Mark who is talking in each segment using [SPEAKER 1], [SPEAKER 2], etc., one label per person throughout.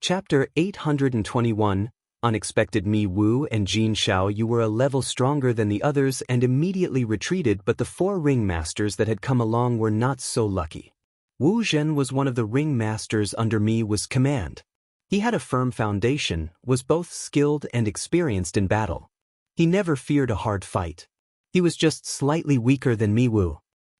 [SPEAKER 1] Chapter 821, Unexpected Mi Wu and Xianxia. You were a level stronger than the others and immediately retreated, but the 4 ringmasters that had come along were not so lucky. Wu Zhen was one of the ringmasters under Mi Wu's command. He had a firm foundation, was both skilled and experienced in battle. He never feared a hard fight. He was just slightly weaker than Mi Wu.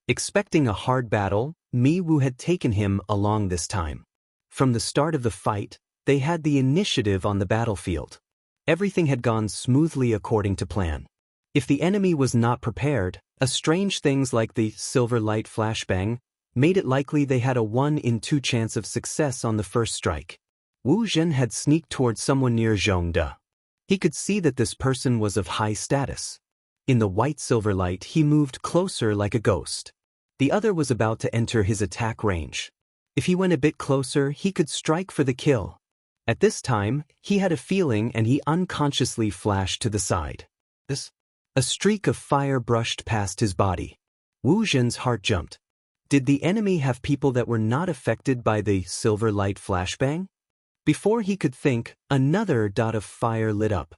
[SPEAKER 1] Expecting a hard battle, Mi Wu had taken him along this time. From the start of the fight, they had the initiative on the battlefield. Everything had gone smoothly according to plan. If the enemy was not prepared, strange things like the silver light flashbang made it likely they had a 1 in 2 chance of success on the first strike. Wu Zhen had sneaked towards someone near Zhongde. He could see that this person was of high status. In the white silver light, he moved closer like a ghost. The other was about to enter his attack range. If he went a bit closer, he could strike for the kill. At this time, he had a feeling and he unconsciously flashed to the side. A streak of fire brushed past his body. Wu Zhen's heart jumped. Did the enemy have people that were not affected by the silver light flashbang? Before he could think, another dot of fire lit up.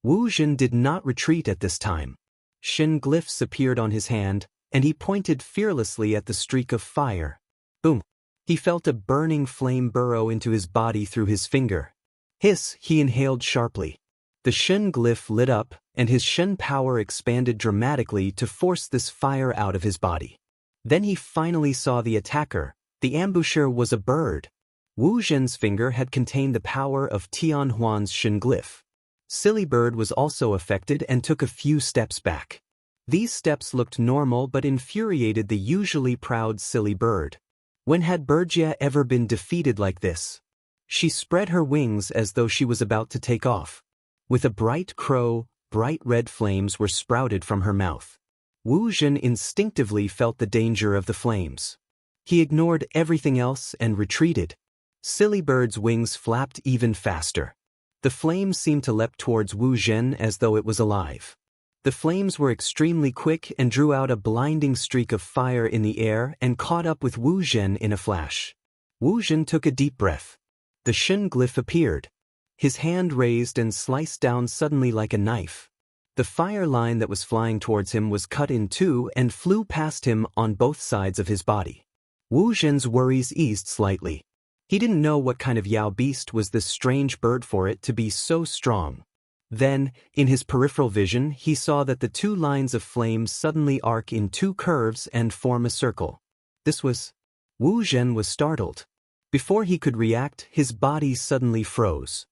[SPEAKER 1] Wu Zhen did not retreat at this time. Shin glyphs appeared on his hand, and he pointed fearlessly at the streak of fire. Boom! He felt a burning flame burrow into his body through his finger. Hiss! He inhaled sharply. The Shin glyph lit up, and his Shin power expanded dramatically to force this fire out of his body. Then he finally saw the attacker. The ambusher was a bird. Wu Zhen's finger had contained the power of Tian Huan's Shin glyph. Silly Bird was also affected and took a few steps back. These steps looked normal but infuriated the usually proud Silly Bird. When had Birdjia ever been defeated like this? She spread her wings as though she was about to take off. With a bright crow, bright red flames were sprouted from her mouth. Wu Zhen instinctively felt the danger of the flames. He ignored everything else and retreated. Silly Bird's wings flapped even faster. The flames seemed to leap towards Wu Zhen as though it was alive. The flames were extremely quick and drew out a blinding streak of fire in the air and caught up with Wu Zhen in a flash. Wu Zhen took a deep breath. The Shin glyph appeared. His hand raised and sliced down suddenly like a knife. The fire line that was flying towards him was cut in 2 and flew past him on both sides of his body. Wu Zhen's worries eased slightly. He didn't know what kind of Yao beast was this strange bird for it to be so strong. Then, in his peripheral vision, he saw that the 2 lines of flames suddenly arc in 2 curves and form a circle. This was... Wu Zhen was startled. Before he could react, his body suddenly froze.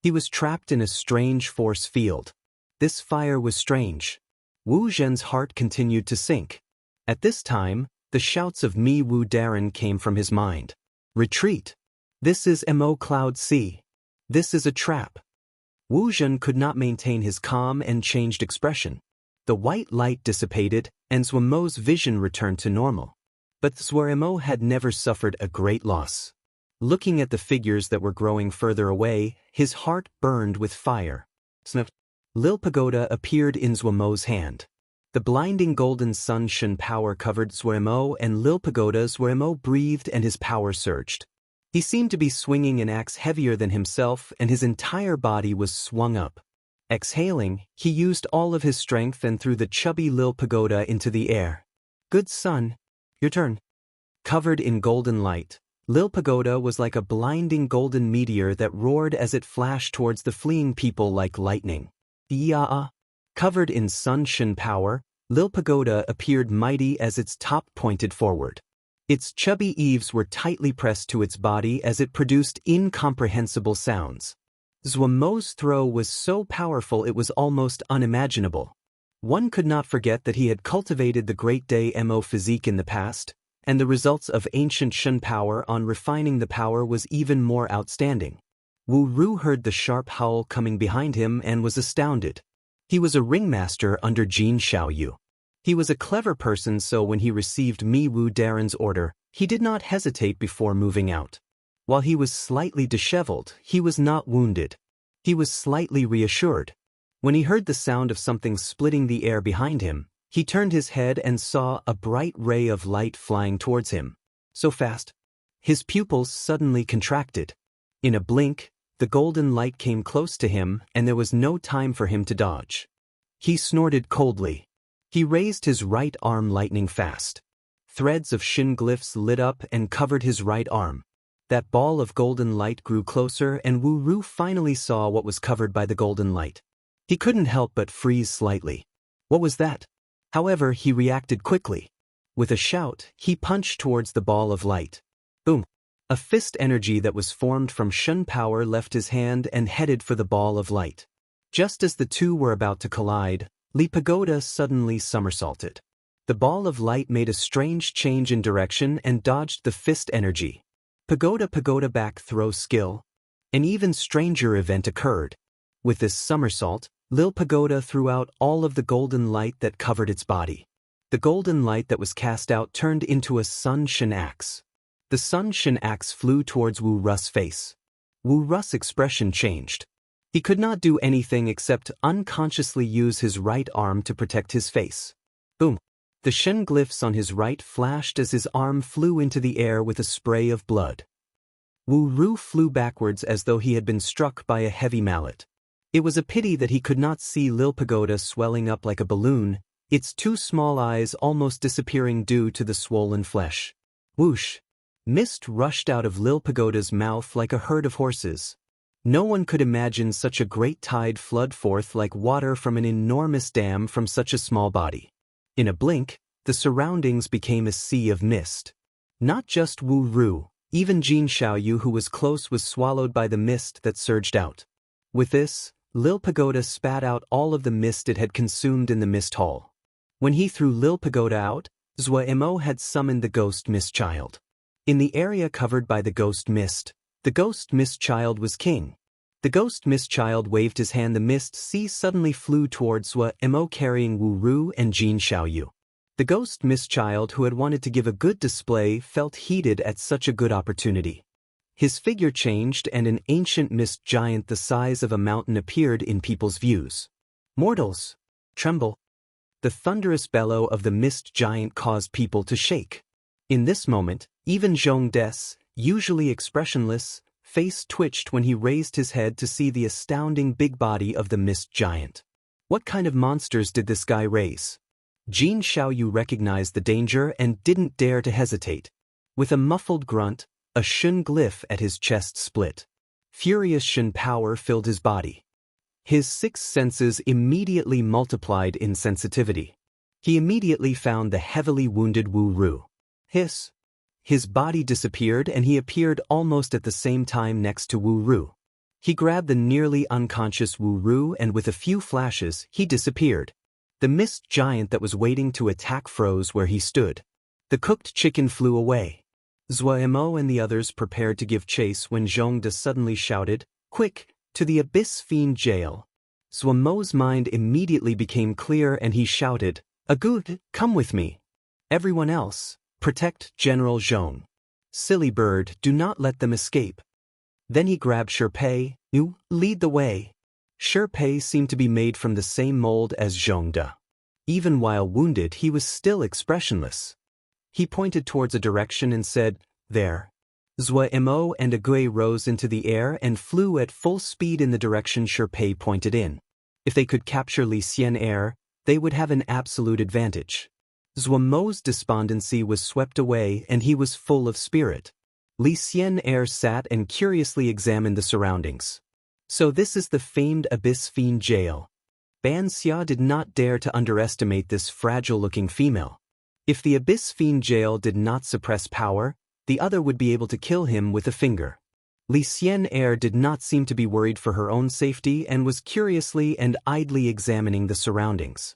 [SPEAKER 1] He was trapped in a strange force field. This fire was strange. Wu Zhen's heart continued to sink. At this time, the shouts of Mi Wu Darren came from his mind. Retreat! This is Mo Cloud Sea. This is a trap. Wu Zhen could not maintain his calm and changed expression. The white light dissipated, and Zhuomo's vision returned to normal. But Zhuomo had never suffered a great loss. Looking at the figures that were growing further away, his heart burned with fire. Sniff. Lil Pagoda appeared in Zhuomo's hand. The blinding golden sun Shin power covered Zhuomo and Lil Pagoda. Zhuomo breathed and his power surged. He seemed to be swinging an axe heavier than himself and his entire body was swung up. Exhaling, he used all of his strength and threw the chubby Lil Pagoda into the air. Good son. Your turn. Covered in golden light, Lil Pagoda was like a blinding golden meteor that roared as it flashed towards the fleeing people like lightning. Yaa! Covered in sun Shin power, Lil Pagoda appeared mighty as its top pointed forward. Its chubby eaves were tightly pressed to its body as it produced incomprehensible sounds. Zhuomo's throw was so powerful it was almost unimaginable. One could not forget that he had cultivated the Great Day Mo physique in the past, and the results of ancient Shin power on refining the power was even more outstanding. Wu Ru heard the sharp howl coming behind him and was astounded. He was a ringmaster under Jin Xiaoyu. He was a clever person, so when he received Mi Wu Darren's order, he did not hesitate before moving out. While he was slightly disheveled, he was not wounded. He was slightly reassured. When he heard the sound of something splitting the air behind him, he turned his head and saw a bright ray of light flying towards him. So fast. His pupils suddenly contracted. In a blink, the golden light came close to him and there was no time for him to dodge. He snorted coldly. He raised his right arm lightning fast. Threads of Shin glyphs lit up and covered his right arm. That ball of golden light grew closer and Wu Ru finally saw what was covered by the golden light. He couldn't help but freeze slightly. What was that? However, he reacted quickly. With a shout, he punched towards the ball of light. Boom! A fist energy that was formed from Shun power left his hand and headed for the ball of light. Just as the two were about to collide, Li Pagoda suddenly somersaulted. The ball of light made a strange change in direction and dodged the fist energy. Pagoda back throw skill. An even stranger event occurred. With this somersault, Lil Pagoda threw out all of the golden light that covered its body. The golden light that was cast out turned into a Sun Shin axe. The Sun Shin axe flew towards Wu Ru's face. Wu Ru's expression changed. He could not do anything except unconsciously use his right arm to protect his face. Boom! The Shin glyphs on his right flashed as his arm flew into the air with a spray of blood. Wu Ru flew backwards as though he had been struck by a heavy mallet. It was a pity that he could not see Lil Pagoda swelling up like a balloon, its two small eyes almost disappearing due to the swollen flesh. Whoosh! Mist rushed out of Lil Pagoda's mouth like a herd of horses. No one could imagine such a great tide flood forth like water from an enormous dam from such a small body. In a blink, the surroundings became a sea of mist. Not just Wu Ru, even Jin Xiaoyu who was close was swallowed by the mist that surged out. With this, Lil Pagoda spat out all of the mist it had consumed in the mist hall. When he threw Lil Pagoda out, Zhua Mo had summoned the Ghost Mist Child. In the area covered by the Ghost Mist, the Ghost Mist Child was king. The Ghost Mist Child waved his hand. The mist sea suddenly flew towards Zhua Mo carrying Wu Ru and Jin Xiaoyu. The Ghost Mist Child who had wanted to give a good display felt heated at such a good opportunity. His figure changed and an ancient mist giant the size of a mountain appeared in people's views. Mortals, tremble! The thunderous bellow of the mist giant caused people to shake. In this moment, even Zhong Des, usually expressionless, face twitched when he raised his head to see the astounding big body of the mist giant. What kind of monsters did this guy raise? Jin Xiaoyu recognized the danger and didn't dare to hesitate. With a muffled grunt, a Shun glyph at his chest split. Furious Shun power filled his body. His six senses immediately multiplied in sensitivity. He immediately found the heavily wounded Wu Ru. Hiss! His body disappeared and he appeared almost at the same time next to Wu Ru. He grabbed the nearly unconscious Wu Ru and with a few flashes, he disappeared. The mist giant that was waiting to attack froze where he stood. The cooked chicken flew away. Zhua Mo and the others prepared to give chase when Zhong De suddenly shouted, "Quick, to the Abyss Fiend Jail!" Zhua Mo's mind immediately became clear and he shouted, "Agud, come with me. Everyone else, protect General Zhong. Silly bird, do not let them escape." Then he grabbed Sherpei, "You, lead the way." Sherpei seemed to be made from the same mold as Zhong De. Even while wounded, he was still expressionless. He pointed towards a direction and said, "There." Zhua Mo and Agui rose into the air and flew at full speed in the direction Sherpei pointed in. If they could capture Li Xian Air, they would have an absolute advantage. Zhua Mo's despondency was swept away and he was full of spirit. Li Xian Air sat and curiously examined the surroundings. So this is the famed Abyss Fiend Jail. Ban Xia did not dare to underestimate this fragile-looking female. If the Abyss Fiend Jail did not suppress power, the other would be able to kill him with a finger. Li Xian Air did not seem to be worried for her own safety and was curiously and idly examining the surroundings.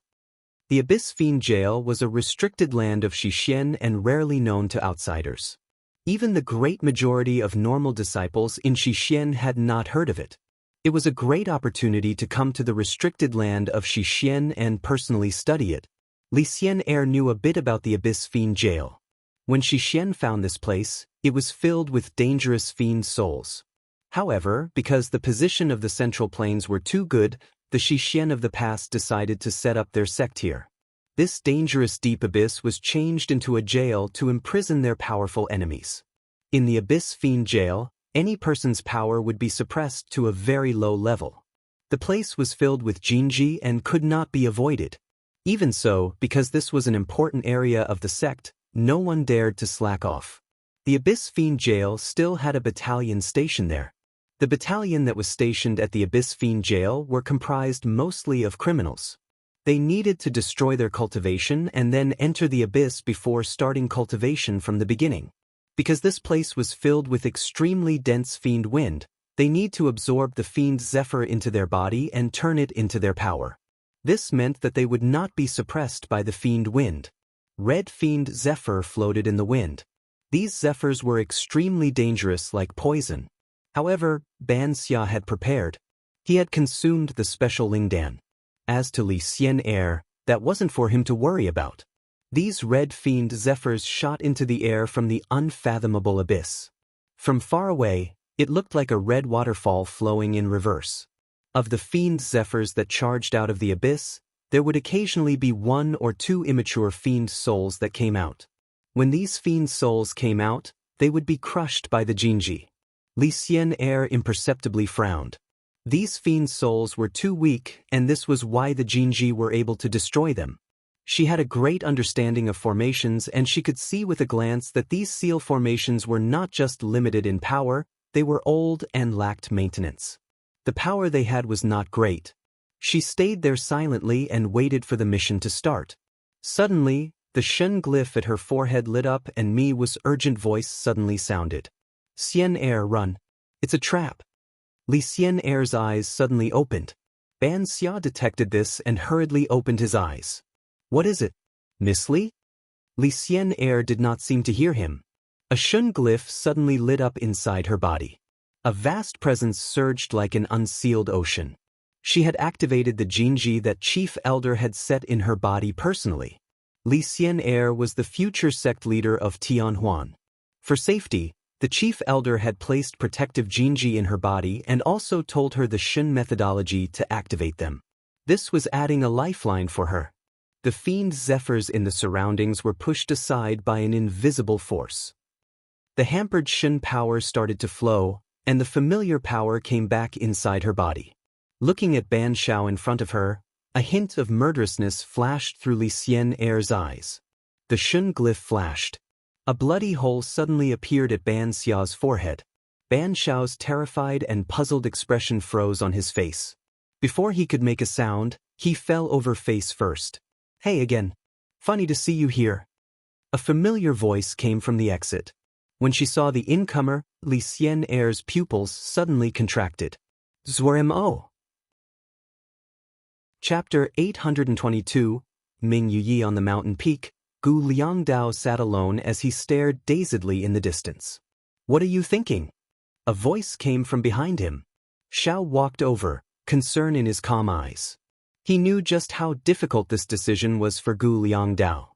[SPEAKER 1] The Abyss Fiend Jail was a restricted land of Xixien and rarely known to outsiders. Even the great majority of normal disciples in Xixien had not heard of it. It was a great opportunity to come to the restricted land of Xixien and personally study it. Li Xian Air knew a bit about the Abyss Fiend Jail. When Xixien found this place, it was filled with dangerous fiend souls. However, because the position of the Central Plains were too good, the Xixien of the past decided to set up their sect here. This dangerous deep abyss was changed into a jail to imprison their powerful enemies. In the Abyss Fiend Jail, any person's power would be suppressed to a very low level. The place was filled with Jinji and could not be avoided. Even so, because this was an important area of the sect, no one dared to slack off. The Abyss Fiend Jail still had a battalion stationed there. The battalion that was stationed at the Abyss Fiend Jail were comprised mostly of criminals. They needed to destroy their cultivation and then enter the abyss before starting cultivation from the beginning. Because this place was filled with extremely dense fiend wind, they need to absorb the fiend zephyr into their body and turn it into their power. This meant that they would not be suppressed by the fiend wind. Red fiend zephyr floated in the wind. These zephyrs were extremely dangerous, like poison. However, Ban Xia had prepared. He had consumed the special Lingdan. As to Li Xian air, that wasn't for him to worry about. These red fiend zephyrs shot into the air from the unfathomable abyss. From far away, it looked like a red waterfall flowing in reverse. Of the fiend zephyrs that charged out of the abyss, there would occasionally be 1 or 2 immature fiend souls that came out. When these fiend souls came out, they would be crushed by the Jinji. Li Xian air imperceptibly frowned. These fiend souls were too weak, and this was why the Jinji were able to destroy them. She had a great understanding of formations, and she could see with a glance that these seal formations were not just limited in power, they were old and lacked maintenance. The power they had was not great. She stayed there silently and waited for the mission to start. Suddenly, the Shen glyph at her forehead lit up and Mi's urgent voice suddenly sounded. Xian air, run. It's a trap. Li Xian air's eyes suddenly opened. Ban Xia detected this and hurriedly opened his eyes. What is it? Miss Li? Li Xian air did not seem to hear him. A Shun glyph suddenly lit up inside her body. A vast presence surged like an unsealed ocean. She had activated the Jinji that Chief Elder had set in her body personally. Li Xian air was the future sect leader of Tianhuan. For safety, the Chief Elder had placed protective Jinji in her body and also told her the Shun methodology to activate them. This was adding a lifeline for her. The fiend zephyrs in the surroundings were pushed aside by an invisible force. The hampered Shun power started to flow, and the familiar power came back inside her body. Looking at Ban Xiao in front of her, a hint of murderousness flashed through Li Xian air's eyes. The Shun glyph flashed. A bloody hole suddenly appeared at Ban Xiao's forehead. Ban Xiao's terrified and puzzled expression froze on his face. Before he could make a sound, he fell over face first. Hey again. Funny to see you here. A familiar voice came from the exit. When she saw the incomer, Li Xian air's pupils suddenly contracted. Zwarmo. Chapter 822, Ming Yuyi on the mountain peak. Gu Liangdao sat alone as he stared dazedly in the distance. What are you thinking? A voice came from behind him. Xiao walked over, concern in his calm eyes. He knew just how difficult this decision was for Gu Liangdao.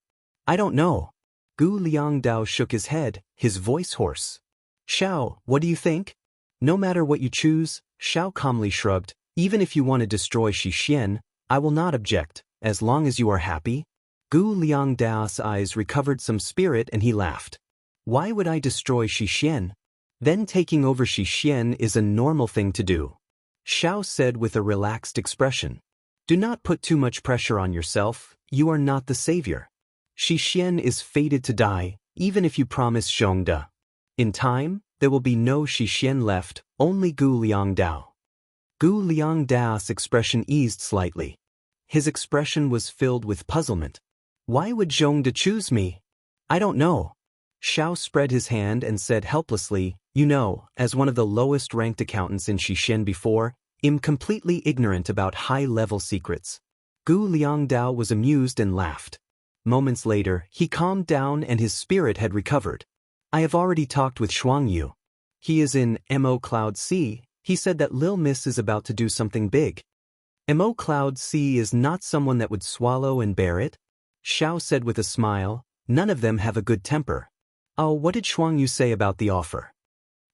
[SPEAKER 1] I don't know. Gu Liangdao shook his head, his voice hoarse. Xiao, what do you think? No matter what you choose, Xiao calmly shrugged, even if you want to destroy Xixian, I will not object, as long as you are happy. Gu Liangdao's eyes recovered some spirit and he laughed. Why would I destroy Xixian? Then taking over Xixian is a normal thing to do. Xiao said with a relaxed expression. Do not put too much pressure on yourself, you are not the savior. Xixian is fated to die, even if you promise Zhongde. In time, there will be no Xixian left, only Gu Liangdao. Gu Liangdao's expression eased slightly. His expression was filled with puzzlement. Why would Zhongde choose me? I don't know. Xiao spread his hand and said helplessly, you know, as one of the lowest ranked accountants in Xixian before, I'm completely ignorant about high-level secrets. Gu Liangdao was amused and laughed. Moments later, he calmed down and his spirit had recovered. I have already talked with Shuangyu. He is in Mo Cloud C. He said that Lil Miss is about to do something big. Mo Cloud C is not someone that would swallow and bear it. Xiao said with a smile, none of them have a good temper. Oh, what did Shuangyu say about the offer?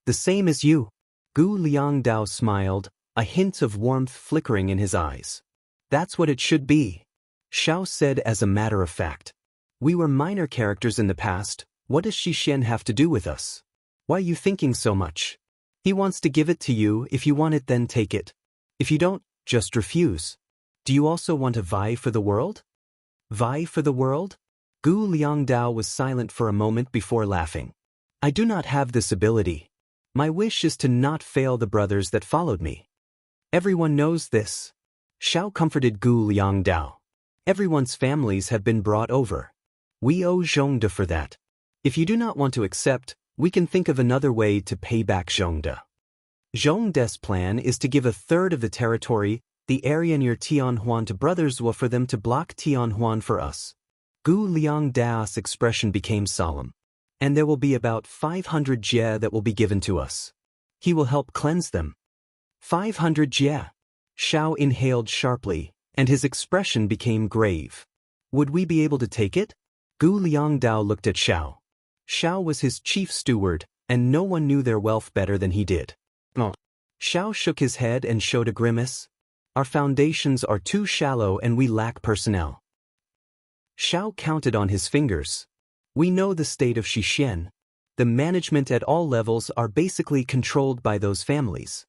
[SPEAKER 1] The same as you. Gu Liangdao smiled, a hint of warmth flickering in his eyes. That's what it should be. Xiao said as a matter of fact. We were minor characters in the past, what does Xixian have to do with us? Why are you thinking so much? He wants to give it to you. If you want it, then take it. If you don't, just refuse. Do you also want to vie for the world? Vie for the world? Gu Liangdao was silent for a moment before laughing. I do not have this ability. My wish is to not fail the brothers that followed me. Everyone knows this. Xiao comforted Gu Liangdao. Everyone's families have been brought over. We owe Zhongde for that. If you do not want to accept, we can think of another way to pay back Zhongde. Zhongde's plan is to give a third of the territory, the area near Tianhuan, to Brothers Wu for them to block Tianhuan for us. Gu Liangdao's expression became solemn. And there will be about 500 jie that will be given to us. He will help cleanse them. 500 jie. Xiao inhaled sharply, and his expression became grave. Would we be able to take it? Gu Liangdao looked at Xiao. Xiao was his chief steward, and no one knew their wealth better than he did. No. Xiao shook his head and showed a grimace. Our foundations are too shallow and we lack personnel. Xiao counted on his fingers. We know the state of Xishan. The management at all levels are basically controlled by those families.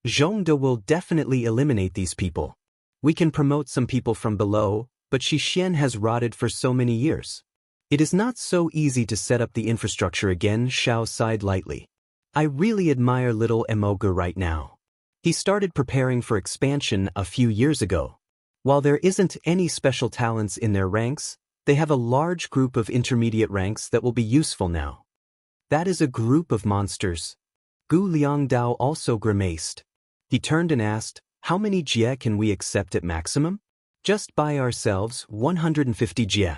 [SPEAKER 1] Zhongde will definitely eliminate these people. We can promote some people from below, but Xishan has rotted for so many years. It is not so easy to set up the infrastructure again. Xiao sighed lightly. I really admire little Emogu right now. He started preparing for expansion a few years ago. While there isn't any special talents in their ranks, they have a large group of intermediate ranks that will be useful now. That is a group of monsters. Gu Liangdao also grimaced. He turned and asked, how many jie can we accept at maximum? Just by ourselves, 150 jie.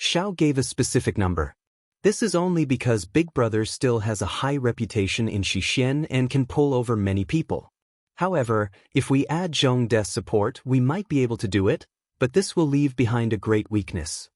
[SPEAKER 1] Xiao gave a specific number. This is only because Big Brother still has a high reputation in Xishan and can pull over many people. However, if we add Zhongde's support, we might be able to do it, but this will leave behind a great weakness.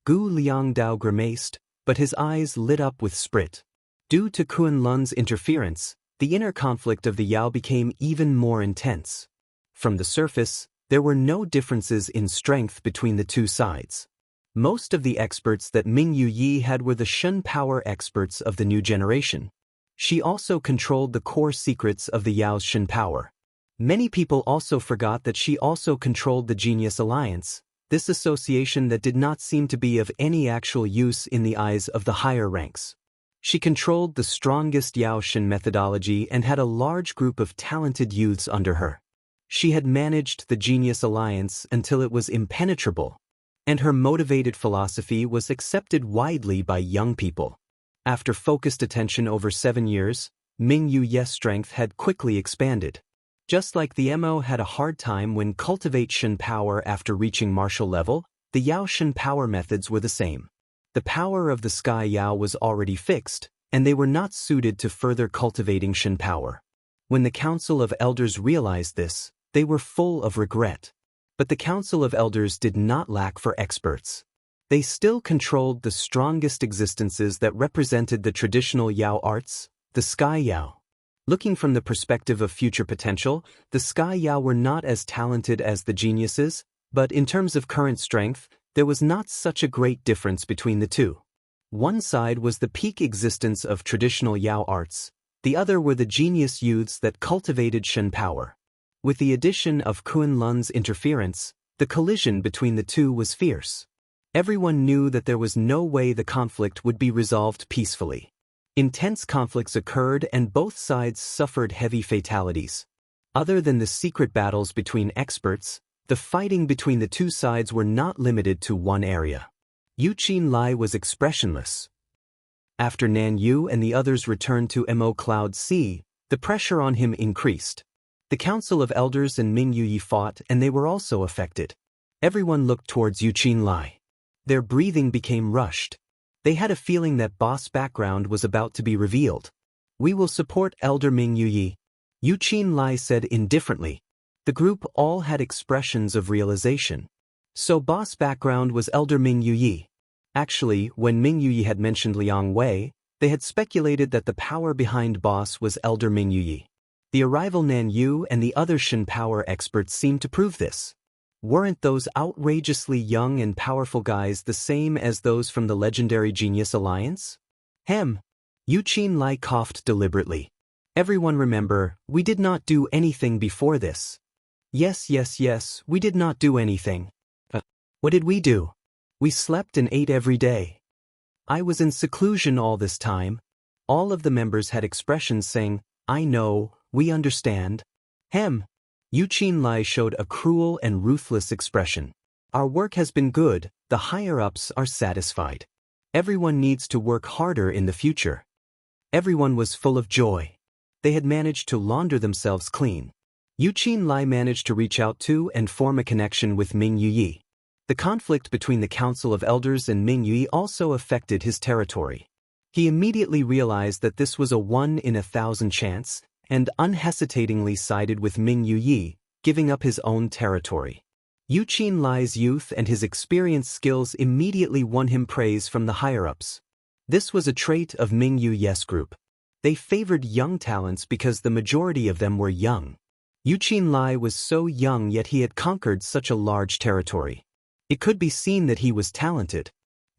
[SPEAKER 1] Gu Liangdao grimaced, but his eyes lit up with sprit. Due to Kunlun's interference, the inner conflict of the Yao became even more intense. From the surface, there were no differences in strength between the two sides. Most of the experts that Ming Yuyi had were the Shun power experts of the new generation. She also controlled the core secrets of the Yao's Shun power. Many people also forgot that she also controlled the Genius Alliance, this association that did not seem to be of any actual use in the eyes of the higher ranks. She controlled the strongest Yao Shen methodology and had a large group of talented youths under her. She had managed the Genius Alliance until it was impenetrable, and her motivated philosophy was accepted widely by young people. After focused attention over 7 years, Ming Yuye's strength had quickly expanded. Just like the MO had a hard time when cultivate Shen power after reaching martial level, the Yao Shen power methods were the same. The power of the Sky Yao was already fixed, and they were not suited to further cultivating Shen power. When the Council of Elders realized this, they were full of regret. But the Council of Elders did not lack for experts. They still controlled the strongest existences that represented the traditional Yao arts, the Sky Yao. Looking from the perspective of future potential, the Sky Yao were not as talented as the geniuses, but in terms of current strength, there was not such a great difference between the two. One side was the peak existence of traditional Yao arts, the other were the genius youths that cultivated Shen power. With the addition of Kunlun's interference, the collision between the two was fierce. Everyone knew that there was no way the conflict would be resolved peacefully. Intense conflicts occurred and both sides suffered heavy fatalities. Other than the secret battles between experts, the fighting between the two sides were not limited to one area. Yu Qinlai was expressionless. After Nan Yu and the others returned to Mo Cloud Sea, the pressure on him increased. The Council of Elders and Ming Yuyi fought and they were also affected. Everyone looked towards Yu Qinlai. Their breathing became rushed. They had a feeling that boss background was about to be revealed. We will support Elder Ming Yuyi, Yu Qinlai said indifferently. The group all had expressions of realization. So boss background was Elder Ming Yuyi. Actually, when Ming Yuyi had mentioned Liang Wei, they had speculated that the power behind boss was Elder Ming Yuyi. The arrival Nan Yu and the other Shen power experts seemed to prove this. Weren't those outrageously young and powerful guys the same as those from the legendary Genius Alliance? Yu Qinlai coughed deliberately. Everyone remember, we did not do anything before this. Yes, yes, yes, we did not do anything. What did we do? We slept and ate every day. I was in seclusion all this time. All of the members had expressions saying, I know, we understand. Yu Qinlai showed a cruel and ruthless expression. Our work has been good, the higher-ups are satisfied. Everyone needs to work harder in the future. Everyone was full of joy. They had managed to launder themselves clean. Yu Qinlai managed to reach out to and form a connection with Ming Yuyi. The conflict between the Council of Elders and Ming Yuyi also affected his territory. He immediately realized that this was a 1 in 1,000 chance, and unhesitatingly sided with Ming Yuyi, giving up his own territory. Yu Qinlai's youth and his experienced skills immediately won him praise from the higher-ups. This was a trait of Ming Yuyi's group. They favored young talents because the majority of them were young. Yu Qinlai was so young, yet he had conquered such a large territory. It could be seen that he was talented.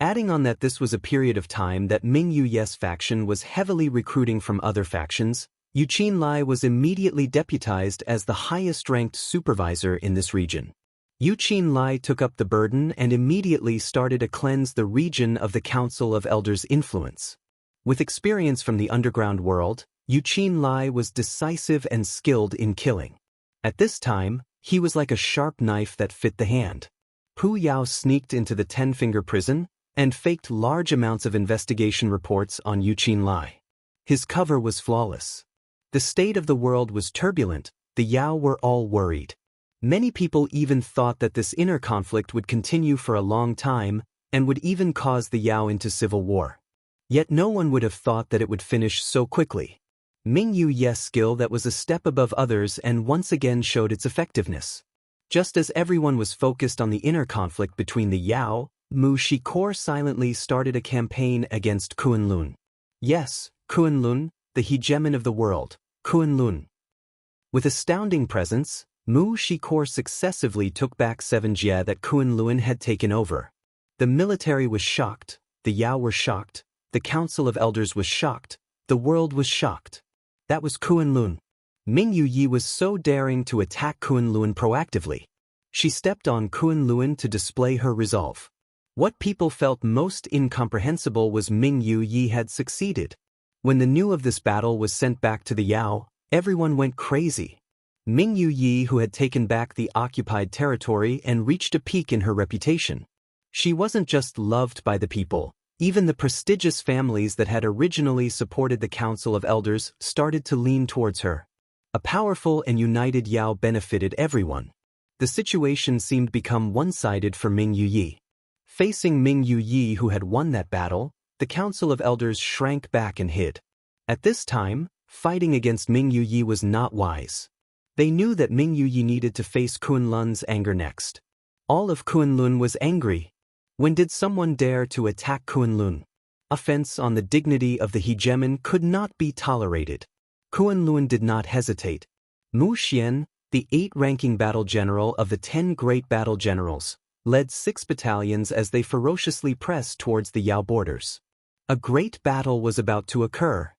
[SPEAKER 1] Adding on that this was a period of time that Ming Yuyi's faction was heavily recruiting from other factions, Yu Qinlai was immediately deputized as the highest-ranked supervisor in this region. Yu Qinlai took up the burden and immediately started to cleanse the region of the Council of Elders' influence. With experience from the underground world, Yu Qinlai was decisive and skilled in killing. At this time, he was like a sharp knife that fit the hand. Pu Yao sneaked into the 10-finger prison and faked large amounts of investigation reports on Yu Qinlai. His cover was flawless. The state of the world was turbulent, the Yao were all worried. Many people even thought that this inner conflict would continue for a long time and would even cause the Yao into civil war. Yet no one would have thought that it would finish so quickly. Ming Yuyi's skill that was a step above others and once again showed its effectiveness. Just as everyone was focused on the inner conflict between the Yao, Mu Shikor silently started a campaign against Kunlun. Yes, Kunlun, the hegemon of the world, Kunlun. With astounding presence, Mu Shikor successively took back 7 jie that Kunlun had taken over. The military was shocked, the Yao were shocked, the Council of Elders was shocked, the world was shocked. That was Kunlun. Ming Yuyi was so daring to attack Kunlun proactively. She stepped on Kunlun to display her resolve. What people felt most incomprehensible was Ming Yuyi had succeeded. When the news of this battle was sent back to the Yao, everyone went crazy. Ming Yuyi, who had taken back the occupied territory and reached a peak in her reputation. She wasn't just loved by the people, even the prestigious families that had originally supported the Council of Elders started to lean towards her. A powerful and united Yao benefited everyone. The situation seemed become one-sided for Ming Yuyi. Facing Ming Yuyi, who had won that battle, the Council of Elders shrank back and hid. At this time, fighting against Ming Yuyi was not wise. They knew that Ming Yuyi needed to face Kunlun's anger next. All of Kunlun was angry. When did someone dare to attack Kunlun? Offense on the dignity of the hegemon could not be tolerated. Kunlun did not hesitate. Mu Xian, the 8th-ranking battle general of the 10 great battle generals, led 6 battalions as they ferociously pressed towards the Yao borders. A great battle was about to occur.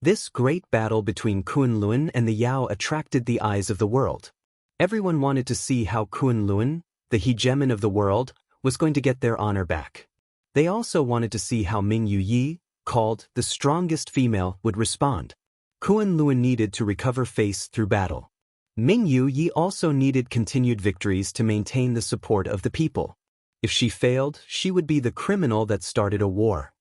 [SPEAKER 1] This great battle between Kunlun and the Yao attracted the eyes of the world. Everyone wanted to see how Kunlun, the hegemon of the world, was going to get their honor back. They also wanted to see how Ming Yuyi, called the strongest female, would respond. Kunlun needed to recover face through battle. Ming Yuyi also needed continued victories to maintain the support of the people. If she failed, she would be the criminal that started a war.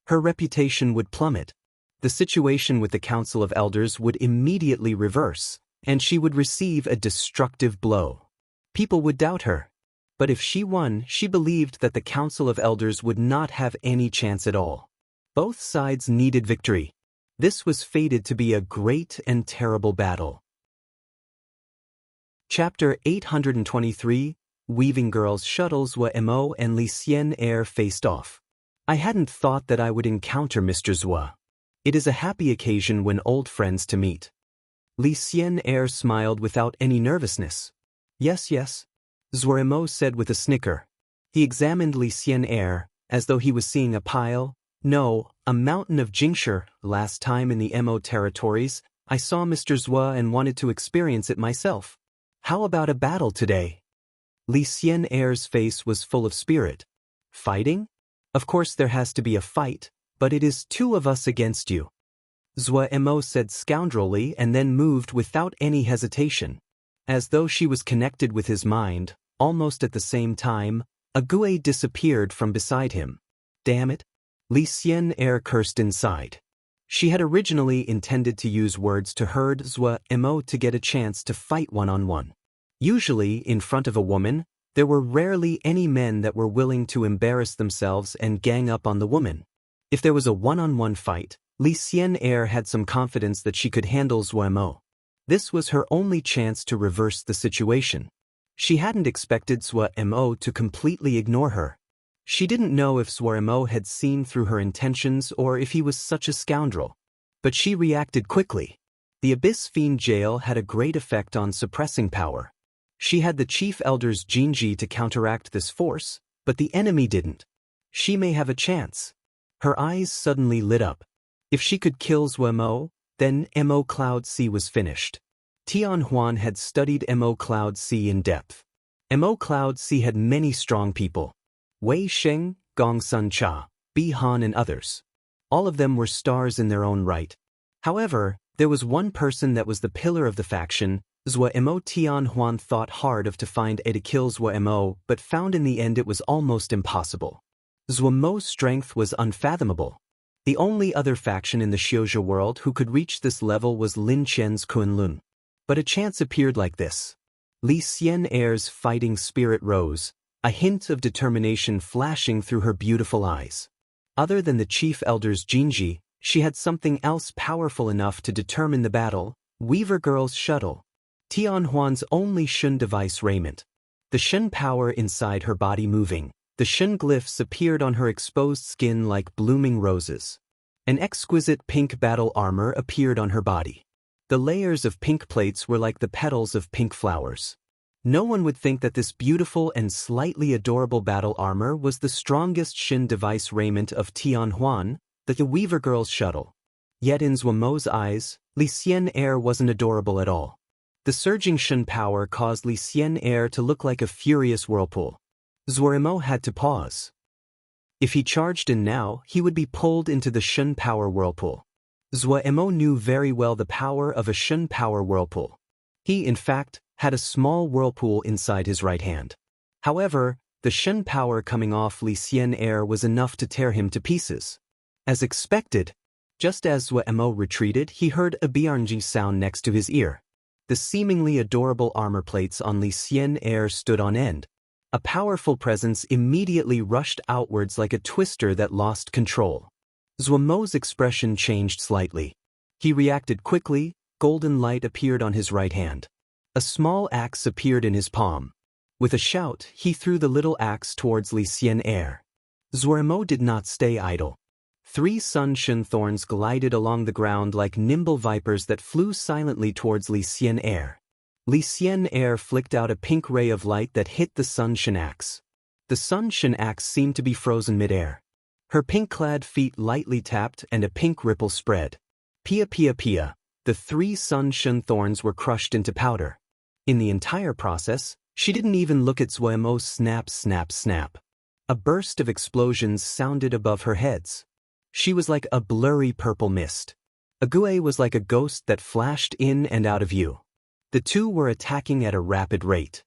[SPEAKER 1] Her reputation would plummet. The situation with the Council of Elders would immediately reverse, and she would receive a destructive blow. People would doubt her. But if she won, she believed that the Council of Elders would not have any chance at all. Both sides needed victory. This was fated to be a great and terrible battle. Chapter 823, Weaving Girls Shuttles Zhua Mo and Li Xianxia faced off. I hadn't thought that I would encounter Mr. Zhua. It is a happy occasion when old friends to meet. Li Xianxia smiled without any nervousness. Yes, yes, Zhua Mo said with a snicker. He examined Li Xianxia, as though he was seeing a mountain of Jingshi. Last time in the Mo territories, I saw Mr. Zhua and wanted to experience it myself. How about a battle today? Li Xian'er's face was full of spirit. Fighting? Of course there has to be a fight, but it is two of us against you. Zhua Emo said scoundrelly and then moved without any hesitation. As though she was connected with his mind, almost at the same time, Ague disappeared from beside him. Damn it! Li Xian'er cursed inside. She had originally intended to use words to herd Zhua Emo to get a chance to fight one-on-one. Usually, in front of a woman, there were rarely any men that were willing to embarrass themselves and gang up on the woman. If there was a one-on-one fight, Li Xian'er had some confidence that she could handle Zhua Emo. This was her only chance to reverse the situation. She hadn't expected Zhua Emo to completely ignore her. She didn't know if Zhua Emo had seen through her intentions or if he was such a scoundrel. But she reacted quickly. The Abyss Fiend Jail had a great effect on suppressing power. She had the Chief Elder's Jinji to counteract this force, but the enemy didn't. She may have a chance. Her eyes suddenly lit up. If she could kill Zhua Emo, then Mo Cloud C was finished. Tian Huan had studied Mo Cloud C in depth. Mo Cloud C had many strong people. Wei Sheng, Gong Sun Cha, Bi Han and others. All of them were stars in their own right. However, there was one person that was the pillar of the faction. Zhua Emo. Tian Huan thought hard of to find a to kill Zhua Emo, but found in the end it was almost impossible. Zhua Emo's strength was unfathomable. The only other faction in the Xiuzhou world who could reach this level was Lin Chen's Kunlun. But a chance appeared like this. Li Xian'er's fighting spirit rose, a hint of determination flashing through her beautiful eyes. Other than the Chief Elder's Jinji, she had something else powerful enough to determine the battle: Weaver Girl's shuttle. Tian Huan's only Shun device raiment. The Shun power inside her body moving. The Shun glyphs appeared on her exposed skin like blooming roses. An exquisite pink battle armor appeared on her body. The layers of pink plates were like the petals of pink flowers. No one would think that this beautiful and slightly adorable battle armor was the strongest Shin device raiment of Tian Huan, the Weaver Girl's shuttle. Yet in Zhua Emo's eyes, Li Xian'er wasn't adorable at all. The surging Shun power caused Li Xian'er to look like a furious whirlpool. Zhua Emo had to pause. If he charged in now, he would be pulled into the Shun power whirlpool. Zhua Emo knew very well the power of a Shun power whirlpool. He, in fact, had a small whirlpool inside his right hand. However, the Shun power coming off Li Xian'er was enough to tear him to pieces. As expected, just as Zhua Emo retreated, he heard a biarnji sound next to his ear. The seemingly adorable armor plates on Li Xian'er stood on end. A powerful presence immediately rushed outwards like a twister that lost control. Zhua Emo's expression changed slightly. He reacted quickly. Golden light appeared on his right hand. A small axe appeared in his palm. With a shout, he threw the little axe towards Li Xian'er. Zhua Emo did not stay idle. 3 sun Shun thorns glided along the ground like nimble vipers that flew silently towards Li Xian'er. Li Xian'er flicked out a pink ray of light that hit the sun Shun axe. The sun Shun axe seemed to be frozen midair. Her pink-clad feet lightly tapped and a pink ripple spread. Pia pia pia. The 3 sun Shun thorns were crushed into powder. In the entire process, she didn't even look at Zhua Emo. Snap snap snap. A burst of explosions sounded above her heads. She was like a blurry purple mist. Ague was like a ghost that flashed in and out of view. The two were attacking at a rapid rate.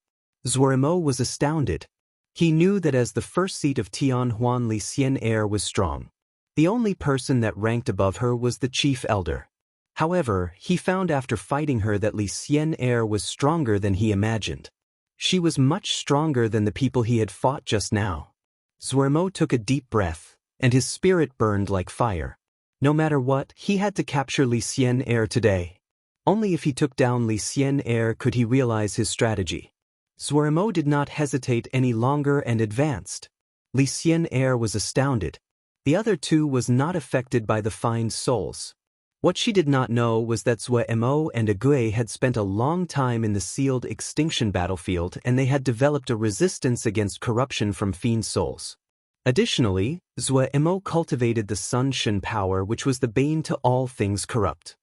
[SPEAKER 1] Zhua Emo was astounded. He knew that as the first seat of Tian Huan, Li Xian'er was strong. The only person that ranked above her was the Chief Elder. However, he found after fighting her that Li Xian'er was stronger than he imagined. She was much stronger than the people he had fought just now. Zhua Emo took a deep breath, and his spirit burned like fire. No matter what, he had to capture Li Xian'er today. Only if he took down Li Xian'er could he realize his strategy. Zhua Emo did not hesitate any longer and advanced. Li Xian'er was astounded. The other two was not affected by the fine souls. What she did not know was that Zhua Emo and Ague had spent a long time in the sealed extinction battlefield and they had developed a resistance against corruption from fiend souls. Additionally, Zhua Emo cultivated the Sun Shun power, which was the bane to all things corrupt.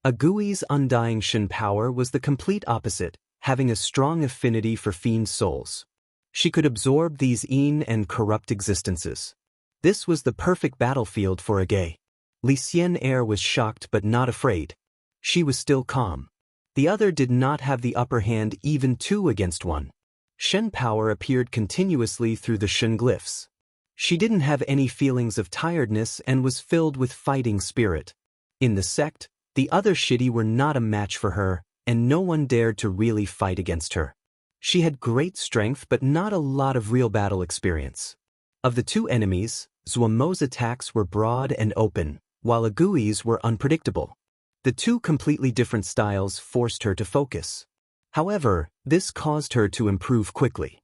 [SPEAKER 1] Agui's undying Shin power was the complete opposite, having a strong affinity for fiend souls. She could absorb these and corrupt existences. This was the perfect battlefield for Agui. Li Xianxia was shocked but not afraid. She was still calm. The other did not have the upper hand, even 2 against 1. Shen power appeared continuously through the Shen glyphs. She didn't have any feelings of tiredness and was filled with fighting spirit. In the sect, the other Shidi were not a match for her, and no one dared to really fight against her. She had great strength but not a lot of real battle experience. Of the 2 enemies, Zuomo's attacks were broad and open, while Agui's were unpredictable. The 2 completely different styles forced her to focus. However, this caused her to improve quickly.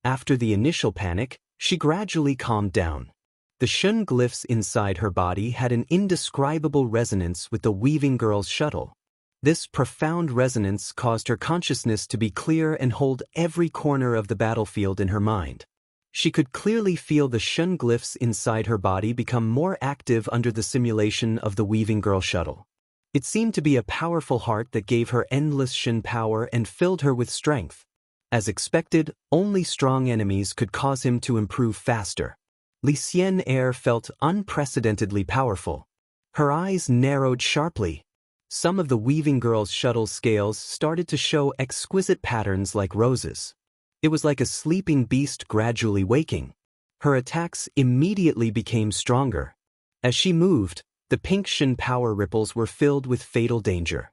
[SPEAKER 1] After the initial panic, she gradually calmed down. The Shun glyphs inside her body had an indescribable resonance with the Weaving Girl's shuttle. This profound resonance caused her consciousness to be clear and hold every corner of the battlefield in her mind. She could clearly feel the Shun glyphs inside her body become more active under the simulation of the Weaving Girl shuttle. It seemed to be a powerful heart that gave her endless Shin power and filled her with strength. As expected, only strong enemies could cause him to improve faster. Li Xianxia felt unprecedentedly powerful. Her eyes narrowed sharply. Some of the Weaving Girl's shuttle scales started to show exquisite patterns like roses. It was like a sleeping beast gradually waking. Her attacks immediately became stronger. As she moved, the pink Shin power ripples were filled with fatal danger.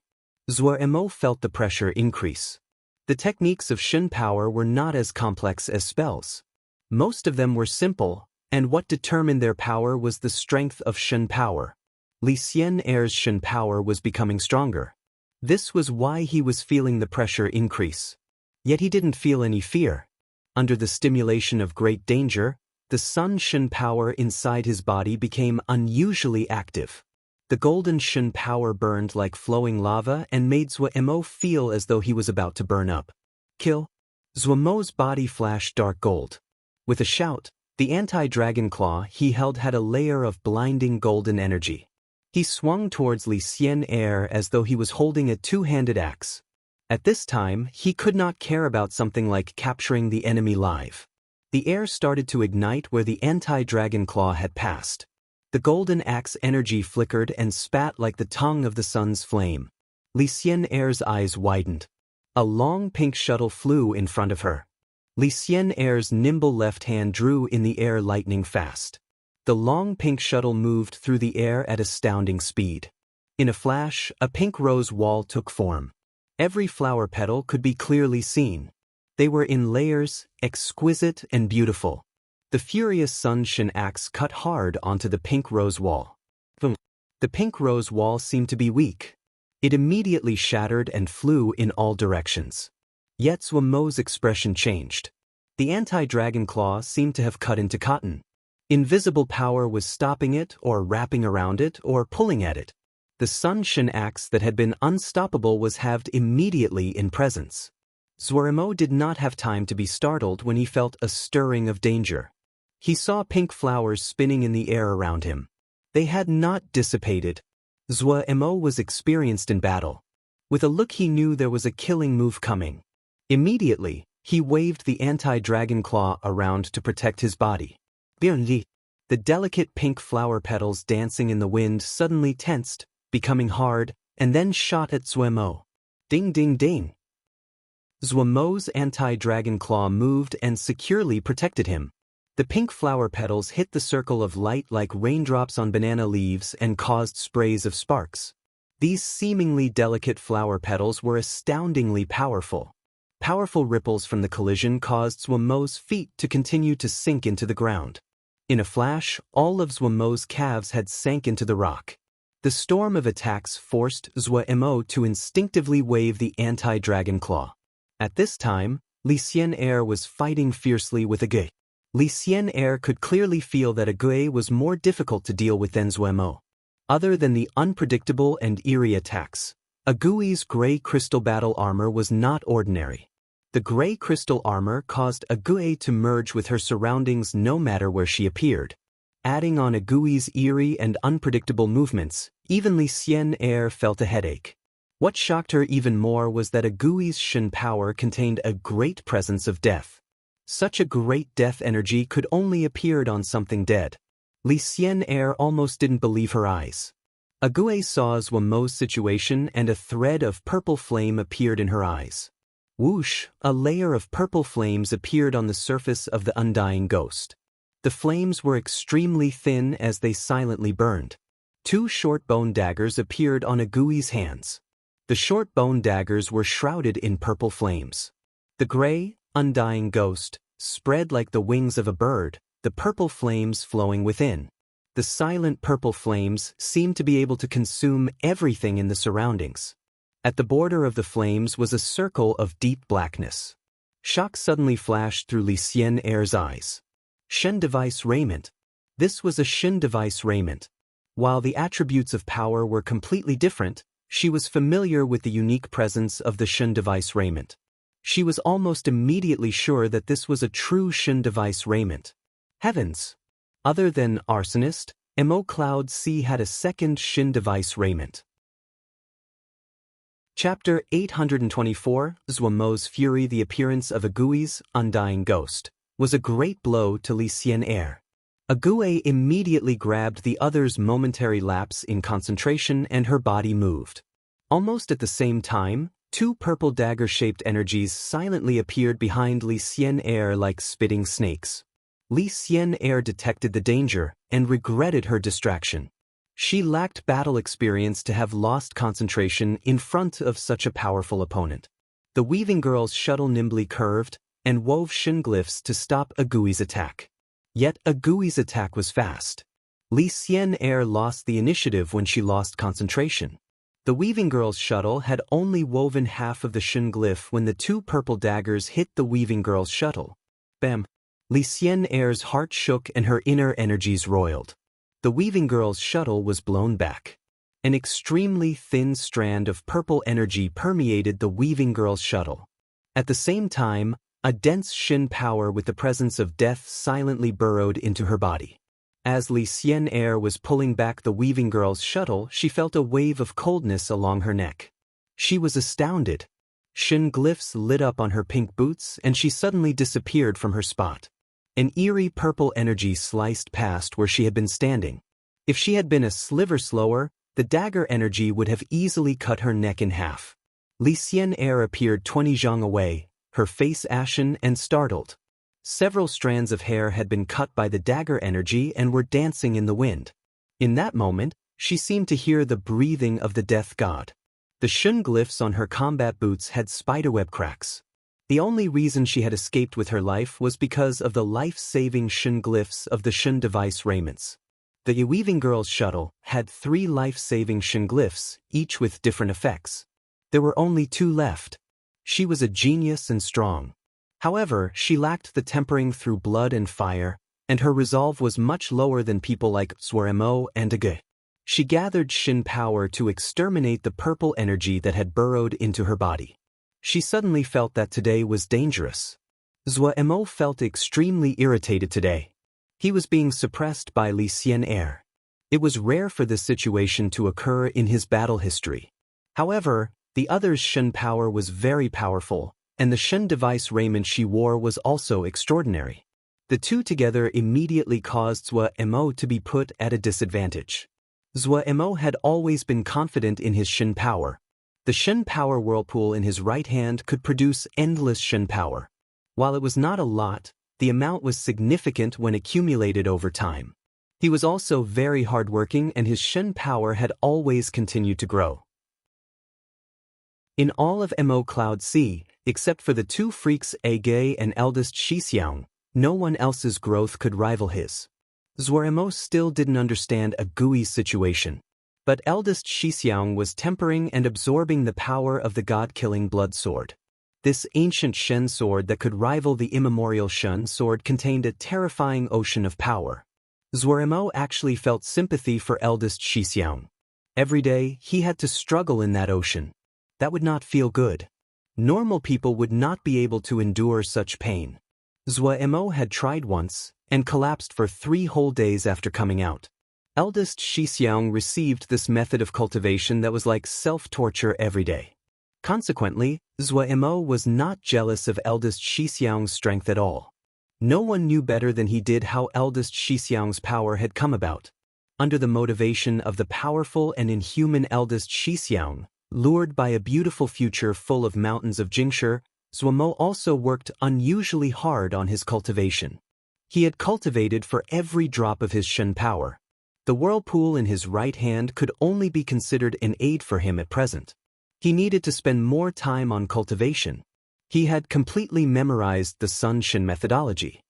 [SPEAKER 1] Zuomo felt the pressure increase. The techniques of Shin power were not as complex as spells. Most of them were simple, and what determined their power was the strength of Shin power. Li Xianxia's Shin power was becoming stronger. This was why he was feeling the pressure increase. Yet he didn't feel any fear. Under the stimulation of great danger, the Sun Shin power inside his body became unusually active. The golden Shin power burned like flowing lava and made Zuomo feel as though he was about to burn up. Kill! Zuomo's body flashed dark gold. With a shout, the anti-dragon claw he held had a layer of blinding golden energy. He swung towards Li Xianxia as though he was holding a 2-handed axe. At this time, he could not care about something like capturing the enemy live. The air started to ignite where the anti-dragon claw had passed. The golden axe energy flickered and spat like the tongue of the sun's flame. Li Xianxia's eyes widened. A long pink shuttle flew in front of her. Li Xianxia's nimble left hand drew in the air lightning fast. The long pink shuttle moved through the air at astounding speed. In a flash, a pink rose wall took form. Every flower petal could be clearly seen. They were in layers, exquisite and beautiful. The furious Sun Shin axe cut hard onto the pink rose wall. Boom! The pink rose wall seemed to be weak. It immediately shattered and flew in all directions. Yet Zuomo's expression changed. The anti-dragon claw seemed to have cut into cotton. Invisible power was stopping it or wrapping around it or pulling at it. The Sun Shin axe that had been unstoppable was halved immediately in presence. Zuomo did not have time to be startled when he felt a stirring of danger. He saw pink flowers spinning in the air around him. They had not dissipated. Zuomo was experienced in battle. With a look he knew there was a killing move coming. Immediately, he waved the anti-dragon claw around to protect his body. The delicate pink flower petals dancing in the wind suddenly tensed, becoming hard, and then shot at Zuomo. Ding ding ding! Zuomo's anti-dragon claw moved and securely protected him. The pink flower petals hit the circle of light like raindrops on banana leaves and caused sprays of sparks. These seemingly delicate flower petals were astoundingly powerful. Powerful ripples from the collision caused Zuomo's feet to continue to sink into the ground. In a flash, all of Zuomo's calves had sank into the rock. The storm of attacks forced Zuomo to instinctively wave the anti-dragon claw. At this time, Li Xianxia was fighting fiercely with Agui. Li Xianxia could clearly feel that Agui was more difficult to deal with than Zuomo. Other than the unpredictable and eerie attacks, Agui's gray crystal battle armor was not ordinary. The gray crystal armor caused Agui to merge with her surroundings no matter where she appeared. Adding on Agui's eerie and unpredictable movements, even Li Xianxia felt a headache. What shocked her even more was that Agui's Shen power contained a great presence of death. Such a great death energy could only appear on something dead. Li Xianxia almost didn't believe her eyes. Agui saw Zhuamo's situation and a thread of purple flame appeared in her eyes. Whoosh, a layer of purple flames appeared on the surface of the undying ghost. The flames were extremely thin as they silently burned. 2 short bone daggers appeared on Agui's hands. The short bone daggers were shrouded in purple flames. The gray, undying ghost spread like the wings of a bird, the purple flames flowing within. The silent purple flames seemed to be able to consume everything in the surroundings. At the border of the flames was a circle of deep blackness. Shock suddenly flashed through Li Xianxia's eyes. Shen device raiment. This was a Shen device raiment. While the attributes of power were completely different, she was familiar with the unique presence of the Shen device raiment. She was almost immediately sure that this was a true Shen device raiment. Heavens! Other than Arsonist, Mo Cloud C had a second Shen device raiment. Chapter 824, Zhuamo's Fury. The appearance of Agui's undying ghost was a great blow to Li Xianxia. Agui immediately grabbed the other's momentary lapse in concentration and her body moved. Almost at the same time, 2 purple dagger-shaped energies silently appeared behind Li Xianxia like spitting snakes. Li Xianxia detected the danger and regretted her distraction. She lacked battle experience to have lost concentration in front of such a powerful opponent. The weaving girl's shuttle nimbly curved and wove Shen glyphs to stop Agui's attack. Yet Agui's attack was fast. Li Xianxia lost the initiative when she lost concentration. The weaving girl's shuttle had only woven half of the Shen glyph when the 2 purple daggers hit the weaving girl's shuttle. Bam! Li Xianxia's heart shook and her inner energies roiled. The weaving girl's shuttle was blown back. An extremely thin strand of purple energy permeated the weaving girl's shuttle. At the same time, a dense Shen power with the presence of death silently burrowed into her body. As Li Xianxia was pulling back the weaving girl's shuttle, she felt a wave of coldness along her neck. She was astounded. Shen glyphs lit up on her pink boots and she suddenly disappeared from her spot. An eerie purple energy sliced past where she had been standing. If she had been a sliver slower, the dagger energy would have easily cut her neck in half. Li Xianxia appeared 20 zhang away, her face ashen and startled. Several strands of hair had been cut by the dagger energy and were dancing in the wind. In that moment, she seemed to hear the breathing of the death god. The Shen glyphs on her combat boots had spiderweb cracks. The only reason she had escaped with her life was because of the life-saving Shen glyphs of the Shen device raiments. The weaving girl's shuttle had 3 life-saving Shen glyphs, each with different effects. There were only 2 left. She was a genius and strong. However, she lacked the tempering through blood and fire, and her resolve was much lower than people like Zhuamo and Agui. She gathered Shen power to exterminate the purple energy that had burrowed into her body. She suddenly felt that today was dangerous. Zhuamo felt extremely irritated today. He was being suppressed by Li Xianxia. It was rare for this situation to occur in his battle history. However, the other's Shen power was very powerful, and the Shen device raiment she wore was also extraordinary. The 2 together immediately caused Zhuamo to be put at a disadvantage. Zhuamo had always been confident in his Shen power. The Shen power whirlpool in his right hand could produce endless Shen power. While it was not a lot, the amount was significant when accumulated over time. He was also very hardworking and his Shen power had always continued to grow. In all of Mo Cloud C, except for the 2 freaks Agui and eldest Xixiang, no one else's growth could rival his. Zhuamo still didn't understand Agui's situation. But eldest Xixiang was tempering and absorbing the power of the god-killing blood sword. This ancient Shen sword that could rival the immemorial Shen sword contained a terrifying ocean of power. Zhuamo actually felt sympathy for eldest Xixiang. Every day, he had to struggle in that ocean. That would not feel good. Normal people would not be able to endure such pain. Zhuamo had tried once, and collapsed for 3 whole days after coming out. Eldest Xixiang received this method of cultivation that was like self-torture every day. Consequently, Zuo was not jealous of eldest Xixiang's strength at all. No one knew better than he did how eldest Xixiang's power had come about. Under the motivation of the powerful and inhuman eldest Xixiang, lured by a beautiful future full of mountains of Jingshi, Zuo also worked unusually hard on his cultivation. He had cultivated for every drop of his Shen power. The whirlpool in his right hand could only be considered an aid for him at present. He needed to spend more time on cultivation. He had completely memorized the Sun Shen methodology.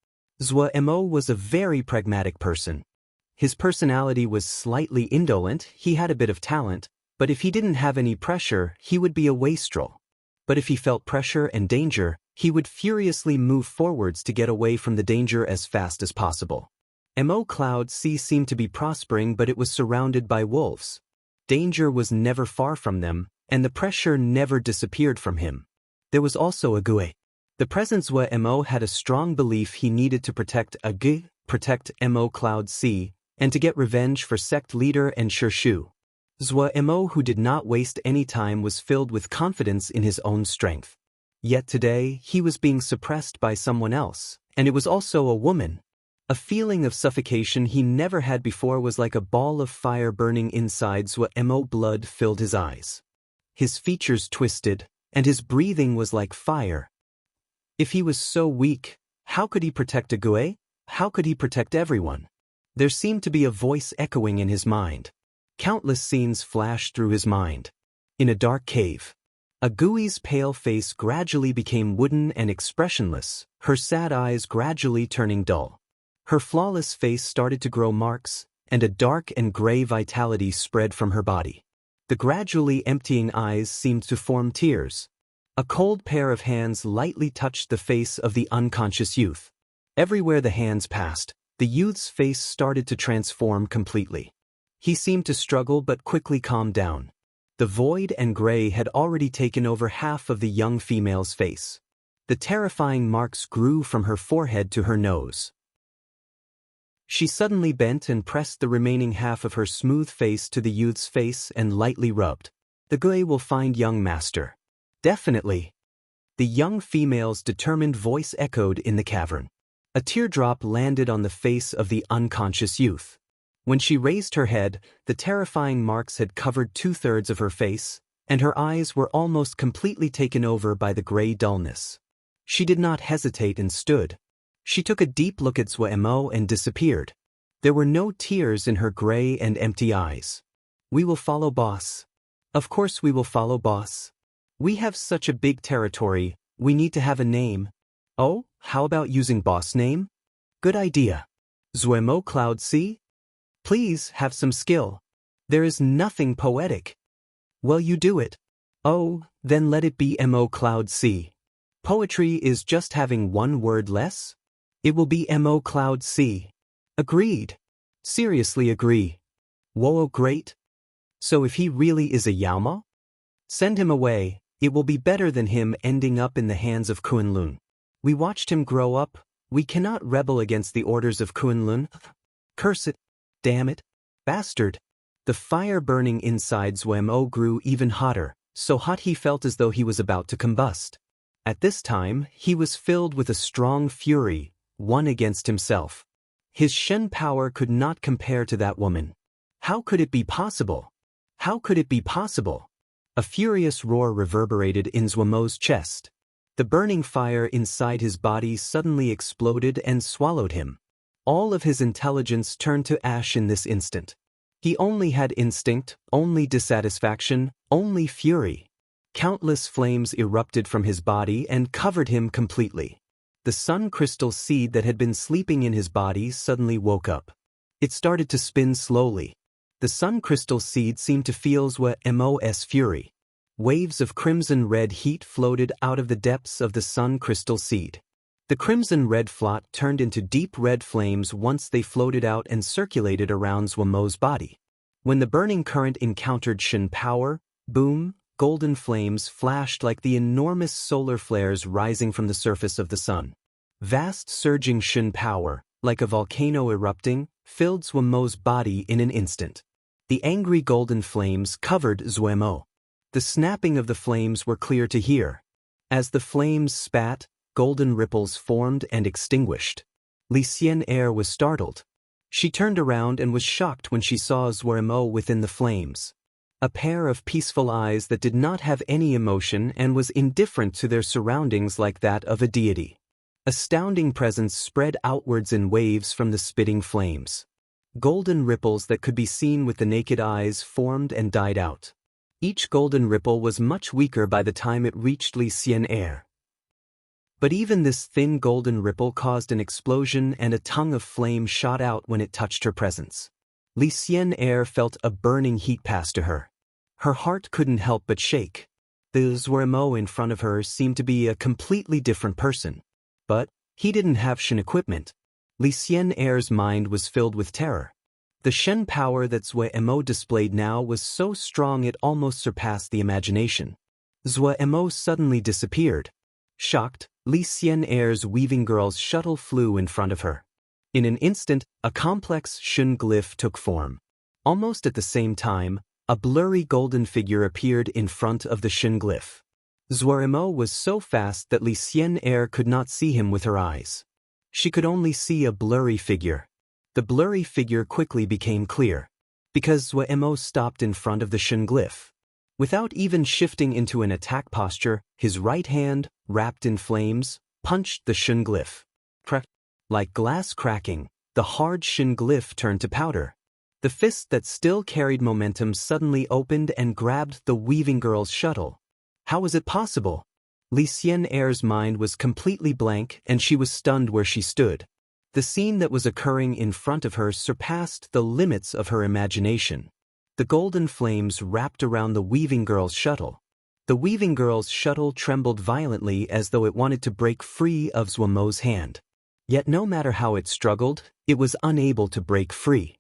[SPEAKER 1] Zuo was a very pragmatic person. His personality was slightly indolent, he had a bit of talent, but if he didn't have any pressure, he would be a wastrel. But if he felt pressure and danger, he would furiously move forwards to get away from the danger as fast as possible. Cloud C seemed to be prospering, but it was surrounded by wolves. Danger was never far from them, and the pressure never disappeared from him. There was also a Gue. The present Zuo had a strong belief he needed to protect protect Cloud C, and to get revenge for sect leader and Shirshu. Zuo, who did not waste any time, was filled with confidence in his own strength. Yet today, he was being suppressed by someone else, and it was also a woman. A feeling of suffocation he never had before was like a ball of fire burning inside. Zuo blood filled his eyes. His features twisted, and his breathing was like fire. If he was so weak, how could he protect a Gue? How could he protect everyone? There seemed to be a voice echoing in his mind. Countless scenes flashed through his mind. In a dark cave, a Gui's pale face gradually became wooden and expressionless, her sad eyes gradually turning dull. Her flawless face started to grow marks, and a dark and gray vitality spread from her body. The gradually emptying eyes seemed to form tears. A cold pair of hands lightly touched the face of the unconscious youth. Everywhere the hands passed, the youth's face started to transform completely. He seemed to struggle but quickly calmed down. The void and gray had already taken over half of the young female's face. The terrifying marks grew from her forehead to her nose. She suddenly bent and pressed the remaining half of her smooth face to the youth's face and lightly rubbed. The Gue will find young master. Definitely. The young female's determined voice echoed in the cavern. A teardrop landed on the face of the unconscious youth. When she raised her head, the terrifying marks had covered 2/3 of her face, and her eyes were almost completely taken over by the gray dullness. She did not hesitate and stood. She took a deep look at Zuo and disappeared. There were no tears in her gray and empty eyes. We will follow boss. Of course we will follow boss. We have such a big territory, we need to have a name. Oh, how about using boss name? Good idea. Zuo Cloud C? Please have some skill. There is nothing poetic. Well, you do it. Oh, then let it be Mo Cloud C. Poetry is just having one word less? It will be Mo Cloud C. Agreed. Seriously agree. Whoa, great. So if he really is a Yaoma? Send him away, it will be better than him ending up in the hands of Kunlun. We watched him grow up, we cannot rebel against the orders of Kunlun. Curse it. Damn it. Bastard. The fire burning inside Zuo grew even hotter, so hot he felt as though he was about to combust. At this time, he was filled with a strong fury, one against himself. His Shen power could not compare to that woman. How could it be possible? How could it be possible? A furious roar reverberated in Zuo's chest. The burning fire inside his body suddenly exploded and swallowed him. All of his intelligence turned to ash in this instant. He only had instinct, only dissatisfaction, only fury. Countless flames erupted from his body and covered him completely. The sun crystal seed that had been sleeping in his body suddenly woke up. It started to spin slowly. The sun crystal seed seemed to feel Zuo's fury. Waves of crimson-red heat floated out of the depths of the sun crystal seed. The crimson-red flot turned into deep red flames once they floated out and circulated around Zuo's body. When the burning current encountered Shen power, boom, golden flames flashed like the enormous solar flares rising from the surface of the sun. Vast surging Shen power, like a volcano erupting, filled Zhuemo's body in an instant. The angry golden flames covered Zhuemo. The snapping of the flames were clear to hear. As the flames spat, golden ripples formed and extinguished. Xianxia was startled. She turned around and was shocked when she saw Zhuemo within the flames. A pair of peaceful eyes that did not have any emotion and was indifferent to their surroundings like that of a deity. Astounding presence spread outwards in waves from the spitting flames. Golden ripples that could be seen with the naked eyes formed and died out. Each golden ripple was much weaker by the time it reached Xianxia. But even this thin golden ripple caused an explosion and a tongue of flame shot out when it touched her presence. Xianxia felt a burning heat pass to her. Her heart couldn't help but shake. The Zhuemo in front of her seemed to be a completely different person. But he didn't have Shen equipment. Xianxia's mind was filled with terror. The Shen power that Zhuemo displayed now was so strong it almost surpassed the imagination. Zhuemo suddenly disappeared. Shocked, Xianxia's weaving girl's shuttle flew in front of her. In an instant, a complex Shen glyph took form. Almost at the same time, a blurry golden figure appeared in front of the Shen glyph. Zhuemo was so fast that Xianxia could not see him with her eyes. She could only see a blurry figure. The blurry figure quickly became clear, because Zhuemo stopped in front of the Shen glyph. Without even shifting into an attack posture, his right hand, wrapped in flames, punched the Shen glyph. Crack! Like glass cracking, the hard Shen glyph turned to powder. The fist that still carried momentum suddenly opened and grabbed the weaving girl's shuttle. How was it possible? Xianxia's mind was completely blank and she was stunned where she stood. The scene that was occurring in front of her surpassed the limits of her imagination. The golden flames wrapped around the weaving girl's shuttle. The weaving girl's shuttle trembled violently as though it wanted to break free of Zhuemo's hand. Yet no matter how it struggled, it was unable to break free.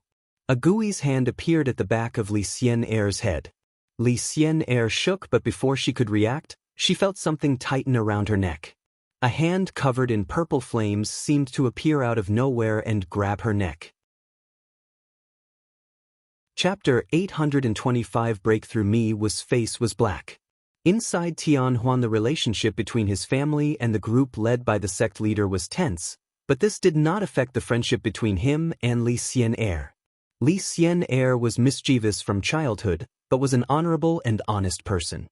[SPEAKER 1] A Gui's hand appeared at the back of Xianxia's head. Xianxia shook, but before she could react, she felt something tighten around her neck. A hand covered in purple flames seemed to appear out of nowhere and grab her neck. Chapter 825 Breakthrough Mi's face was black. Inside Tianhuan, the relationship between his family and the group led by the sect leader was tense, but this did not affect the friendship between him and Xianxia. Xianxia was mischievous from childhood, but was an honorable and honest person.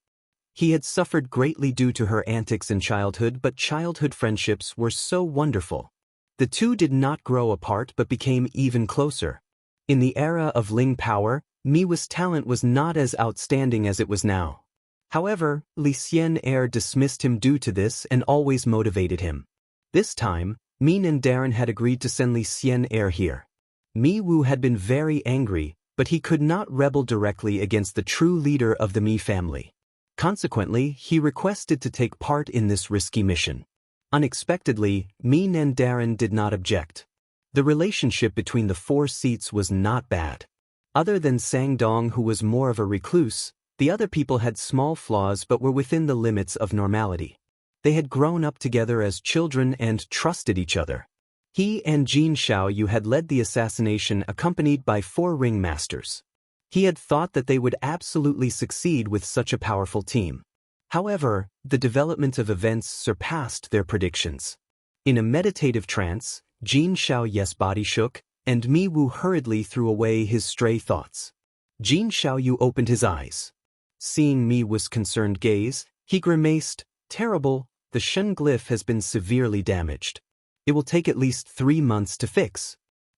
[SPEAKER 1] He had suffered greatly due to her antics in childhood, but childhood friendships were so wonderful. The two did not grow apart but became even closer. In the era of Ling power, Mi's talent was not as outstanding as it was now. However, Xianxia dismissed him due to this and always motivated him. This time, Min and Darren had agreed to send Xianxia here. Mi Wu had been very angry, but he could not rebel directly against the true leader of the Mi family. Consequently, he requested to take part in this risky mission. Unexpectedly, Min and Darren did not object. The relationship between the four seats was not bad. Other than Sangdong, who was more of a recluse, the other people had small flaws but were within the limits of normality. They had grown up together as children and trusted each other. He and Jin Xiaoyu had led the assassination accompanied by 4 ringmasters. He had thought that they would absolutely succeed with such a powerful team. However, the development of events surpassed their predictions. In a meditative trance, Jin Xiaoyu's body shook, and Mi Wu hurriedly threw away his stray thoughts. Jin Xiaoyu opened his eyes. Seeing Mi Wu's concerned gaze, he grimaced, "Terrible, the Shen glyph has been severely damaged. It will take at least 3 months to fix.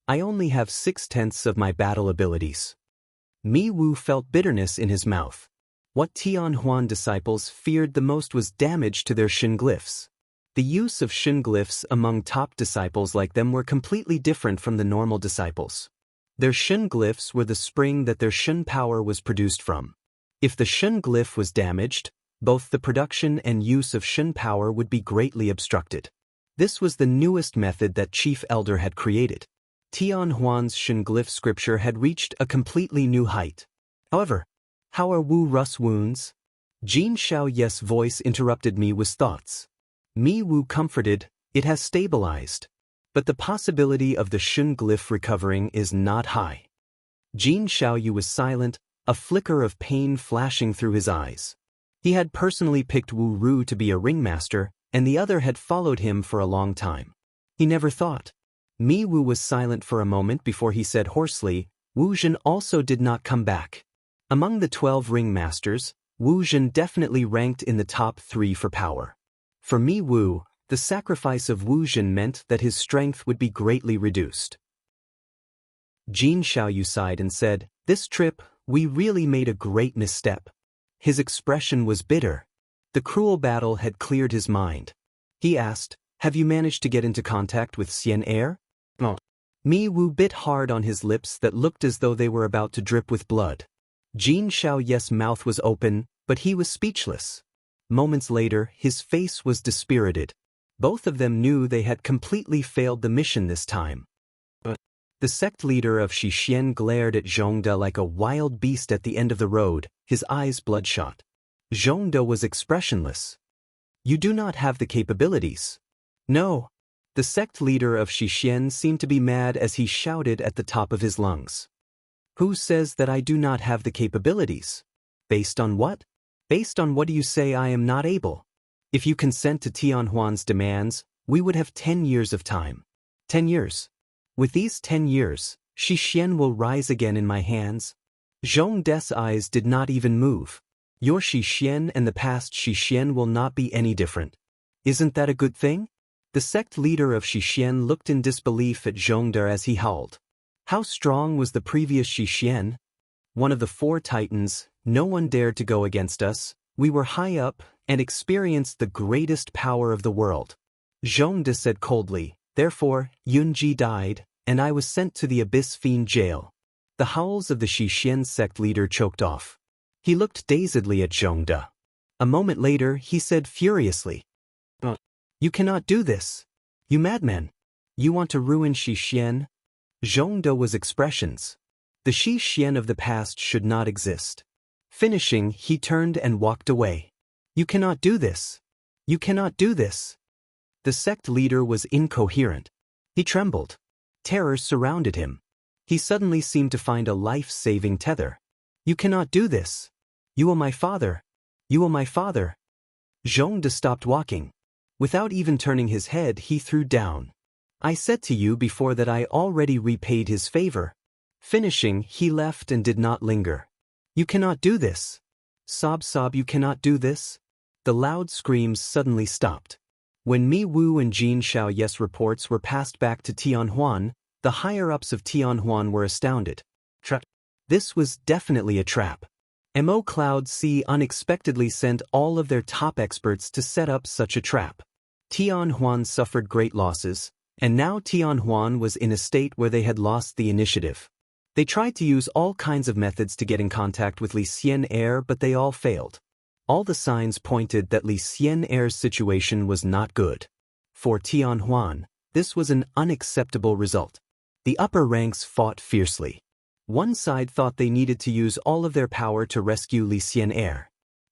[SPEAKER 1] I only have 6/10 of my battle abilities." Mi Wu felt bitterness in his mouth. What Tianhuan disciples feared the most was damage to their Shen glyphs. The use of Shen glyphs among top disciples like them were completely different from the normal disciples. Their Shen glyphs were the spring that their Shen power was produced from. If the Shen glyph was damaged, both the production and use of Shen power would be greatly obstructed. This was the newest method that Chief Elder had created. Tianhuan's Shen glyph scripture had reached a completely new height. However, how are Wu Ru's wounds? Jin Xiaoyu's voice interrupted Mi Wu's thoughts. Mi Wu comforted, "It has stabilized. but the possibility of the Shun glyph recovering is not high. Jin Xiaoyu was silent, a flicker of pain flashing through his eyes. He had personally picked Wu Ru to be a ringmaster, and the other had followed him for a long time. He never thought. Mi Wu was silent for a moment before he said hoarsely, Wu Zhen also did not come back. Among the 12 ringmasters, Wu Zhen definitely ranked in the top 3 for power. For Mi Wu, the sacrifice of Wu Zhen meant that his strength would be greatly reduced. Jin Xiaoyu sighed and said, "This trip, we really made a great misstep." His expression was bitter. The cruel battle had cleared his mind. He asked, "Have you managed to get into contact with Xianxia?" "No." Mi Wu bit hard on his lips that looked as though they were about to drip with blood. Jin Xiaoyu's mouth was open, but he was speechless. Moments later, his face was dispirited. Both of them knew they had completely failed the mission this time. The sect leader of Xixian glared at Zhongde like a wild beast at the end of the road, his eyes bloodshot. Zhongde was expressionless. "You do not have the capabilities." "No." The sect leader of Xixian seemed to be mad as he shouted at the top of his lungs. "Who says that I do not have the capabilities? Based on what? Based on what do you say I am not able? If you consent to Tianhuan's demands, we would have 10 years of time. 10 years. With these 10 years, Xixian will rise again in my hands." Zhongde's eyes did not even move. "Your Xixian and the past Xixian will not be any different. Isn't that a good thing?" The sect leader of Xixian looked in disbelief at Zhongde as he howled. How strong was the previous Xixian? One of the 4 titans, no one dared to go against us. We were high up and experienced the greatest power of the world. Zhongde said coldly, "Therefore, Yunji died, and I was sent to the Abyss Fiend jail." The howls of the Xixian sect leader choked off. He looked dazedly at Zhongde. A moment later, he said furiously, "You cannot do this. You madman. You want to ruin Xixian?" Zhongde was expressions. The Xixian of the past should not exist. Finishing, he turned and walked away. "You cannot do this. You cannot do this." The sect leader was incoherent. He trembled. Terror surrounded him. He suddenly seemed to find a life-saving tether. "You cannot do this. You are my father. You are my father." Zhongde stopped walking. Without even turning his head, he threw down. "I said to you before that I already repaid his favor." Finishing, he left and did not linger. "You cannot do this. Sob sob, you cannot do this." The loud screams suddenly stopped. When Mi Wu and Jin Xiaoyu's reports were passed back to Tianhuan, the higher-ups of Tianhuan were astounded. This was definitely a trap. Mo Cloud C unexpectedly sent all of their top experts to set up such a trap. Tianhuan suffered great losses, and now Tianhuan was in a state where they had lost the initiative. They tried to use all kinds of methods to get in contact with Li Xian'er, but they all failed. All the signs pointed that Li Xian'er's situation was not good. For Tianhuan, this was an unacceptable result. The upper ranks fought fiercely. One side thought they needed to use all of their power to rescue Li Xian'er.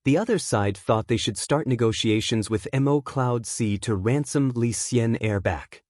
[SPEAKER 1] The other side thought they should start negotiations with Mo Cloud C to ransom Li Xian'er back.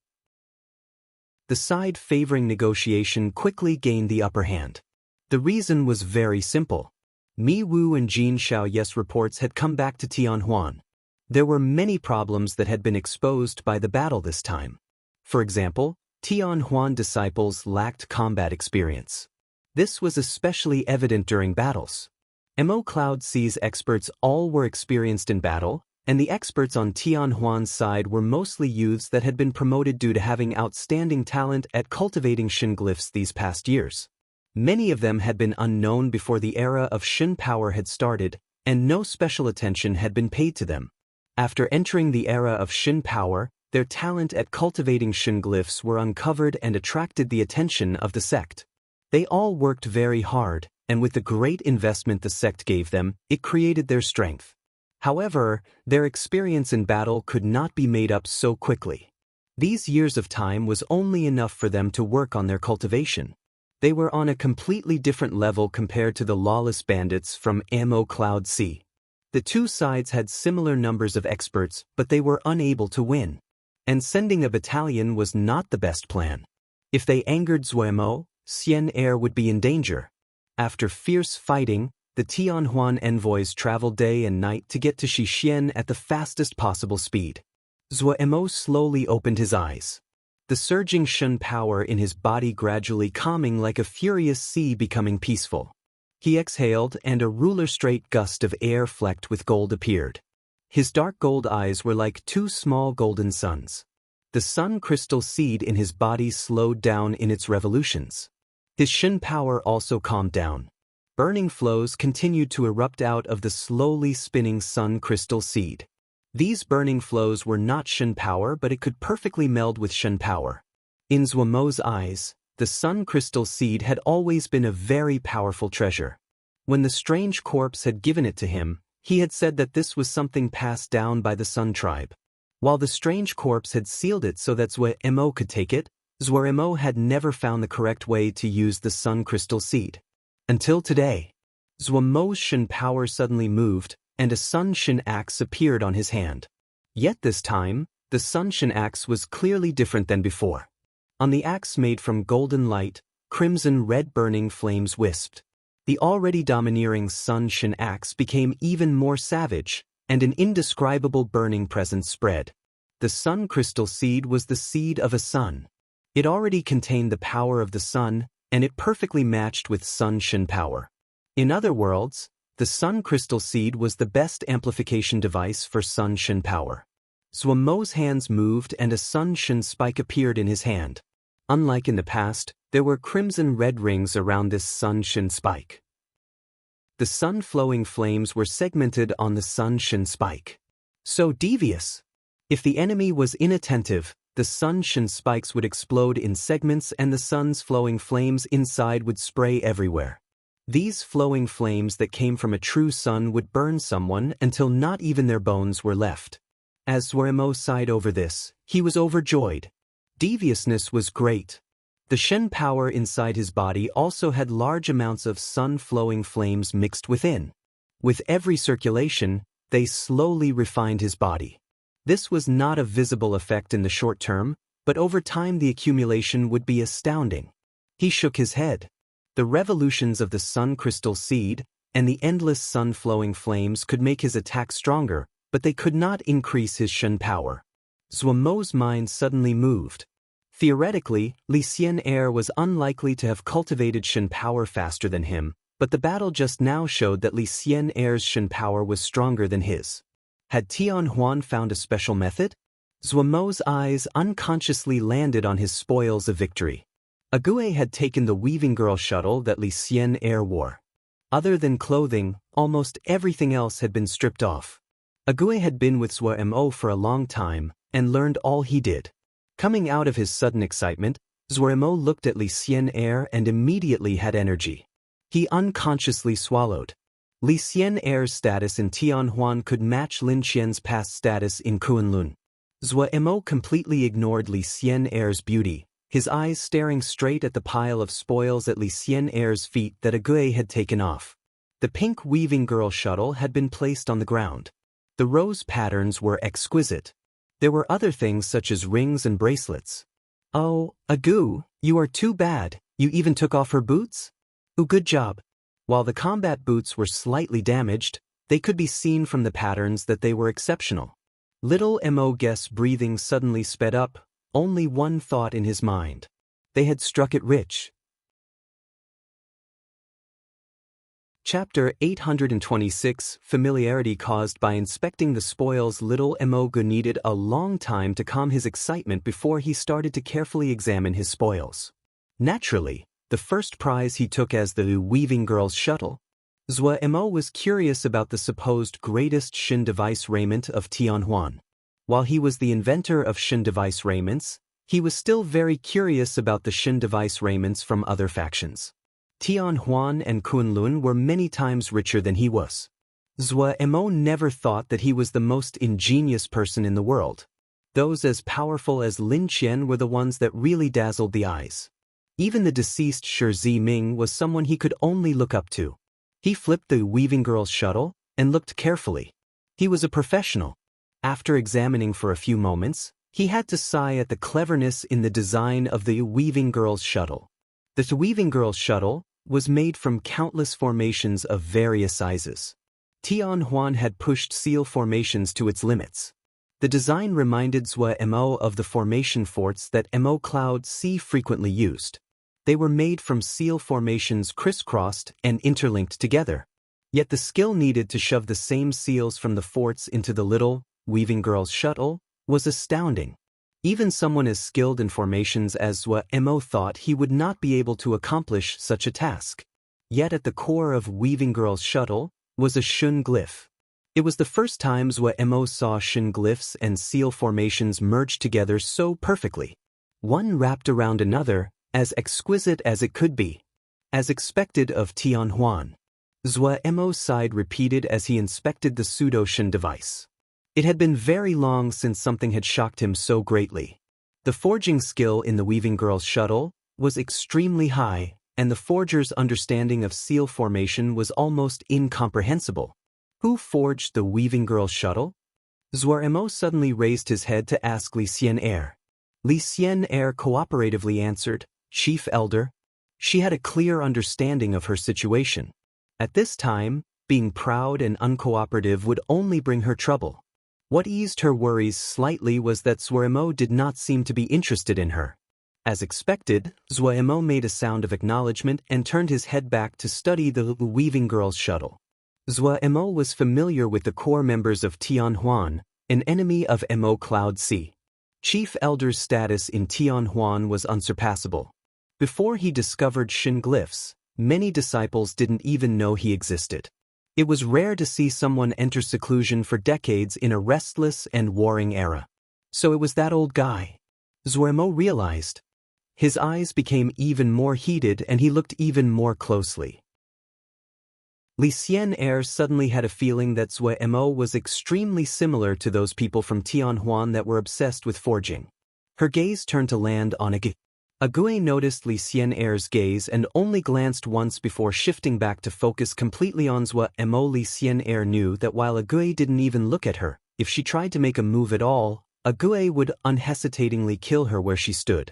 [SPEAKER 1] The side favoring negotiation quickly gained the upper hand. The reason was very simple. Mi Wu and Jin Xiaoyu's reports had come back to Tianhuan. There were many problems that had been exposed by the battle this time. For example, Tianhuan disciples lacked combat experience. This was especially evident during battles. Mo Cloud C's experts all were experienced in battle, and the experts on Tianhuan's side were mostly youths that had been promoted due to having outstanding talent at cultivating Shin glyphs these past years. Many of them had been unknown before the era of Shin power had started, and no special attention had been paid to them. After entering the era of Shin power, their talent at cultivating Shin glyphs were uncovered and attracted the attention of the sect. They all worked very hard, and with the great investment the sect gave them, it created their strength. However, their experience in battle could not be made up so quickly. These years of time was only enough for them to work on their cultivation. They were on a completely different level compared to the lawless bandits from Mo Cloud C. The two sides had similar numbers of experts, but they were unable to win. And sending a battalion was not the best plan. If they angered Zuemo, Xianxia would be in danger. After fierce fighting, the Tianhuan envoys traveled day and night to get to Shixian at the fastest possible speed. Zuemo slowly opened his eyes. The surging Shun power in his body gradually calming like a furious sea becoming peaceful. He exhaled and a ruler-straight gust of air flecked with gold appeared. His dark gold eyes were like two small golden suns. The sun crystal seed in his body slowed down in its revolutions. His Shun power also calmed down. Burning flows continued to erupt out of the slowly spinning sun crystal seed. These burning flows were not Shun power, but it could perfectly meld with Shun power. In Zuomo's eyes, the sun crystal seed had always been a very powerful treasure. When the strange corpse had given it to him, he had said that this was something passed down by the Sun tribe. While the strange corpse had sealed it so that Zuemo could take it, Zuemo had never found the correct way to use the sun crystal seed. Until today, Zuomo's Shun power suddenly moved, and a Sun Shin axe appeared on his hand. Yet this time, the Sun Shin axe was clearly different than before. On the axe made from golden light, crimson red burning flames wisped. The already domineering Sun Shin axe became even more savage, and an indescribable burning presence spread. The sun crystal seed was the seed of a sun. It already contained the power of the sun, and it perfectly matched with Sun Shin power. In other words, the sun crystal seed was the best amplification device for Sun Shin power. Zuomo's hands moved and a Sun Shin spike appeared in his hand. Unlike in the past, there were crimson red rings around this Sun Shin spike. The sun-flowing flames were segmented on the Sun Shin spike. So devious! If the enemy was inattentive, the Sun Shin spikes would explode in segments and the sun's flowing flames inside would spray everywhere. These flowing flames that came from a true sun would burn someone until not even their bones were left. As Zuemo sighed over this, he was overjoyed. Deviousness was great. The Shen power inside his body also had large amounts of sun-flowing flames mixed within. With every circulation, they slowly refined his body. This was not a visible effect in the short term, but over time the accumulation would be astounding. He shook his head. The revolutions of the sun crystal seed and the endless sun-flowing flames could make his attack stronger, but they could not increase his Shen power. Zuomo's mind suddenly moved. Theoretically, Li Xian'er was unlikely to have cultivated Shen power faster than him, but the battle just now showed that Li Xian'er's Shen power was stronger than his. Had Tianhuan found a special method? Zuomo's eyes unconsciously landed on his spoils of victory. Ague had taken the weaving girl shuttle that Li Xian'er wore. Other than clothing, almost everything else had been stripped off. Ague had been with Zuemo for a long time and learned all he did. Coming out of his sudden excitement, Zuemo looked at Li Xian'er and immediately had energy. He unconsciously swallowed. Li Xian'er's status in Tianhuan could match Lin Qian's past status in Kunlun. Zuemo completely ignored Li Xian'er's beauty, his eyes staring straight at the pile of spoils at Li Xian'er's feet that Ague had taken off. The pink weaving girl shuttle had been placed on the ground. The rose patterns were exquisite. There were other things such as rings and bracelets. Oh, Agu, you are too bad, you even took off her boots? Oh, good job. While the combat boots were slightly damaged, they could be seen from the patterns that they were exceptional. Little Mo's breathing suddenly sped up, only one thought in his mind. They had struck it rich. Chapter 826 Familiarity caused by inspecting the spoils. Little Mo needed a long time to calm his excitement before he started to carefully examine his spoils. Naturally, the first prize he took as the weaving girl's shuttle. Zuemo was curious about the supposed greatest Shin device raiment of Tianhuan. While he was the inventor of Shin device raiments, he was still very curious about the Shin device raiments from other factions. Tianhuan and Kunlun were many times richer than he was. Zuemo never thought that he was the most ingenious person in the world. Those as powerful as Lin Qian were the ones that really dazzled the eyes. Even the deceased Shi Ziming was someone he could only look up to. He flipped the weaving girl's shuttle and looked carefully. He was a professional. After examining for a few moments, He had to sigh at the cleverness in the design of the Weaving Girl's shuttle. The Weaving Girl's shuttle was made from countless formations of various sizes. Tianhuan had pushed seal formations to its limits. The design reminded Zhou Mo of the formation forts that Mo Cloud C frequently used. They were made from seal formations crisscrossed and interlinked together. Yet the skill needed to shove the same seals from the forts into the little Weaving Girl's shuttle was astounding. Even someone as skilled in formations as Zhou Mo thought he would not be able to accomplish such a task. Yet at the core of Weaving Girl's shuttle was a Shun glyph. It was the first time Zhou Mo saw Shun glyphs and seal formations merge together so perfectly. One wrapped around another, as exquisite as it could be. As expected of Tianhuan. Zhou Mo sighed repeated as he inspected the pseudo-Shun device. It had been very long since something had shocked him so greatly. The forging skill in the Weaving Girl's shuttle was extremely high, and the forger's understanding of seal formation was almost incomprehensible. Who forged the Weaving Girl's shuttle? Zhou Mo suddenly raised his head to ask Li Xian'er. Li Xian'er cooperatively answered, Chief Elder. She had a clear understanding of her situation. At this time, being proud and uncooperative would only bring her trouble. What eased her worries slightly was that Zhou Mo did not seem to be interested in her. As expected, Zhou Mo made a sound of acknowledgement and turned his head back to study the Weaving Girl's shuttle. Zhou Mo was familiar with the core members of Tianhuan, an enemy of Mo Cloud C. Chief Elder's status in Tianhuan was unsurpassable. Before he discovered Shun glyphs, many disciples didn't even know he existed. It was rare to see someone enter seclusion for decades in a restless and warring era. So it was that old guy. Zhou Mo realized. His eyes became even more heated and he looked even more closely. Li Xian'er suddenly had a feeling that Zhou Mo was extremely similar to those people from Tianhuan that were obsessed with forging. Her gaze turned to land on Agui. Agui noticed Li Xian'er's gaze and only glanced once before shifting back to focus completely on Zhou Mo. Li Xian'er knew that while Agui didn't even look at her, if she tried to make a move at all, Agui would unhesitatingly kill her where she stood.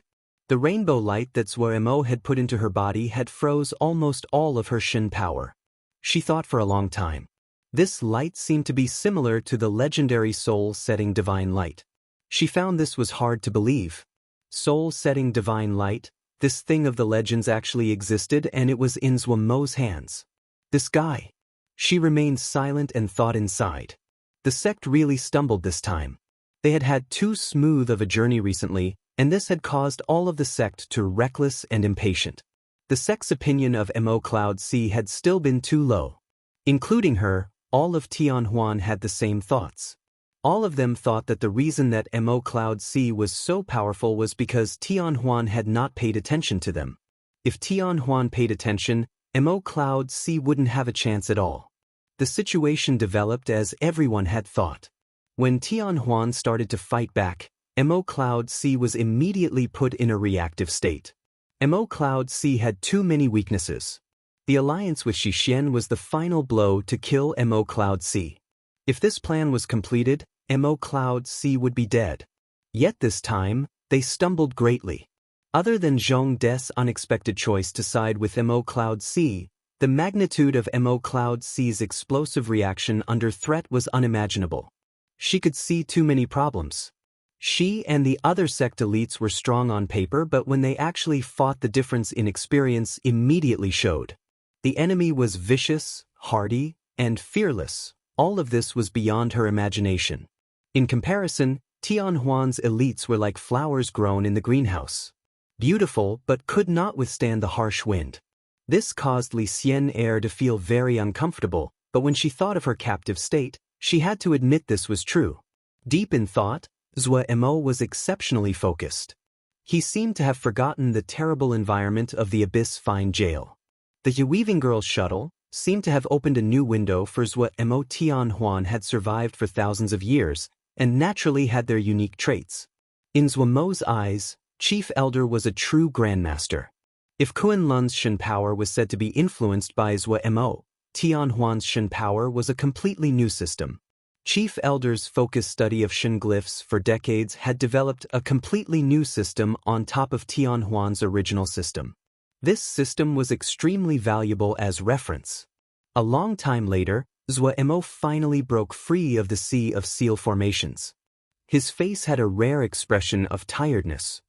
[SPEAKER 1] The rainbow light that Zhou Mo had put into her body had froze almost all of her Shin power. She thought for a long time. This light seemed to be similar to the legendary soul-setting divine light. She found this was hard to believe. Soul-setting divine light, this thing of the legends actually existed and it was in Zhou Mo's hands. This guy. She remained silent and thought inside. The sect really stumbled this time. They had had too smooth of a journey recently, and this had caused all of the sect to reckless and impatient. The sect's opinion of Mo Cloud C had still been too low. Including her, all of Tianhuan had the same thoughts. All of them thought that the reason that Mo Cloud C was so powerful was because Tianhuan had not paid attention to them. If Tianhuan paid attention, Mo Cloud C wouldn't have a chance at all. The situation developed as everyone had thought. When Tianhuan started to fight back, Mo Cloud C was immediately put in a reactive state. Mo Cloud C had too many weaknesses. The alliance with Xixian was the final blow to kill Mo Cloud C. If this plan was completed, Mo Cloud C would be dead. Yet this time, they stumbled greatly. Other than Zhong De's unexpected choice to side with Mo Cloud C, the magnitude of Mo Cloud C's explosive reaction under threat was unimaginable. She could see too many problems. She and the other sect elites were strong on paper, but when they actually fought, the difference in experience immediately showed. The enemy was vicious, hardy, and fearless. All of this was beyond her imagination. In comparison, Tianhuan's elites were like flowers grown in the greenhouse. Beautiful, but could not withstand the harsh wind. This caused Li Xian'er to feel very uncomfortable, but when she thought of her captive state, she had to admit this was true. Deep in thought, Zhou Mo was exceptionally focused. He seemed to have forgotten the terrible environment of the Abyss Fine Jail. The Weaving Girl's shuttle seemed to have opened a new window for Zhou Mo. Tianhuan had survived for thousands of years, and naturally had their unique traits. In Zhou Mo's eyes, Chief Elder was a true grandmaster. If Kunlun's Shin power was said to be influenced by Zhou Mo, Tianhuan's Shin power was a completely new system. Chief Elder's focused study of Shen glyphs for decades had developed a completely new system on top of Tianhuan's original system. This system was extremely valuable as reference. A long time later, Zuo finally broke free of the sea of seal formations. His face had a rare expression of tiredness.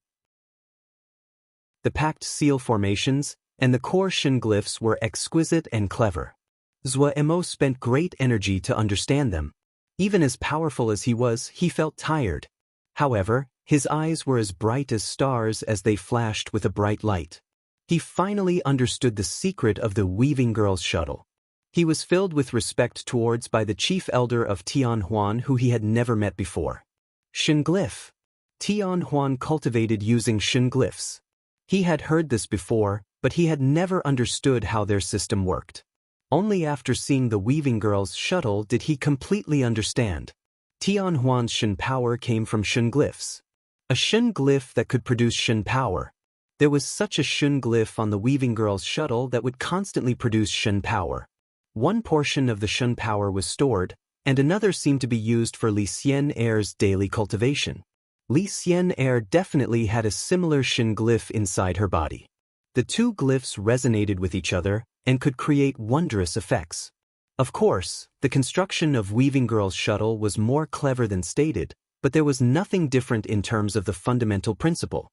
[SPEAKER 1] The packed seal formations and the core Shen glyphs were exquisite and clever. Zuo spent great energy to understand them. Even as powerful as he was, he felt tired. However, his eyes were as bright as stars as they flashed with a bright light. He finally understood the secret of the Weaving Girl's shuttle. He was filled with respect towards by the chief elder of Tianhuan who he had never met before. Shen glyph. Tianhuan cultivated using Shen glyphs. He had heard this before, but he had never understood how their system worked. Only after seeing the Weaving Girl's shuttle did he completely understand. Tianhuan's Shen power came from Shen glyphs. A Shen glyph that could produce Shen power. There was such a Shen glyph on the Weaving Girl's shuttle that would constantly produce Shen power. One portion of the Shen power was stored, and another seemed to be used for Li Xian'er's daily cultivation. Li Xian'er definitely had a similar Shen glyph inside her body. The two glyphs resonated with each other and could create wondrous effects. Of course, the construction of Weaving Girl's shuttle was more clever than stated, but there was nothing different in terms of the fundamental principle.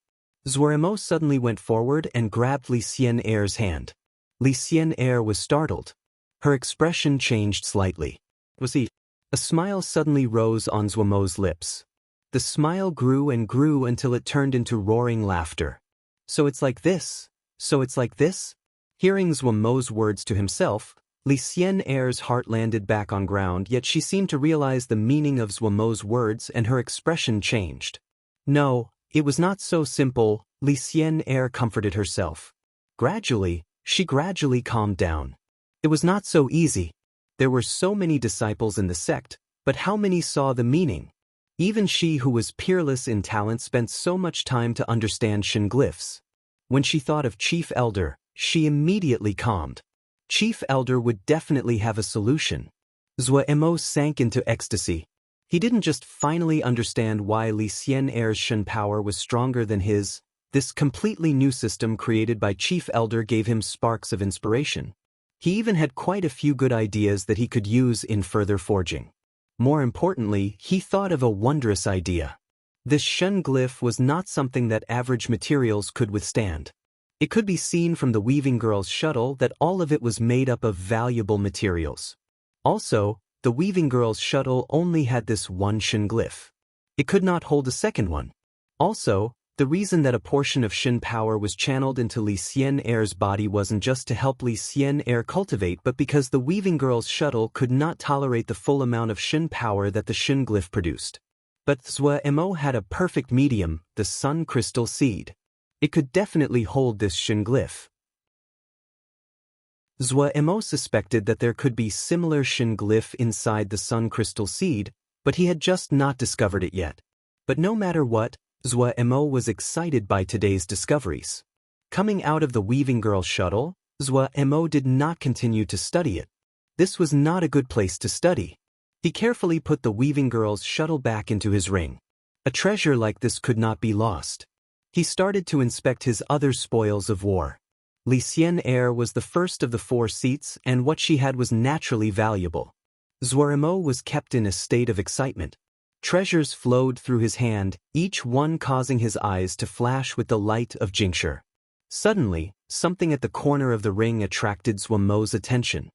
[SPEAKER 1] Zuo suddenly went forward and grabbed Li Xian'er's hand. Li Xian'er was startled. Her expression changed slightly. Was he? A smile suddenly rose on Zuo's lips. The smile grew and grew until it turned into roaring laughter. So it's like this? So it's like this? Hearing Zuo's words to himself, Li Xian'er's heart landed back on ground, yet she seemed to realize the meaning of Zuo's words and her expression changed. No, it was not so simple, Li Xian'er comforted herself. She gradually calmed down. It was not so easy. There were so many disciples in the sect, but how many saw the meaning? Even she who was peerless in talent spent so much time to understand Shen glyphs. When she thought of Chief Elder, she immediately calmed. Chief Elder would definitely have a solution. Zuo sank into ecstasy. He didn't just finally understand why Li Xian'er's Shen power was stronger than his. This completely new system created by Chief Elder gave him sparks of inspiration. He even had quite a few good ideas that he could use in further forging. More importantly, he thought of a wondrous idea. This Shen glyph was not something that average materials could withstand. It could be seen from the Weaving Girl's shuttle that all of it was made up of valuable materials. Also, the Weaving Girl's shuttle only had this one Shen glyph. It could not hold a second one. Also, the reason that a portion of Shen power was channeled into Li Xian'er's body wasn't just to help Li Xian'er cultivate, but because the Weaving Girl's shuttle could not tolerate the full amount of Shen power that the Shen glyph produced. But Zuo had a perfect medium, the Sun Crystal Seed. It could definitely hold this Shen glyph. Zuo suspected that there could be similar Shen glyph inside the Sun Crystal Seed, but he had just not discovered it yet. But no matter what, Zuo was excited by today's discoveries. Coming out of the Weaving Girl's shuttle, Zuo did not continue to study it. This was not a good place to study. He carefully put the Weaving Girl's shuttle back into his ring. A treasure like this could not be lost. He started to inspect his other spoils of war. Li Xian'er was the first of the 4 seats, and what she had was naturally valuable. Zuo was kept in a state of excitement. Treasures flowed through his hand, each one causing his eyes to flash with the light of Jingshi. Suddenly, something at the corner of the ring attracted Zuo's attention.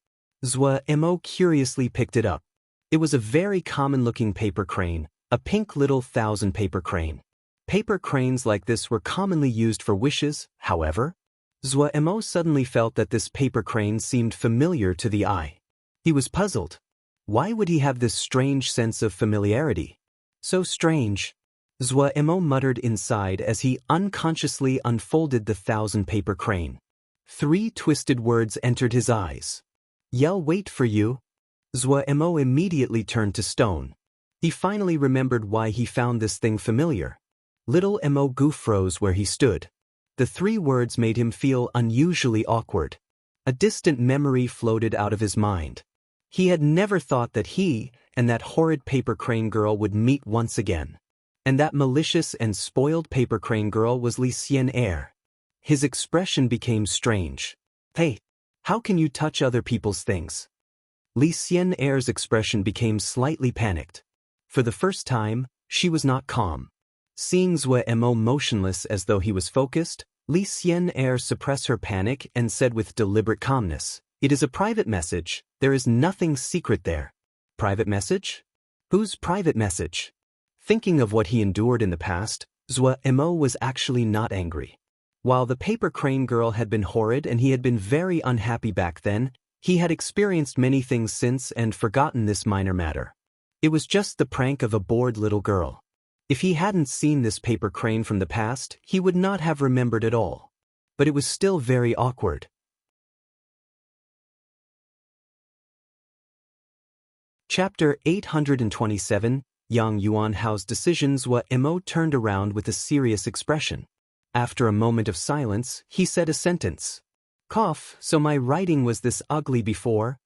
[SPEAKER 1] Zuo curiously picked it up. It was a very common-looking paper crane, a pink little 1,000 paper crane. Paper cranes like this were commonly used for wishes, however. Zuo suddenly felt that this paper crane seemed familiar to the eye. He was puzzled. Why would he have this strange sense of familiarity? So strange. Zuo muttered inside as he unconsciously unfolded the 1,000 paper crane. 3 twisted words entered his eyes. "Yell wait for you." Zuo immediately turned to stone. He finally remembered why he found this thing familiar. Little Gu froze where he stood. The 3 words made him feel unusually awkward. A distant memory floated out of his mind. He had never thought that he and that horrid paper crane girl would meet once again. And that malicious and spoiled paper crane girl was Li Xianxia. His expression became strange. Hey, how can you touch other people's things? Li Xianxia's expression became slightly panicked. For the first time, she was not calm. Seeing Zhuo Mo motionless as though he was focused, Li Xianxia suppressed her panic and said with deliberate calmness, "It is a private message, there is nothing secret there." Private message? Whose private message? Thinking of what he endured in the past, Zhuo Mo was actually not angry. While the paper crane girl had been horrid and he had been very unhappy back then, he had experienced many things since and forgotten this minor matter. It was just the prank of a bored little girl. If he hadn't seen this paper crane from the past, he would not have remembered it all. But it was still very awkward. Chapter 827, Yang Yuanhao's decisions. Zhuo Mo turned around with a serious expression. After a moment of silence, he said a sentence. Cough, so my writing was this ugly before?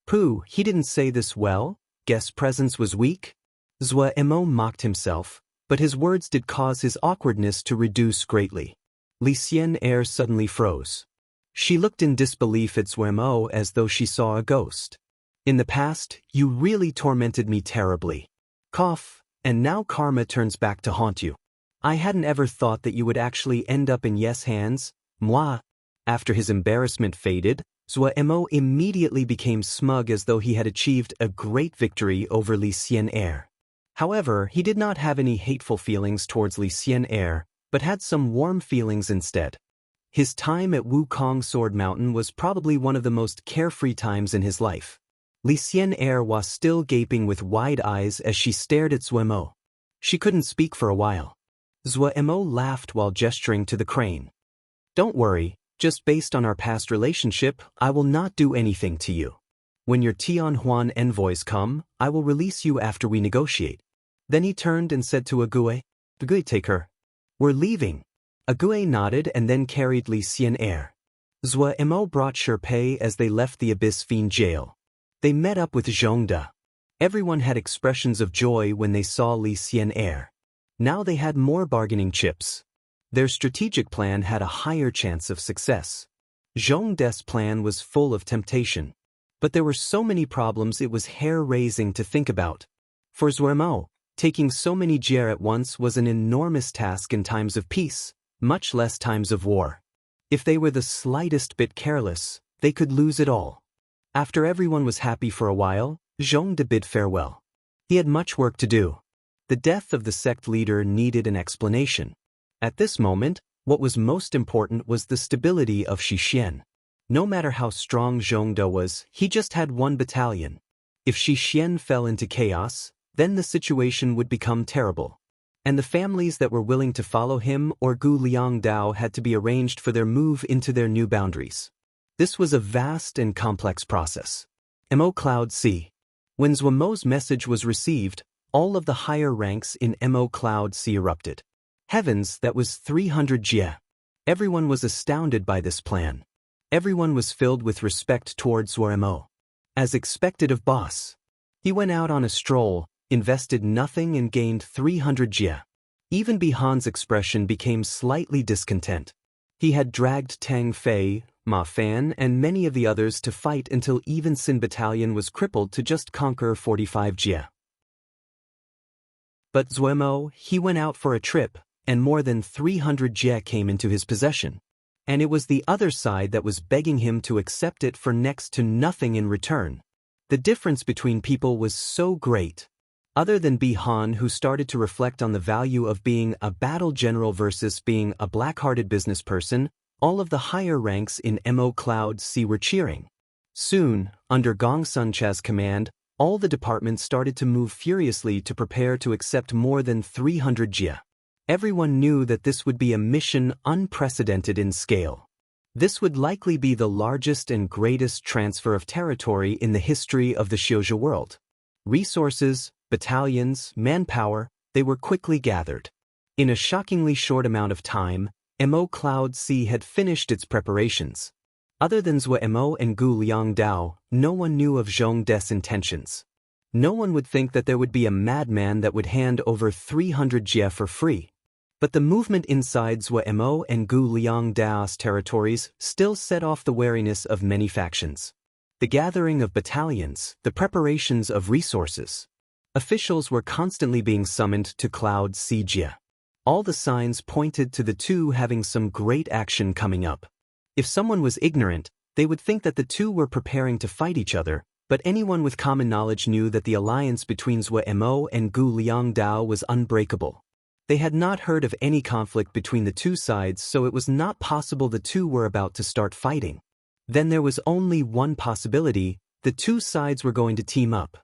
[SPEAKER 1] Pooh, he didn't say this well? Guess presence was weak? Zhuo Mo mocked himself, but his words did cause his awkwardness to reduce greatly. Li Xianxia suddenly froze. She looked in disbelief at Zhuo Mo as though she saw a ghost. In the past, you really tormented me terribly. Cough, and now karma turns back to haunt you. I hadn't ever thought that you would actually end up in Yes hands, moi. After his embarrassment faded, Zhuo Mo immediately became smug as though he had achieved a great victory over Li Xianxia. However, he did not have any hateful feelings towards Li Xianxia, but had some warm feelings instead. His time at Wukong Sword Mountain was probably one of the most carefree times in his life. Li Xianxia was still gaping with wide eyes as she stared at Zhuo Mo. She couldn't speak for a while. Zhuo Mo laughed while gesturing to the crane. Don't worry, just based on our past relationship, I will not do anything to you. When your Tianhuan envoys come, I will release you after we negotiate. Then he turned and said to Ague, Ague, take her. We're leaving. Ague nodded and then carried Li Xianxia. Zhuo Mo brought Sherpei as they left the Abyss Fiend jail. They met up with Zhongde. Everyone had expressions of joy when they saw Li Xianxia. Now they had more bargaining chips. Their strategic plan had a higher chance of success. Zhongde's plan was full of temptation. But there were so many problems it was hair-raising to think about. For Zhuo Mo, taking so many jie at once was an enormous task in times of peace, much less times of war. If they were the slightest bit careless, they could lose it all. After everyone was happy for a while, Zhongde bid farewell. He had much work to do. The death of the sect leader needed an explanation. At this moment, what was most important was the stability of Shixian. No matter how strong Zhongde was, he just had one battalion. If Shixian fell into chaos, then the situation would become terrible. And the families that were willing to follow him or Gu Liangdao had to be arranged for their move into their new boundaries. This was a vast and complex process. Mo Cloud C. When Zhuo Mo's message was received, all of the higher ranks in Mo Cloud C erupted. Heavens, that was 300 jie. Everyone was astounded by this plan. Everyone was filled with respect towards Zhuo Mo. As expected of boss. He went out on a stroll, invested nothing and gained 300 jie. Even Bihan's expression became slightly discontent. He had dragged Tang Fei, Ma Fan and many of the others to fight until even Sin Battalion was crippled to just conquer 45 jie. But Zhuo Mo, he went out for a trip, and more than 300 jie came into his possession. And it was the other side that was begging him to accept it for next to nothing in return. The difference between people was so great. Other than Bihan, who started to reflect on the value of being a battle general versus being a black-hearted business person, all of the higher ranks in Mo Cloud C were cheering. Soon, under Gong Suncha's command, all the departments started to move furiously to prepare to accept more than 300 jie. Everyone knew that this would be a mission unprecedented in scale. This would likely be the largest and greatest transfer of territory in the history of the Xiuzhi world. Resources, battalions, manpower, they were quickly gathered. In a shockingly short amount of time, Mo Cloud C had finished its preparations. Other than Zuemo and Gu Liangdao, no one knew of Zhong De's intentions. No one would think that there would be a madman that would hand over 300 jie for free. But the movement inside Zuemo and Gu Liangdao's territories still set off the wariness of many factions. The gathering of battalions, the preparations of resources. Officials were constantly being summoned to Cloud Sijia. All the signs pointed to the two having some great action coming up. If someone was ignorant, they would think that the two were preparing to fight each other, but anyone with common knowledge knew that the alliance between Zuemo and Gu Liangdao was unbreakable. They had not heard of any conflict between the two sides, so it was not possible the two were about to start fighting. Then there was only one possibility: the two sides were going to team up.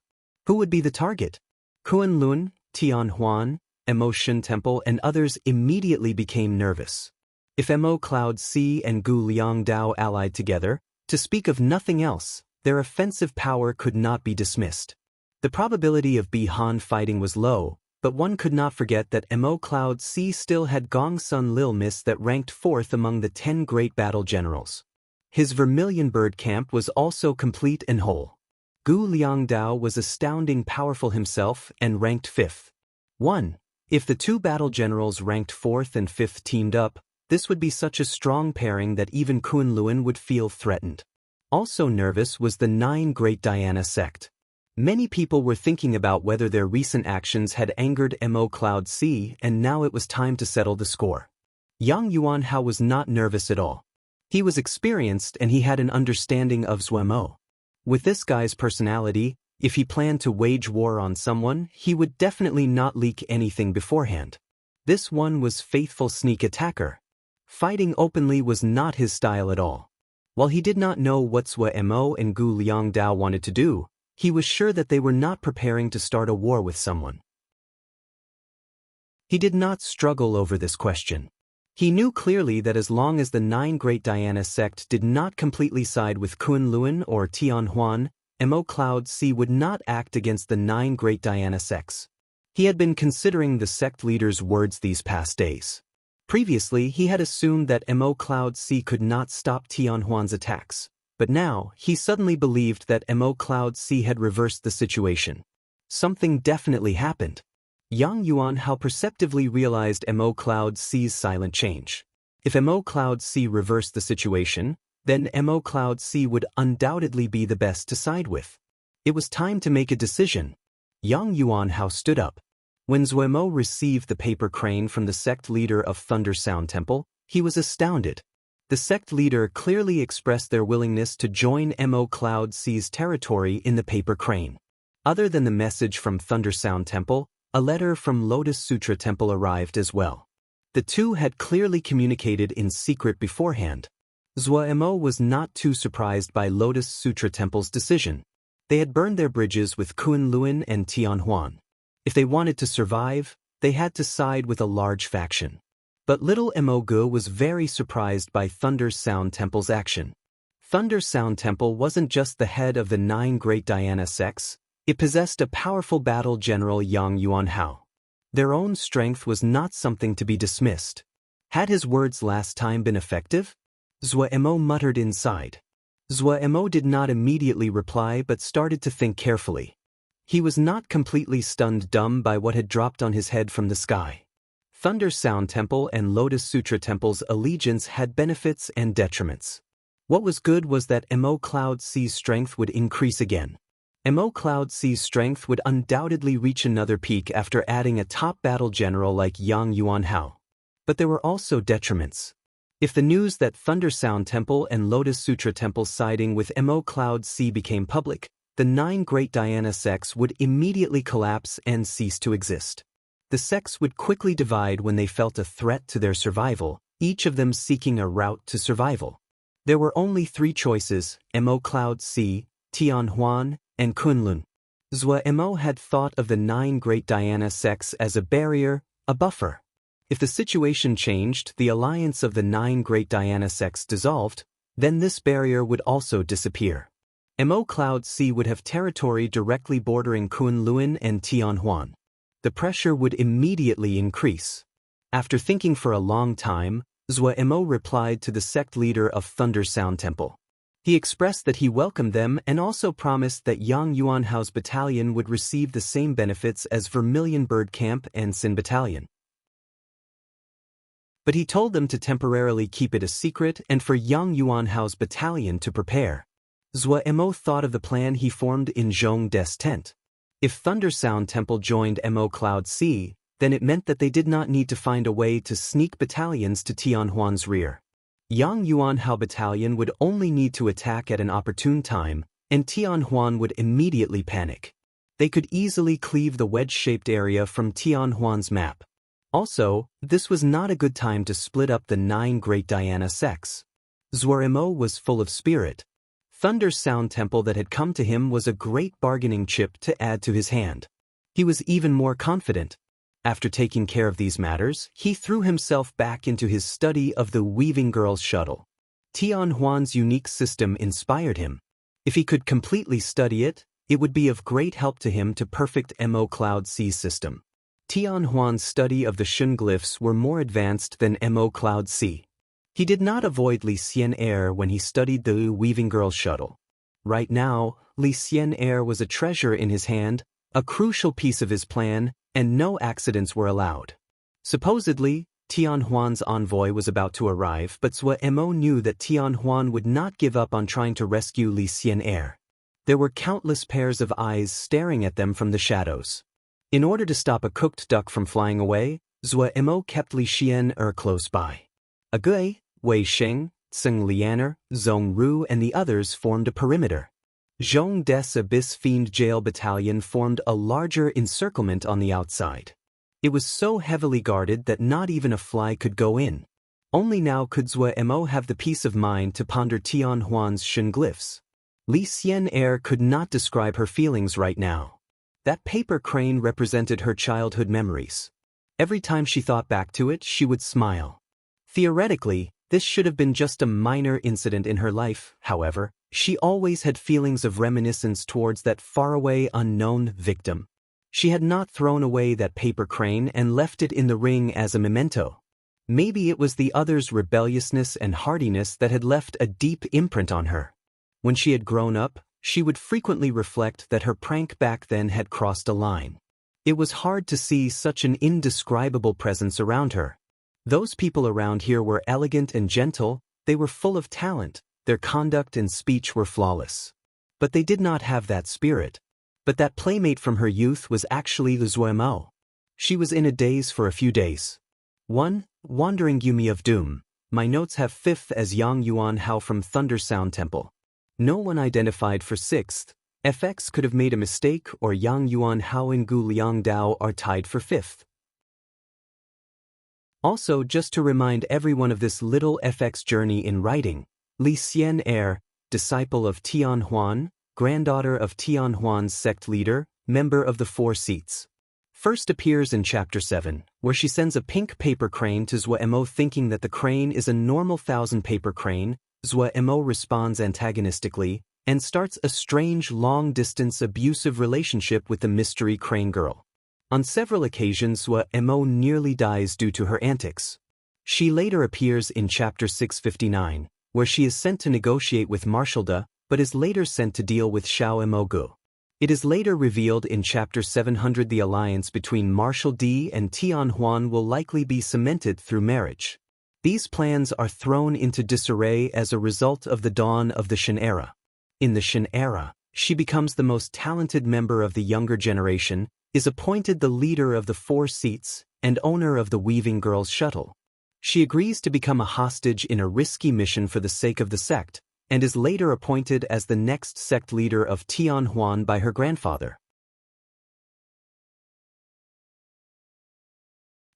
[SPEAKER 1] Who would be the target? Kunlun, Tianhuan, Emotion Temple and others immediately became nervous. If Mo Cloud C and Gu Liangdao allied together, to speak of nothing else, their offensive power could not be dismissed. The probability of Bihan fighting was low, but one could not forget that Mo Cloud C still had Gong Sun Lil Mis that ranked 4th among the 10 great battle generals. His Vermilion Bird camp was also complete and whole. Gu Liangdao was astounding powerful himself and ranked 5th. 1. If the two battle generals ranked 4th and 5th teamed up, this would be such a strong pairing that even Kunlun would feel threatened. Also nervous was the 9 Great Diana sect. Many people were thinking about whether their recent actions had angered Mo Cloud C, and now it was time to settle the score. Yang Yuanhao was not nervous at all. He was experienced and he had an understanding of Zuemo. With this guy's personality, if he planned to wage war on someone, he would definitely not leak anything beforehand. This one was faithful sneak attacker. Fighting openly was not his style at all. While he did not know what Zuemo and Gu Liangdao wanted to do, he was sure that they were not preparing to start a war with someone. He did not struggle over this question. He knew clearly that as long as the 9 Great Diana sect did not completely side with Kunlun or Tianhuan, Mo Cloud C would not act against the 9 Great Diana sects. He had been considering the sect leader's words these past days. Previously, he had assumed that Mo Cloud C could not stop Tianhuan's attacks, but now he suddenly believed that Mo Cloud C had reversed the situation. Something definitely happened. Yang Yuanhao perceptively realized Mo Cloud C's silent change. If Mo Cloud C reversed the situation, then Mo Cloud C would undoubtedly be the best to side with. It was time to make a decision. Yang Yuanhao stood up. When Zuemo received the paper crane from the sect leader of Thunder Sound Temple, he was astounded. The sect leader clearly expressed their willingness to join Mo Cloud C's territory in the paper crane. Other than the message from Thunder Sound Temple, a letter from Lotus Sutra Temple arrived as well. The two had clearly communicated in secret beforehand. Zuemo was not too surprised by Lotus Sutra Temple's decision. They had burned their bridges with Kunlun and Tianhuan. If they wanted to survive, they had to side with a large faction. But little Mo was very surprised by Thunder Sound Temple's action. Thunder Sound Temple wasn't just the head of the 9 Great Diana sects, it possessed a powerful battle general Yang Yuanhao. Their own strength was not something to be dismissed. Had his words last time been effective? Zuemo muttered inside. Zuemo did not immediately reply but started to think carefully. He was not completely stunned dumb by what had dropped on his head from the sky. Thunder Sound Temple and Lotus Sutra Temple's allegiance had benefits and detriments. What was good was that Mo Cloud C's strength would increase again. Mo Cloud C's strength would undoubtedly reach another peak after adding a top battle general like Yang Yuanhao. But there were also detriments. If the news that Thunder Sound Temple and Lotus Sutra Temple siding with Mo Cloud C became public, the 9 Great Diana sects would immediately collapse and cease to exist. The sects would quickly divide when they felt a threat to their survival, each of them seeking a route to survival. There were only 3 choices: Mo Cloud C, Tianhuan, and Kunlun. Zuemo had thought of the 9 Great Diana sects as a barrier, a buffer. If the situation changed, the alliance of the 9 Great Diana sects dissolved, then this barrier would also disappear. Mo Cloud C would have territory directly bordering Kunlun and Tianhuan. The pressure would immediately increase. After thinking for a long time, Zuemo replied to the sect leader of Thunder Sound Temple. He expressed that he welcomed them and also promised that Yang Yuanhao's battalion would receive the same benefits as Vermilion Bird Camp and Sin Battalion. But he told them to temporarily keep it a secret and for Yang Yuanhao's battalion to prepare. Zhuo Mo thought of the plan he formed in Zhong De's tent. If Thunder Sound Temple joined Mo Cloud Sea, then it meant that they did not need to find a way to sneak battalions to Tianhuan's rear. Yang Yuanhao battalion would only need to attack at an opportune time, and Tianhuan would immediately panic. They could easily cleave the wedge-shaped area from Tianhuan's map. Also, this was not a good time to split up the 9 Great Diana sects. Zhuo Mo was full of spirit. Thunder Sound Temple that had come to him was a great bargaining chip to add to his hand. He was even more confident. After taking care of these matters, he threw himself back into his study of the Weaving Girl's shuttle. Tianhuan's unique system inspired him. If he could completely study it, it would be of great help to him to perfect Mo Cloud Sea system. Tianhuan's study of the Shun glyphs were more advanced than Mo Cloud Sea. He did not avoid Li Xian Air when he studied the Weaving Girl's shuttle. Right now, Li Xian Air was a treasure in his hand, a crucial piece of his plan, and no accidents were allowed. Supposedly, Tianhuan's envoy was about to arrive, but Zhuo Mo knew that Tianhuan would not give up on trying to rescue Li Xian Air. There were countless pairs of eyes staring at them from the shadows. In order to stop a cooked duck from flying away, Zhuo Mo kept Li Xian Air close by. Agui, Wei Sheng, Tseng Lianer, Zhong Ru and the others formed a perimeter. Zhong De's Abyss Fiend Jail Battalion formed a larger encirclement on the outside. It was so heavily guarded that not even a fly could go in. Only now could Zhuo Mo have the peace of mind to ponder Tianhuan's Shun glyphs. Li Xian Air could not describe her feelings right now. That paper crane represented her childhood memories. Every time she thought back to it, she would smile. Theoretically, this should have been just a minor incident in her life, however. She always had feelings of reminiscence towards that faraway unknown victim. She had not thrown away that paper crane and left it in the ring as a memento. Maybe it was the other's rebelliousness and hardiness that had left a deep imprint on her. When she had grown up, she would frequently reflect that her prank back then had crossed a line. It was hard to see such an indescribable presence around her. Those people around here were elegant and gentle, they were full of talent. Their conduct and speech were flawless. But they did not have that spirit. But that playmate from her youth was actually Zhuo Mo. She was in a daze for a few days. 1. Wandering Yumi of Doom. My notes have 5th as Yang Yuanhao from Thunder Sound Temple. No one identified for 6th. FX could have made a mistake or Yang Yuanhao and Gu Liang Dao are tied for 5th. Also, just to remind everyone of this little FX journey in writing, Li Xian Air, disciple of Tianhuan, granddaughter of Tianhuan's sect leader, member of the 4 seats. First appears in Chapter 7, where she sends a pink paper crane to Zhuo Mo thinking that the crane is a normal 1,000 paper crane. Zhuo Mo responds antagonistically and starts a strange long-distance abusive relationship with the mystery crane girl. On several occasions Zhuo Mo nearly dies due to her antics. She later appears in Chapter 659. Where she is sent to negotiate with Marshal but is later sent to deal with Xiao Emogu. It is later revealed in Chapter 700 the alliance between Marshal D and Tianhuan will likely be cemented through marriage. These plans are thrown into disarray as a result of the dawn of the Shen era. In the Shen era, she becomes the most talented member of the younger generation, is appointed the leader of the 4 seats, and owner of the Weaving Girl's shuttle. She agrees to become a hostage in a risky mission for the sake of the sect, and is later appointed as the next sect leader of Tianhuan by her grandfather.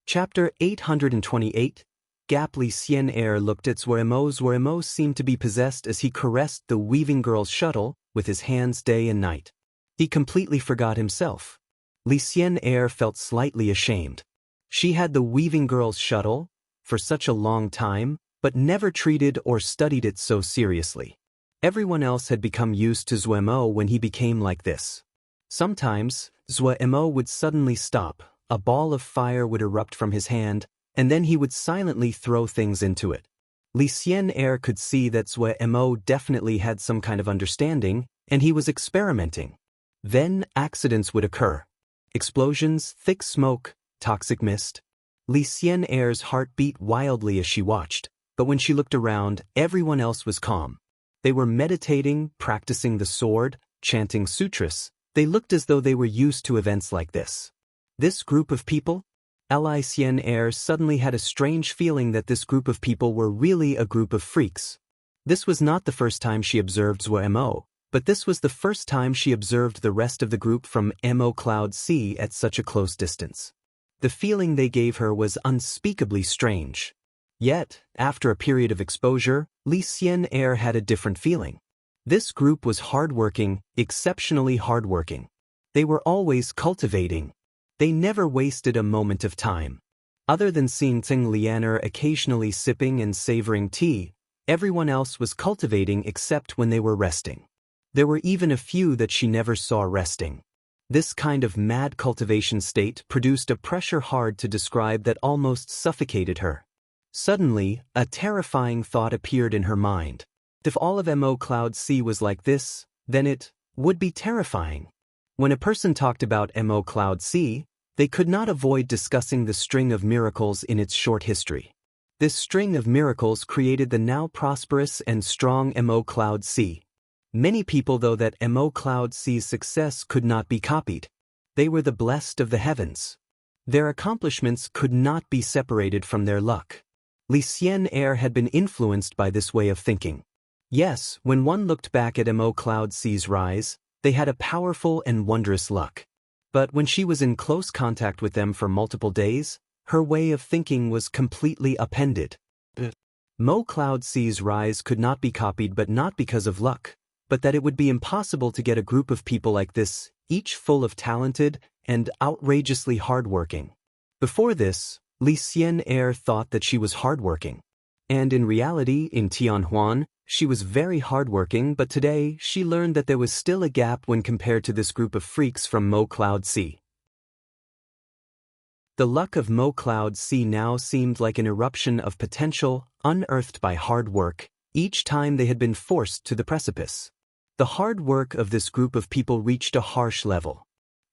[SPEAKER 1] Chapter 828. Gap Li Xian Air looked at Zhuo Mo. Zhuo Mo seemed to be possessed as he caressed the Weaving Girl's shuttle with his hands day and night. He completely forgot himself. Li Xian Air felt slightly ashamed. She had the Weaving Girl's shuttle for such a long time, but never treated or studied it so seriously. Everyone else had become used to Zhuo Mo when he became like this. Sometimes, Zhuo Mo would suddenly stop, a ball of fire would erupt from his hand, and then he would silently throw things into it. Li Xian'er could see that Zue Mo definitely had some kind of understanding, and he was experimenting. Then accidents would occur. Explosions, thick smoke, toxic mist. Li Xian'er's heart beat wildly as she watched, but when she looked around, everyone else was calm. They were meditating, practicing the sword, chanting sutras. They looked as though they were used to events like this. This group of people? Li Xian'er suddenly had a strange feeling that this group of people were really a group of freaks. This was not the first time she observed Zue Mo, but this was the first time she observed the rest of the group from Mo Cloud C at such a close distance. The feeling they gave her was unspeakably strange. Yet, after a period of exposure, Li Xian'er had a different feeling. This group was hardworking, exceptionally hardworking. They were always cultivating. They never wasted a moment of time. Other than seeing Tsing Lianer occasionally sipping and savoring tea, everyone else was cultivating except when they were resting. There were even a few that she never saw resting. This kind of mad cultivation state produced a pressure hard to describe that almost suffocated her. Suddenly, a terrifying thought appeared in her mind. If all of Mo Cloud C was like this, then it would be terrifying. When a person talked about Mo Cloud C, they could not avoid discussing the string of miracles in its short history. This string of miracles created the now prosperous and strong Mo Cloud C. Many people though that Mo Cloud C's success could not be copied. They were the blessed of the heavens. Their accomplishments could not be separated from their luck. Li Xian'er had been influenced by this way of thinking. Yes, when one looked back at Mo Cloud C's rise, they had a powerful and wondrous luck. But when she was in close contact with them for multiple days, her way of thinking was completely upended. Mo Cloud C's rise could not be copied, but not because of luck, but that it would be impossible to get a group of people like this, each full of talented and outrageously hardworking. Before this, Li Xian'er thought that she was hardworking. And in reality, in Tianhuan, she was very hardworking, but today she learned that there was still a gap when compared to this group of freaks from Mo Cloud C. The luck of Mo Cloud C now seemed like an eruption of potential, unearthed by hard work, each time they had been forced to the precipice. The hard work of this group of people reached a harsh level.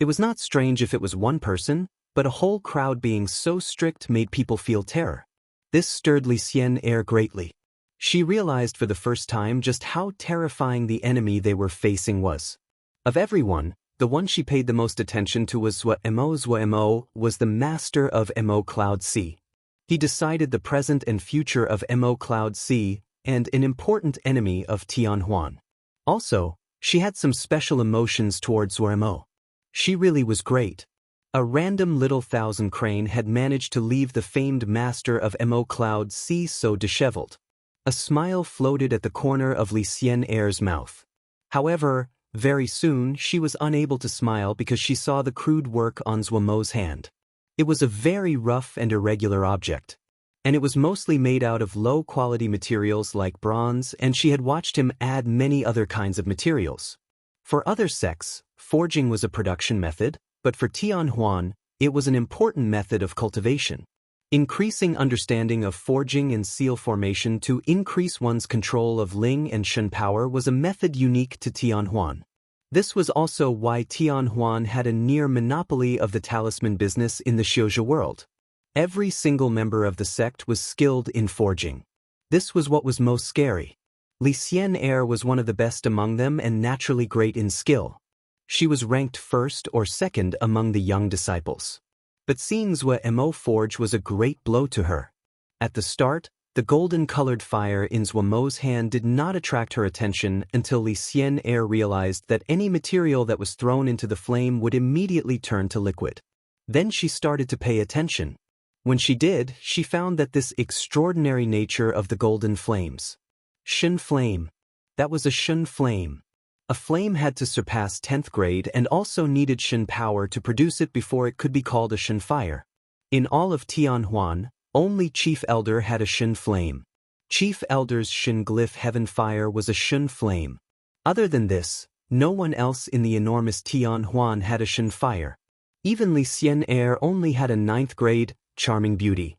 [SPEAKER 1] It was not strange if it was one person, but a whole crowd being so strict made people feel terror. This stirred Li Xian'er greatly. She realized for the first time just how terrifying the enemy they were facing was. Of everyone, the one she paid the most attention to was Zue Mo. Zue Mo was the master of Mo Cloud C. He decided the present and future of Mo Cloud C and an important enemy of Tianhuan. Also, she had some special emotions towards Zue Mo. She really was great. A random little thousand crane had managed to leave the famed master of Mo Cloud C so disheveled. A smile floated at the corner of Li Xian'er's mouth. However, very soon she was unable to smile because she saw the crude work on Zue Mo's hand. It was a very rough and irregular object. And it was mostly made out of low-quality materials like bronze, and she had watched him add many other kinds of materials. For other sects, forging was a production method, but for Tianhuan, it was an important method of cultivation. Increasing understanding of forging and seal formation to increase one's control of Ling and Shen power was a method unique to Tianhuan. This was also why Tianhuan had a near monopoly of the talisman business in the Xiuzhi world. Every single member of the sect was skilled in forging. This was what was most scary. Li Xian'er was one of the best among them and naturally great in skill. She was ranked first or second among the young disciples. But seeing Zue Mo forge was a great blow to her. At the start, the golden-colored fire in Zue Mo's hand did not attract her attention until Li Xian'er realized that any material that was thrown into the flame would immediately turn to liquid. Then she started to pay attention. When she did, she found that this extraordinary nature of the golden flames. Shen flame. That was a Shen flame. A flame had to surpass 10th grade and also needed Shen power to produce it before it could be called a Shen fire. In all of Tianhuan, only Chief Elder had a Shen flame. Chief Elder's Shen glyph heaven fire was a Shen flame. Other than this, no one else in the enormous Tianhuan had a Shen fire. Even Li Xian'er only had a 9th grade, charming beauty.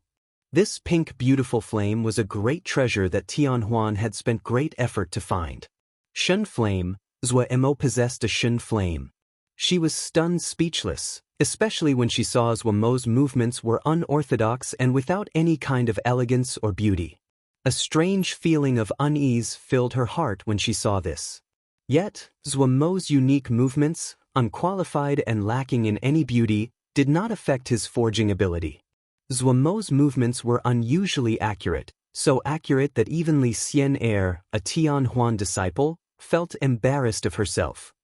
[SPEAKER 1] This pink beautiful flame was a great treasure that Tianhuan had spent great effort to find. Shen flame, Zhuo Mo possessed a Shen flame. She was stunned speechless, especially when she saw Zhuo Mo's movements were unorthodox and without any kind of elegance or beauty. A strange feeling of unease filled her heart when she saw this. Yet, Zhuo Mo's unique movements, unqualified and lacking in any beauty, did not affect his forging ability. Zhuo Mo's movements were unusually accurate, so accurate that even Li Xian'er, a Tianhuan disciple, felt embarrassed of herself.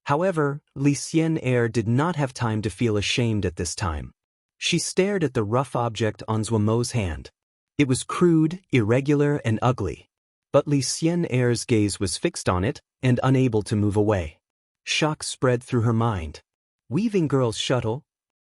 [SPEAKER 1] However, Li Xian'er did not have time to feel ashamed at this time. She stared at the rough object on Zhuo Mo's hand. It was crude, irregular, and ugly. But Li Xian'er's gaze was fixed on it, and unable to move away. Shock spread through her mind. Weaving Girl's shuttle?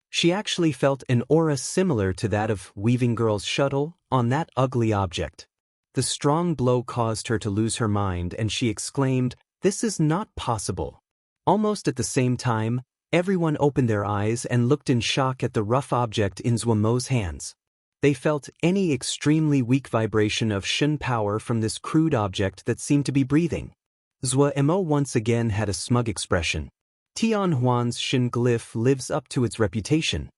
[SPEAKER 1] She actually felt an aura similar to that of Weaving Girl's shuttle on that ugly object. The strong blow caused her to lose her mind, and she exclaimed, "This is not possible." Almost at the same time, everyone opened their eyes and looked in shock at the rough object in Zhuo Mo's hands. They felt any extremely weak vibration of Shen power from this crude object that seemed to be breathing. Zhuo Mo once again had a smug expression. Tianhuan's Shen glyph lives up to its reputation.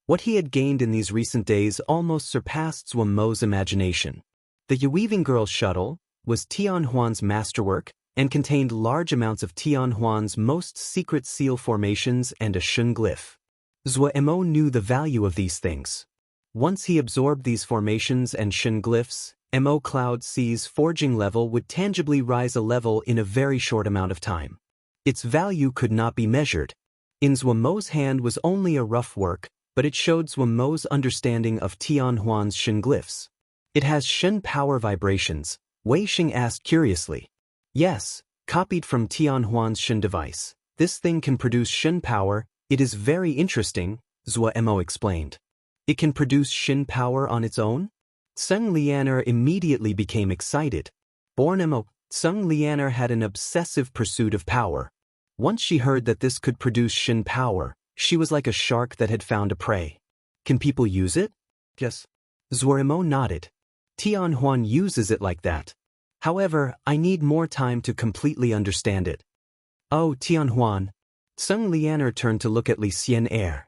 [SPEAKER 1] What he had gained in these recent days almost surpassed Zhuo Mo's imagination. The Weaving Girl shuttle was Tianhuan's masterwork and contained large amounts of Tianhuan's most secret seal formations and a Shen glyph. Zhuo Mo knew the value of these things. Once he absorbed these formations and Shen glyphs, Mo Cloud C's forging level would tangibly rise a level in a very short amount of time. Its value could not be measured. In Zhuo Mo's hand was only a rough work, but it showed Zhuo Mo's understanding of Tianhuan's Shen glyphs. "It has Shen power vibrations," Wei Xing asked curiously. "Yes, copied from Tianhuan's Shen device. This thing can produce Shen power. It is very interesting," Zhuo Mo explained. "It can produce Shen power on its own?" Sung Lianer immediately became excited. Born Mo, Sung Lianer had an obsessive pursuit of power. Once she heard that this could produce Shen power, she was like a shark that had found a prey. "Can people use it?" "Yes." Zhuo Mo nodded. "Tianhuan uses it like that. However, I need more time to completely understand it." "Oh, Tianhuan." Sung Lianer turned to look at Li Xian'er.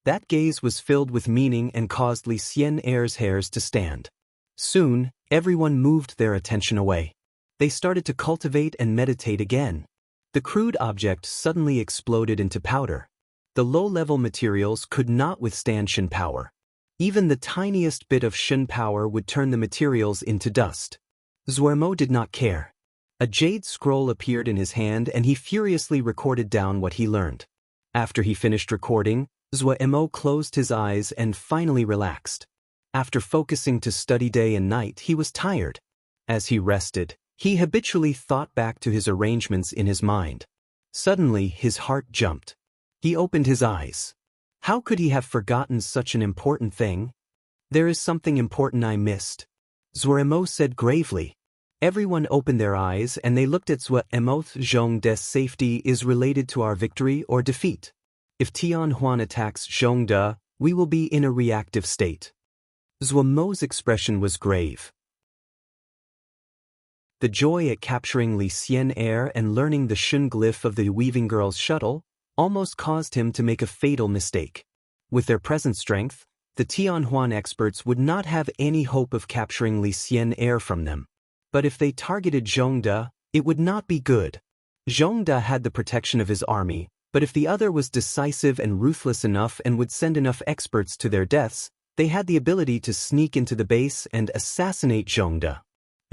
[SPEAKER 1] That gaze was filled with meaning and caused Li Xian'er's hairs to stand. Soon, everyone moved their attention away. They started to cultivate and meditate again. The crude object suddenly exploded into powder. The low-level materials could not withstand Shen power. Even the tiniest bit of Shen power would turn the materials into dust. Zhuo Mo did not care. A jade scroll appeared in his hand and he furiously recorded down what he learned. After he finished recording, Zhuo Mo closed his eyes and finally relaxed. After focusing to study day and night, he was tired. As he rested, he habitually thought back to his arrangements in his mind. Suddenly, his heart jumped. He opened his eyes. How could he have forgotten such an important thing? "There is something important I missed," Zhuo Mo said gravely. Everyone opened their eyes and they looked at Zhuo Mo. "Zhongda's safety is related to our victory or defeat. If Tianhuan attacks Zhongda, we will be in a reactive state." Zhuo Mo's expression was grave. The joy at capturing Li Xian'er and learning the Shen glyph of the Weaving Girl's shuttle almost caused him to make a fatal mistake. With their present strength, the Tianhuan experts would not have any hope of capturing Li Xian'er from them. But if they targeted Zhongda, it would not be good. Zhongda had the protection of his army, but if the other was decisive and ruthless enough and would send enough experts to their deaths, they had the ability to sneak into the base and assassinate Zhongda.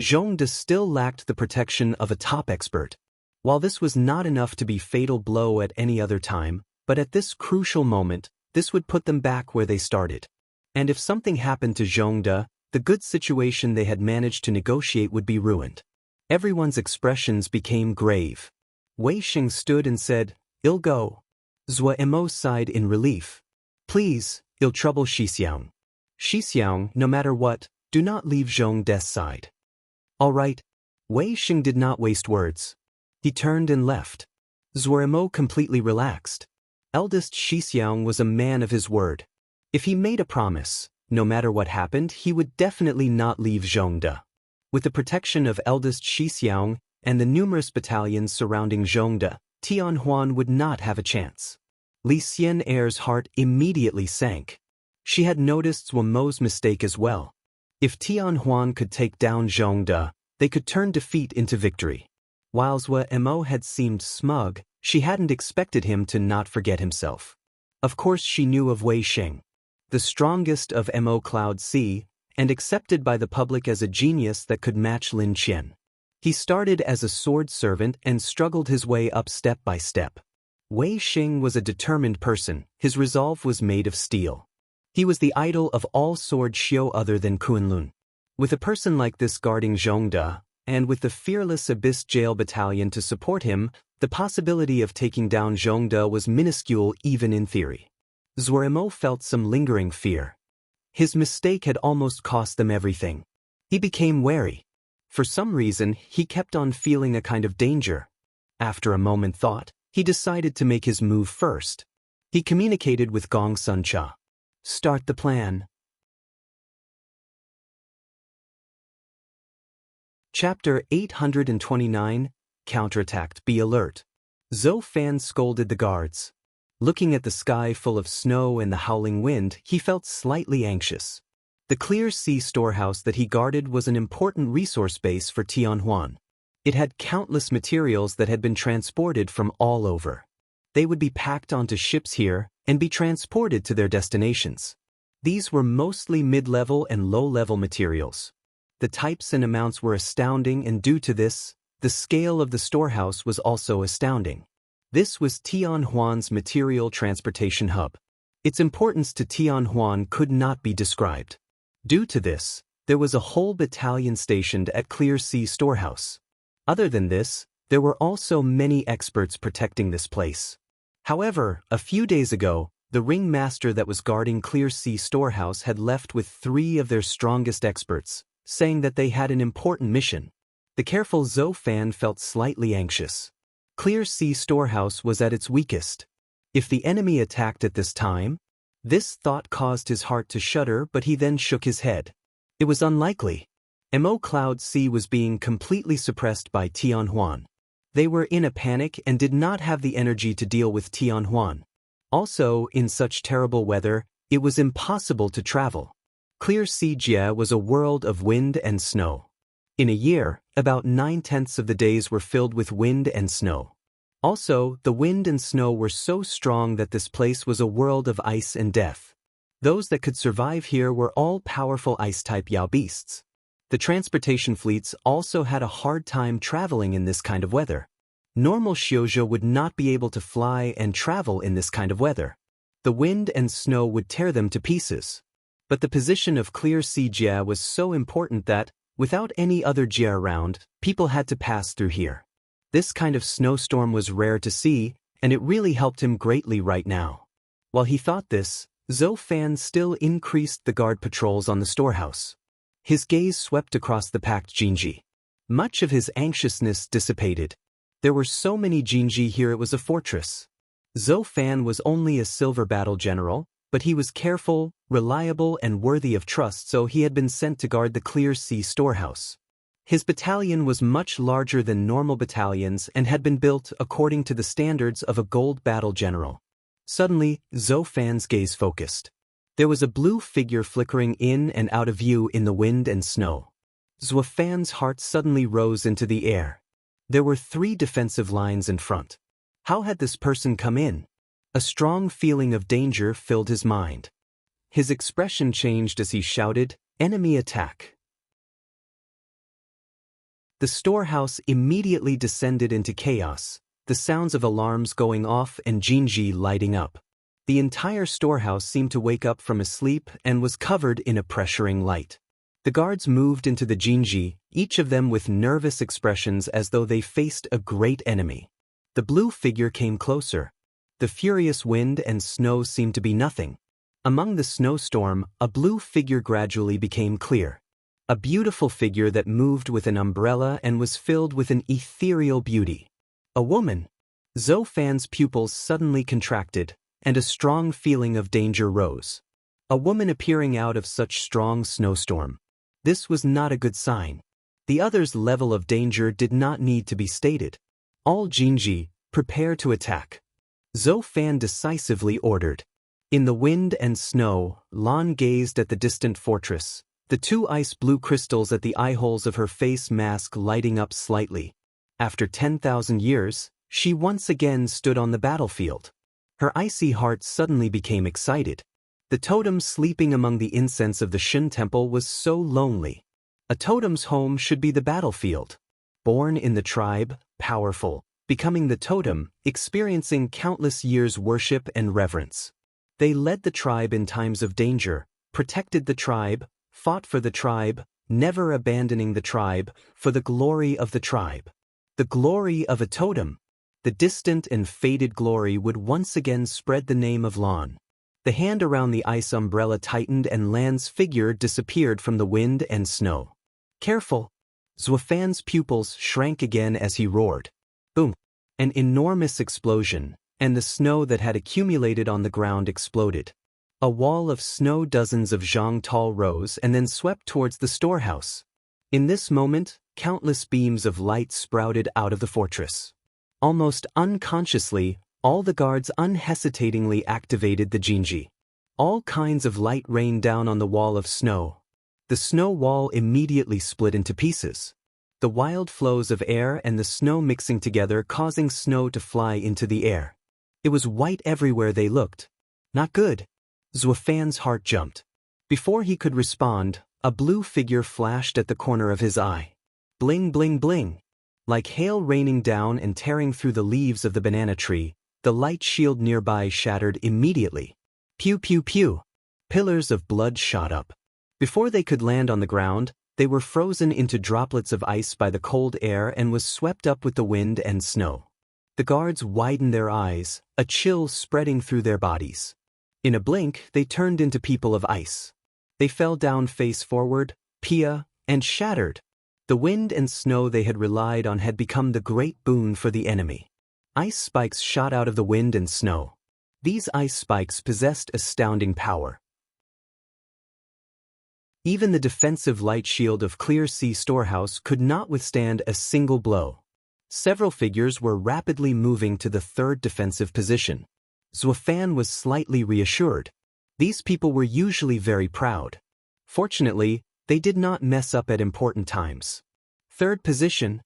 [SPEAKER 1] Zhongda still lacked the protection of a top expert. While this was not enough to be a fatal blow at any other time, but at this crucial moment, this would put them back where they started. And if something happened to Zhongda, the good situation they had managed to negotiate would be ruined. Everyone's expressions became grave. Wei Xing stood and said, "I'll go." Zhuo Mo sighed in relief. "Please, I'll trouble Xixiang. Xixiang, no matter what, do not leave Zhongda's side." "All right." Wei Xing did not waste words. He turned and left. Zhuo Mo completely relaxed. Eldest Xixiang was a man of his word. If he made a promise, no matter what happened, he would definitely not leave Zhongde. With the protection of eldest Xixiang and the numerous battalions surrounding Zhongde, Tianhuan would not have a chance. Li Xian'er's heart immediately sank. She had noticed Zhuo Mo's mistake as well. If Tianhuan could take down Zhongde, they could turn defeat into victory. While Zhuo Mo had seemed smug, she hadn't expected him to not forget himself. Of course she knew of Wei Xing, the strongest of Mo Cloud C, and accepted by the public as a genius that could match Lin Qian. He started as a sword servant and struggled his way up step by step. Wei Xing was a determined person, his resolve was made of steel. He was the idol of all sword xiu other than Kunlun. With a person like this guarding Zhongde, and with the fearless Abyss Jail Battalion to support him, the possibility of taking down Zhongde was minuscule even in theory. Zhuo Mo felt some lingering fear. His mistake had almost cost them everything. He became wary. For some reason, he kept on feeling a kind of danger. After a moment thought, he decided to make his move first. He communicated with Gong Suncha. Start the plan. Chapter 829, Counterattacked. Be alert. Zhou Fan scolded the guards. Looking at the sky full of snow and the howling wind, he felt slightly anxious. The Clear Sea storehouse that he guarded was an important resource base for Tianhuan. It had countless materials that had been transported from all over. They would be packed onto ships here and be transported to their destinations. These were mostly mid-level and low-level materials. The types and amounts were astounding, and due to this, the scale of the storehouse was also astounding. This was Tianhuan's material transportation hub. Its importance to Tianhuan could not be described. Due to this, there was a whole battalion stationed at Clear Sea Storehouse. Other than this, there were also many experts protecting this place. However, a few days ago, the ringmaster that was guarding Clear Sea Storehouse had left with 3 of their strongest experts, saying that they had an important mission. The careful Zhou Fan felt slightly anxious. Clear Sea Storehouse was at its weakest. If the enemy attacked at this time? This thought caused his heart to shudder, but he then shook his head. It was unlikely. Mo Cloud C was being completely suppressed by Tianhuan. They were in a panic and did not have the energy to deal with Tianhuan. Also, in such terrible weather, it was impossible to travel. Clear Sea Jia was a world of wind and snow. In a year, about 9/10 of the days were filled with wind and snow. Also, the wind and snow were so strong that this place was a world of ice and death. Those that could survive here were all powerful ice-type Yao beasts. The transportation fleets also had a hard time traveling in this kind of weather. Normal Xiuzhou would not be able to fly and travel in this kind of weather. The wind and snow would tear them to pieces. But the position of Clear Sea Jia was so important that, without any other Jia around, people had to pass through here. This kind of snowstorm was rare to see, and it really helped him greatly right now. While he thought this, Zhou Fan still increased the guard patrols on the storehouse. His gaze swept across the packed Jinji. Much of his anxiousness dissipated. There were so many Jinji here it was a fortress. Zhou Fan was only a silver battle general, but he was careful, reliable, and worthy of trust, so he had been sent to guard the Clear Sea Storehouse. His battalion was much larger than normal battalions and had been built according to the standards of a gold battle general. Suddenly, Zhou Fan's gaze focused. There was a blue figure flickering in and out of view in the wind and snow. Zhou Fan's heart suddenly rose into the air. There were 3 defensive lines in front. How had this person come in? A strong feeling of danger filled his mind. His expression changed as he shouted, "Enemy attack!" The storehouse immediately descended into chaos, the sounds of alarms going off and Jinji lighting up. The entire storehouse seemed to wake up from a sleep and was covered in a pressuring light. The guards moved into the Jinji, each of them with nervous expressions as though they faced a great enemy. The blue figure came closer. The furious wind and snow seemed to be nothing. Among the snowstorm, a blue figure gradually became clear. A beautiful figure that moved with an umbrella and was filled with an ethereal beauty. A woman. Zhou Fan's pupils suddenly contracted, and a strong feeling of danger rose. A woman appearing out of such strong snowstorm. This was not a good sign. The other's level of danger did not need to be stated. All Jinji, prepare to attack. Zhou Fan decisively ordered. In the wind and snow, Lan gazed at the distant fortress, the two ice-blue crystals at the eyeholes of her face mask lighting up slightly. After 10,000 years, she once again stood on the battlefield. Her icy heart suddenly became excited. The totem sleeping among the incense of the Shen temple was so lonely. A totem's home should be the battlefield. Born in the tribe, powerful, becoming the totem, experiencing countless years' worship and reverence. They led the tribe in times of danger, protected the tribe, fought for the tribe, never abandoning the tribe, for the glory of the tribe. The glory of a totem. The distant and faded glory would once again spread the name of Lan. The hand around the ice umbrella tightened and Lan's figure disappeared from the wind and snow. Careful! Zhou Fan's pupils shrank again as he roared. Boom! An enormous explosion, and the snow that had accumulated on the ground exploded. A wall of snow dozens of zhang tall rose and then swept towards the storehouse. In this moment, countless beams of light sprouted out of the fortress. Almost unconsciously, all the guards unhesitatingly activated the Jinji. All kinds of light rained down on the wall of snow. The snow wall immediately split into pieces. The wild flows of air and the snow mixing together causing snow to fly into the air. It was white everywhere they looked. Not good. Zhou Fan's heart jumped. Before he could respond, a blue figure flashed at the corner of his eye. Bling bling bling. Like hail raining down and tearing through the leaves of the banana tree, the light shield nearby shattered immediately. Pew pew pew. Pillars of blood shot up. Before they could land on the ground, they were frozen into droplets of ice by the cold air and was swept up with the wind and snow. The guards widened their eyes, a chill spreading through their bodies. In a blink, they turned into people of ice. They fell down face forward, pia, and shattered. The wind and snow they had relied on had become the great boon for the enemy. Ice spikes shot out of the wind and snow. These ice spikes possessed astounding power. Even the defensive light shield of Clear Sea Storehouse could not withstand a single blow. Several figures were rapidly moving to the third defensive position. Zhou Fan was slightly reassured. These people were usually very proud. Fortunately, they did not mess up at important times. Third position,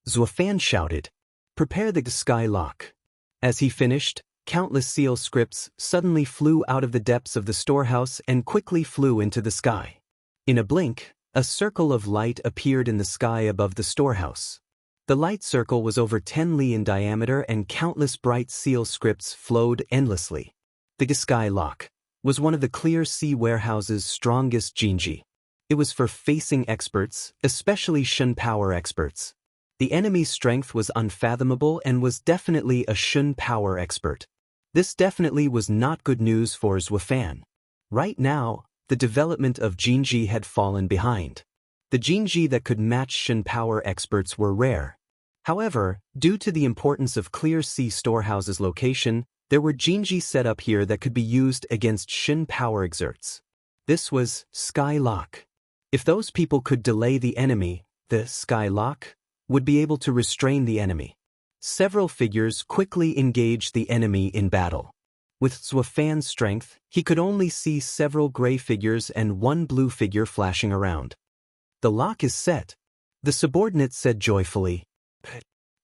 [SPEAKER 1] Zhou Fan shouted. Prepare the sky lock. As he finished, countless seal scripts suddenly flew out of the depths of the storehouse and quickly flew into the sky. In a blink, a circle of light appeared in the sky above the storehouse. The light circle was over 10 li in diameter and countless bright seal scripts flowed endlessly. The sky lock was one of the Clear Sea Warehouse's strongest Jinji. It was for facing experts, especially Shen power experts. The enemy's strength was unfathomable and was definitely a Shen power expert. This definitely was not good news for Zhou Fan. Right now, the development of Jinji had fallen behind. The Jinji that could match Shen power experts were rare. However, due to the importance of Clear Sea Storehouse's location, there were Jinji set up here that could be used against Shen power exerts. This was Sky Lock. If those people could delay the enemy, the Sky Lock would be able to restrain the enemy. Several figures quickly engaged the enemy in battle. With Zhou Fan's strength, he could only see several gray figures and one blue figure flashing around. The lock is set, the subordinate said joyfully.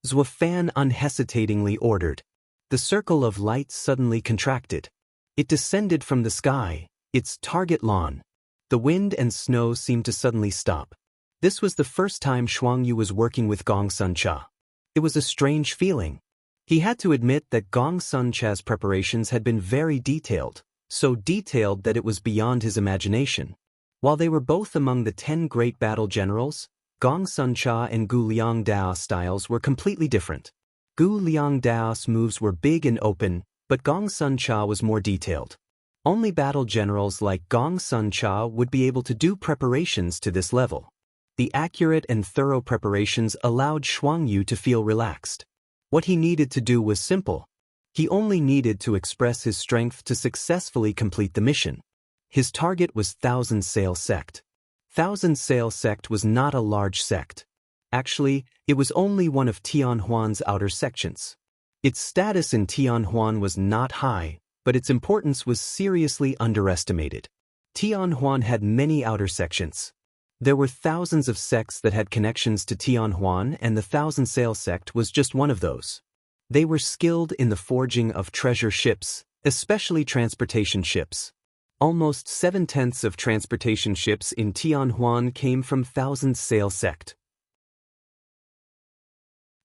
[SPEAKER 1] Zhou Fan unhesitatingly ordered. The circle of light suddenly contracted. It descended from the sky, its target Lan. The wind and snow seemed to suddenly stop. This was the first time Xuangyu was working with Gong Suncha. It was a strange feeling. He had to admit that Gong Suncha's preparations had been very detailed, so detailed that it was beyond his imagination. While they were both among the 10 great battle generals, Gong Suncha and Gu Liang Dao's styles were completely different. Gu Liang Dao's moves were big and open, but Gong Suncha was more detailed. Only battle generals like Gong Suncha would be able to do preparations to this level. The accurate and thorough preparations allowed Xuangyu to feel relaxed. What he needed to do was simple. He only needed to express his strength to successfully complete the mission. His target was Thousand Sail Sect. Thousand Sail Sect was not a large sect. Actually, it was only one of Tianhuan's outer sections. Its status in Tianhuan was not high, but its importance was seriously underestimated. Tianhuan had many outer sections. There were thousands of sects that had connections to Tianhuan, and the Thousand Sail Sect was just one of those. They were skilled in the forging of treasure ships, especially transportation ships. Almost 7/10 of transportation ships in Tianhuan came from Thousand Sail Sect.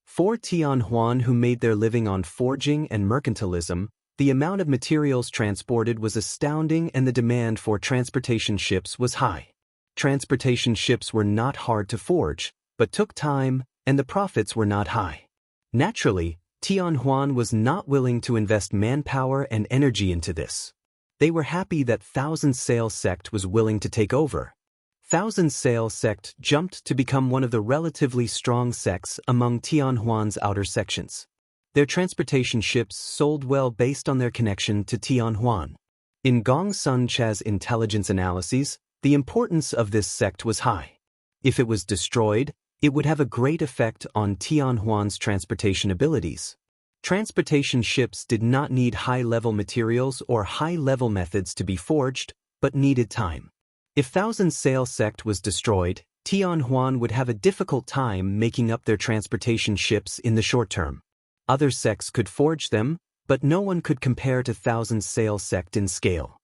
[SPEAKER 1] For Tianhuan, who made their living on forging and mercantilism, the amount of materials transported was astounding and the demand for transportation ships was high. Transportation ships were not hard to forge, but took time, and the profits were not high. Naturally, Tianhuan was not willing to invest manpower and energy into this. They were happy that Thousand Sail Sect was willing to take over. Thousand Sail Sect jumped to become one of the relatively strong sects among Tianhuan's outer sections. Their transportation ships sold well based on their connection to Tianhuan. In Gong Sun Cha's intelligence analyses, the importance of this sect was high. If it was destroyed, it would have a great effect on Tianhuan's transportation abilities. Transportation ships did not need high-level materials or high-level methods to be forged, but needed time. If Thousand Sail Sect was destroyed, Tianhuan would have a difficult time making up their transportation ships in the short term. Other sects could forge them, but no one could compare to Thousand Sail Sect in scale.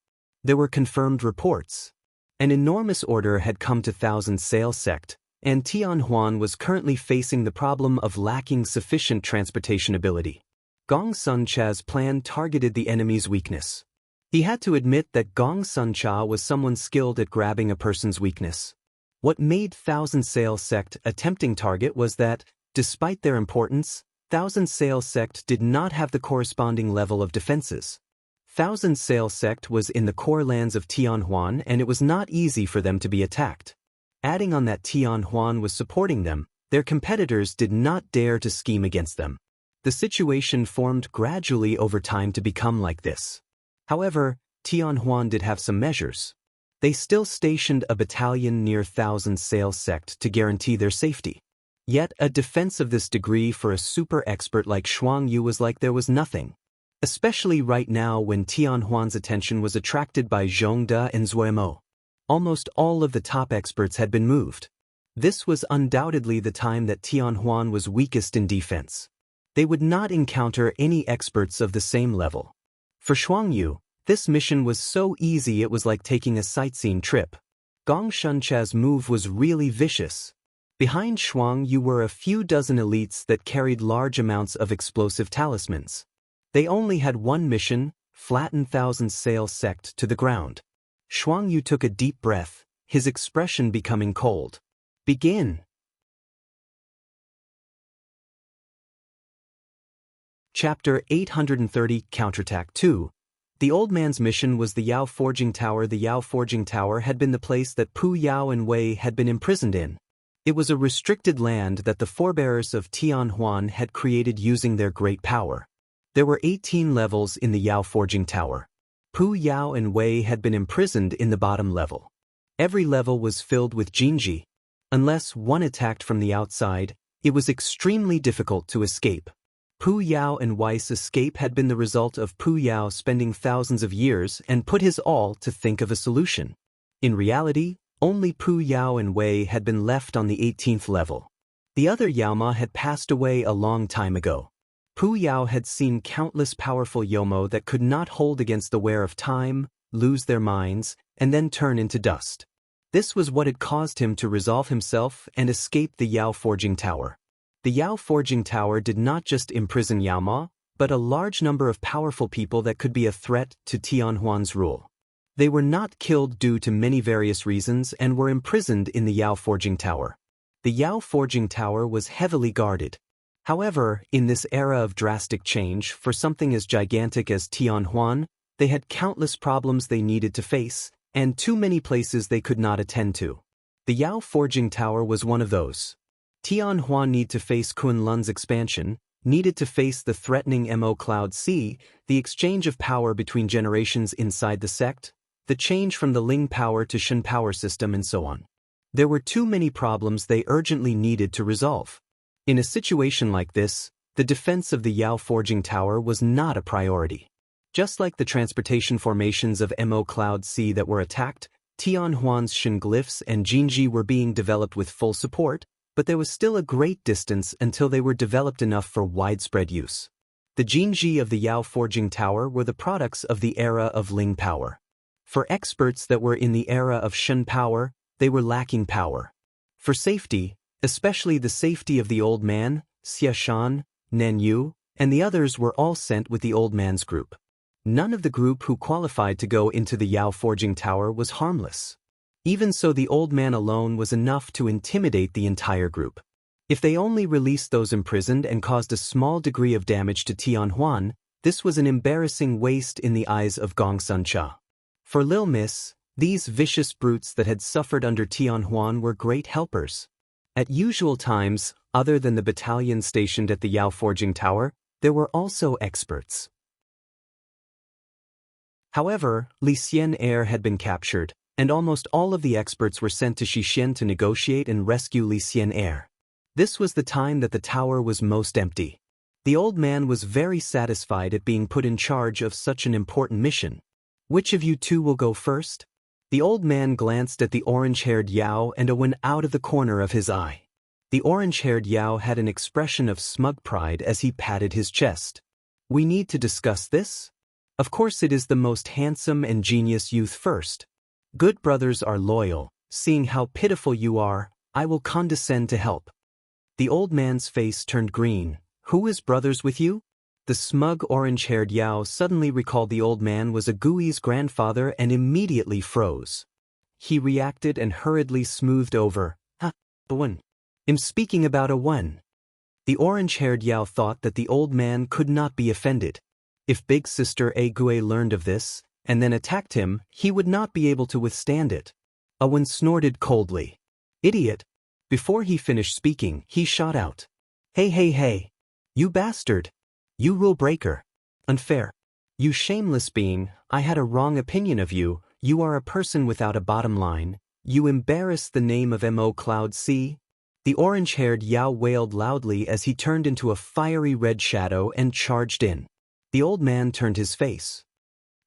[SPEAKER 1] There were confirmed reports. An enormous order had come to Thousand Sail Sect, and Tianhuan was currently facing the problem of lacking sufficient transportation ability. Gong Sun Cha's plan targeted the enemy's weakness. He had to admit that Gong Sun Cha was someone skilled at grabbing a person's weakness. What made Thousand Sail Sect a tempting target was that, despite their importance, Thousand Sail Sect did not have the corresponding level of defenses. Thousand Sail Sect was in the core lands of Tianhuan, and it was not easy for them to be attacked. Adding on that Tianhuan was supporting them, their competitors did not dare to scheme against them. The situation formed gradually over time to become like this. However, Tianhuan did have some measures. They still stationed a battalion near Thousand Sail Sect to guarantee their safety. Yet a defense of this degree for a super expert like Shuang Yu was like there was nothing. Especially right now when Tianhuan's attention was attracted by Zhongde and Zuemo. Almost all of the top experts had been moved. This was undoubtedly the time that Tianhuan was weakest in defense. They would not encounter any experts of the same level. For Shuang Yu, this mission was so easy it was like taking a sightseeing trip. Gong Sun Cha's move was really vicious. Behind Shuang Yu were a few dozen elites that carried large amounts of explosive talismans. They only had one mission: flatten Thousand Sail Sect to the ground. Shuang Yu took a deep breath, his expression becoming cold. Begin. Chapter 830 Counterattack 2. The old man's mission was the Yao Forging Tower. The Yao Forging Tower had been the place that Pu Yao and Wei had been imprisoned in. It was a restricted land that the forebears of Tianhuan had created using their great power. There were 18 levels in the Yao Forging Tower. Pu Yao and Wei had been imprisoned in the bottom level. Every level was filled with Jinji. Unless one attacked from the outside, it was extremely difficult to escape. Pu Yao and Wei's escape had been the result of Pu Yao spending thousands of years and put his all to think of a solution. In reality, only Pu Yao and Wei had been left on the 18th level. The other Yaoma had passed away a long time ago. Pu Yao had seen countless powerful Yomo that could not hold against the wear of time, lose their minds, and then turn into dust. This was what had caused him to resolve himself and escape the Yao Forging Tower. The Yao Forging Tower did not just imprison Yaoma, but a large number of powerful people that could be a threat to Tianhuan's rule. They were not killed due to many various reasons and were imprisoned in the Yao Forging Tower. The Yao Forging Tower was heavily guarded. However, in this era of drastic change, for something as gigantic as Tianhuan, they had countless problems they needed to face, and too many places they could not attend to. The Yao Forging Tower was one of those. Tianhuan needed to face Kunlun's expansion, needed to face the threatening Mo Cloud Sea, the exchange of power between generations inside the sect, the change from the Ling power to Shen power system and so on. There were too many problems they urgently needed to resolve. In a situation like this, the defense of the Yao Forging Tower was not a priority. Just like the transportation formations of Mo Cloud Sea that were attacked, Tianhuan's Shen glyphs and Jinji were being developed with full support, but there was still a great distance until they were developed enough for widespread use. The Jinji of the Yao Forging Tower were the products of the era of Ling power. For experts that were in the era of Shen power, they were lacking power. For safety, especially the safety of the old man, Xia Shan, Nan Yu, and the others were all sent with the old man's group. None of the group who qualified to go into the Yao Forging Tower was harmless. Even so, the old man alone was enough to intimidate the entire group. If they only released those imprisoned and caused a small degree of damage to Tianhuan, this was an embarrassing waste in the eyes of Gong Sun Cha. For Lil Miss, these vicious brutes that had suffered under Tianhuan were great helpers. At usual times, other than the battalion stationed at the Yao Forging Tower, there were also experts. However, Li Xian had been captured, and almost all of the experts were sent to Xixin to negotiate and rescue Li Xian. This was the time that the tower was most empty. The old man was very satisfied at being put in charge of such an important mission. Which of you two will go first? The old man glanced at the orange-haired Yao and a went out of the corner of his eye. The orange-haired Yao had an expression of smug pride as he patted his chest. We need to discuss this? Of course it is the most handsome and genius youth first. Good brothers are loyal. Seeing how pitiful you are, I will condescend to help. The old man's face turned green. Who is brothers with you? The smug orange-haired Yao suddenly recalled the old man was a Gui's grandfather and immediately froze. He reacted and hurriedly smoothed over. One. I'm speaking about a one. The orange-haired Yao thought that the old man could not be offended. If big sister Gui learned of this, and then attacked him, he would not be able to withstand it. Awen snorted coldly. Idiot! Before he finished speaking, he shot out. Hey! You bastard! You rule breaker! Unfair! You shameless being, I had a wrong opinion of you, you are a person without a bottom line, you embarrass the name of Mo Cloud Sea. The orange-haired Yao wailed loudly as he turned into a fiery red shadow and charged in. The old man turned his face.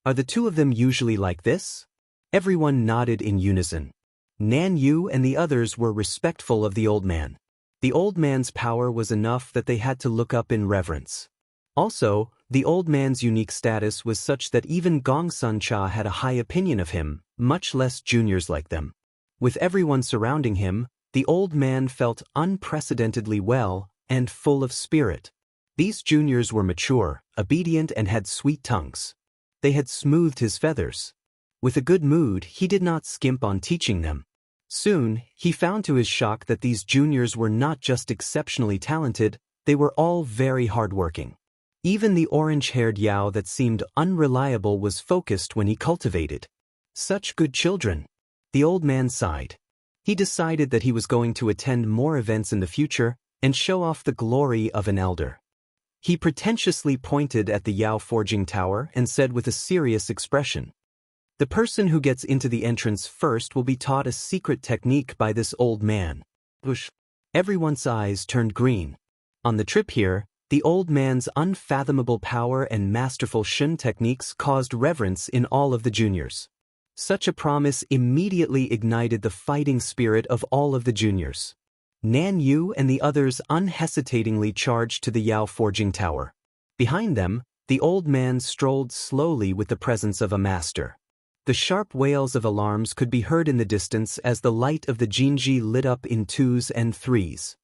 [SPEAKER 1] Are the two of them usually like this? Everyone nodded in unison. Nan Yu and the others were respectful of the old man. The old man's power was enough that they had to look up in reverence. Also, the old man's unique status was such that even Gong Sun Cha had a high opinion of him, much less juniors like them. With everyone surrounding him, the old man felt unprecedentedly well and full of spirit. These juniors were mature, obedient and had sweet tongues. They had smoothed his feathers. With a good mood, he did not skimp on teaching them. Soon, he found to his shock that these juniors were not just exceptionally talented, they were all very hardworking. Even the orange-haired Yao that seemed unreliable was focused when he cultivated. Such good children. The old man sighed. He decided that he was going to attend more events in the future and show off the glory of an elder. He pretentiously pointed at the Yao Forging Tower and said with a serious expression, "The person who gets into the entrance first will be taught a secret technique by this old man." Whoosh. Everyone's eyes turned green. On the trip here, the old man's unfathomable power and masterful Shen techniques caused reverence in all of the juniors. Such a promise immediately ignited the fighting spirit of all of the juniors. Nan Yu and the others unhesitatingly charged to the Yao Forging Tower. Behind them, the old man strolled slowly with the presence of a master. The sharp wails of alarms could be heard in the distance as the light of the Jinji lit up in 2s and 3s.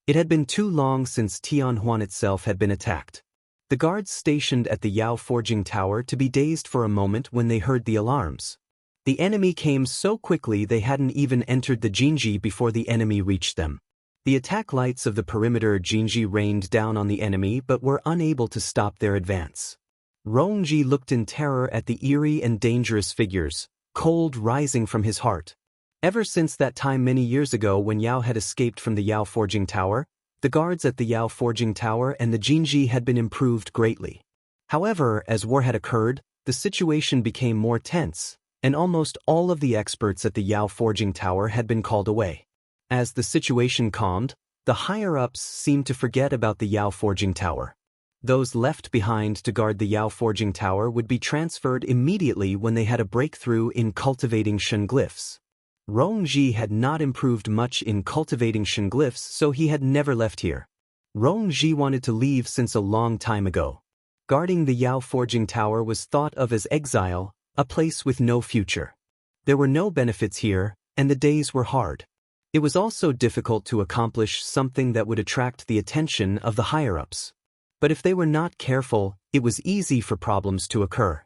[SPEAKER 1] It had been too long since Tianhuan itself had been attacked. The guards stationed at the Yao Forging Tower to be dazed for a moment when they heard the alarms. The enemy came so quickly they hadn't even entered the Jinji before the enemy reached them. The attack lights of the perimeter Jinji rained down on the enemy but were unable to stop their advance. Rongji looked in terror at the eerie and dangerous figures, cold rising from his heart. Ever since that time many years ago when Yao had escaped from the Yao Forging Tower, the guards at the Yao Forging Tower and the Jinji had been improved greatly. However, as war had occurred, the situation became more tense, and almost all of the experts at the Yao Forging Tower had been called away. As the situation calmed, the higher-ups seemed to forget about the Yao Forging Tower. Those left behind to guard the Yao Forging Tower would be transferred immediately when they had a breakthrough in cultivating Shenglyphs. Rongji had not improved much in cultivating Shenglyphs, so he had never left here. Rongji wanted to leave since a long time ago. Guarding the Yao Forging Tower was thought of as exile, a place with no future. There were no benefits here, and the days were hard. It was also difficult to accomplish something that would attract the attention of the higher-ups. But if they were not careful, it was easy for problems to occur.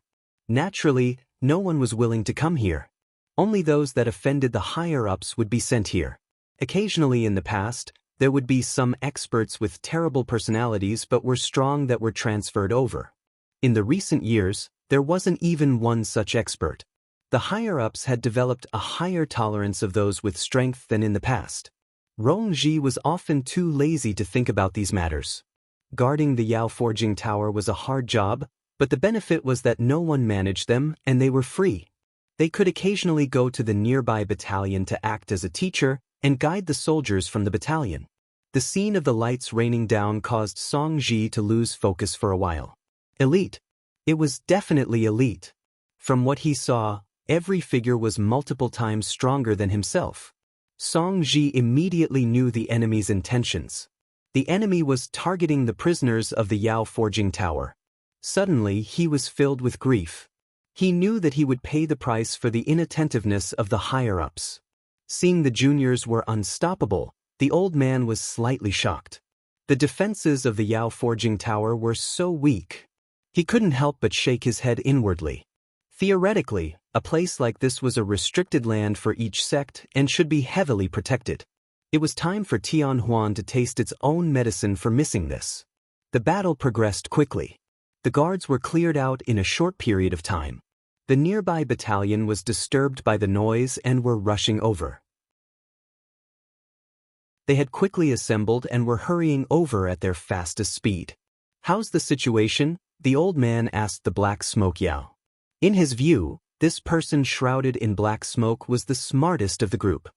[SPEAKER 1] Naturally, no one was willing to come here. Only those that offended the higher-ups would be sent here. Occasionally in the past, there would be some experts with terrible personalities but were strong that were transferred over. In the recent years, there wasn't even one such expert. The higher-ups had developed a higher tolerance of those with strength than in the past. Rongji was often too lazy to think about these matters. Guarding the Yao Forging Tower was a hard job, but the benefit was that no one managed them and they were free. They could occasionally go to the nearby battalion to act as a teacher and guide the soldiers from the battalion. The scene of the lights raining down caused Songji to lose focus for a while. Elite. It was definitely elite. From what he saw, every figure was multiple times stronger than himself. Songji immediately knew the enemy's intentions. The enemy was targeting the prisoners of the Yao Forging Tower. Suddenly, he was filled with grief. He knew that he would pay the price for the inattentiveness of the higher-ups. Seeing the juniors were unstoppable, the old man was slightly shocked. The defenses of the Yao Forging Tower were so weak. He couldn't help but shake his head inwardly. Theoretically, a place like this was a restricted land for each sect and should be heavily protected. It was time for Tianhuan to taste its own medicine for missing this. The battle progressed quickly. The guards were cleared out in a short period of time. The nearby battalion was disturbed by the noise and were rushing over. They had quickly assembled and were hurrying over at their fastest speed. "How's the situation?" the old man asked the Black Smoke Yao. In his view, this person shrouded in black smoke was the smartest of the group.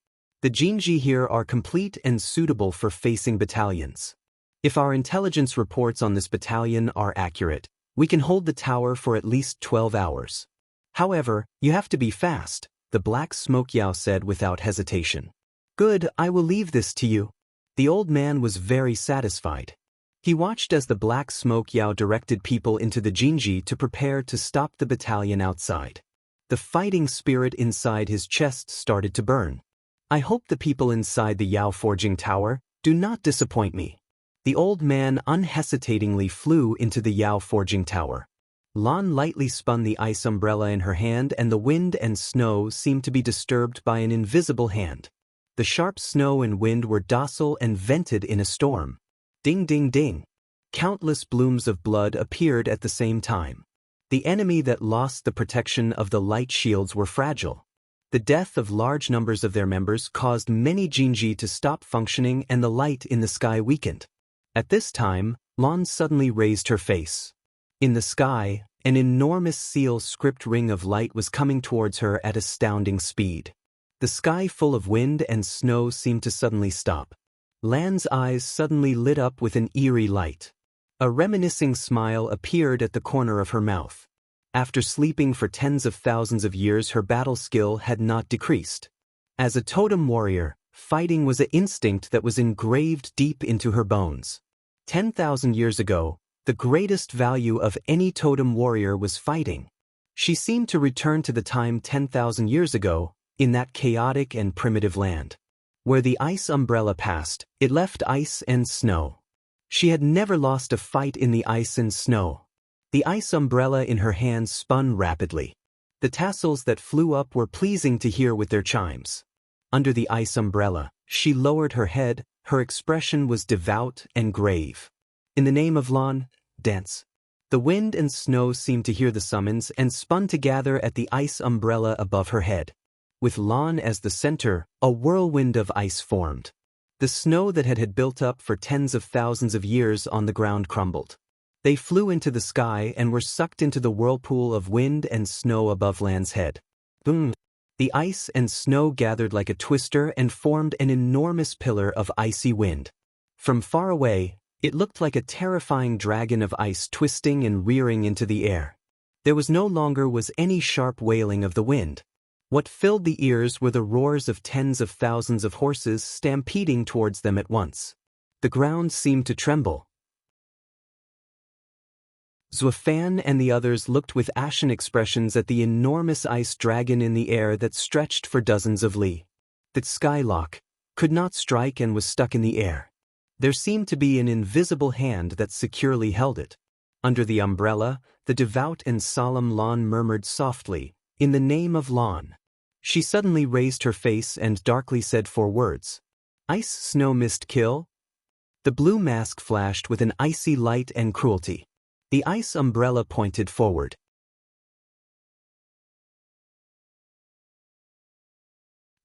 [SPEAKER 1] The Jinji here are complete and suitable for facing battalions. If our intelligence reports on this battalion are accurate, we can hold the tower for at least 12 hours. However, you have to be fast, the Black Smoke Yao said without hesitation. "Good, I will leave this to you." The old man was very satisfied. He watched as the Black Smoke Yao directed people into the Jinji to prepare to stop the battalion outside. The fighting spirit inside his chest started to burn. "I hope the people inside the Yao Forging Tower do not disappoint me." The old man unhesitatingly flew into the Yao Forging Tower. Lan lightly spun the ice umbrella in her hand and the wind and snow seemed to be disturbed by an invisible hand. The sharp snow and wind were docile and vented in a storm. Ding ding ding. Countless blooms of blood appeared at the same time. The enemy that lost the protection of the light shields were fragile. The death of large numbers of their members caused many Jinji to stop functioning and the light in the sky weakened. At this time, Lan suddenly raised her face. In the sky, an enormous seal script ring of light was coming towards her at astounding speed. The sky full of wind and snow seemed to suddenly stop. Lan's eyes suddenly lit up with an eerie light. A reminiscing smile appeared at the corner of her mouth. After sleeping for tens of thousands of years, her battle skill had not decreased. As a totem warrior, fighting was an instinct that was engraved deep into her bones. 10,000 years ago, the greatest value of any totem warrior was fighting. She seemed to return to the time 10,000 years ago, in that chaotic and primitive land. Where the ice umbrella passed, it left ice and snow. She had never lost a fight in the ice and snow. The ice umbrella in her hand spun rapidly. The tassels that flew up were pleasing to hear with their chimes. Under the ice umbrella, she lowered her head, her expression was devout and grave. "In the name of Lan, dance." The wind and snow seemed to hear the summons and spun to gather at the ice umbrella above her head. With Lan as the center, a whirlwind of ice formed. The snow that had built up for tens of thousands of years on the ground crumbled. They flew into the sky and were sucked into the whirlpool of wind and snow above Lan's head. Boom! The ice and snow gathered like a twister and formed an enormous pillar of icy wind. From far away, it looked like a terrifying dragon of ice twisting and rearing into the air. There was no longer any sharp wailing of the wind. What filled the ears were the roars of tens of thousands of horses stampeding towards them at once. The ground seemed to tremble. Xuefan and the others looked with ashen expressions at the enormous ice dragon in the air that stretched for dozens of li. That skylock could not strike and was stuck in the air. There seemed to be an invisible hand that securely held it. Under the umbrella, the devout and solemn Lan murmured softly, "In the name of Lan." She suddenly raised her face and darkly said 4 words. "Ice, snow, mist, kill." The blue mask flashed with an icy light and cruelty. The ice umbrella pointed forward.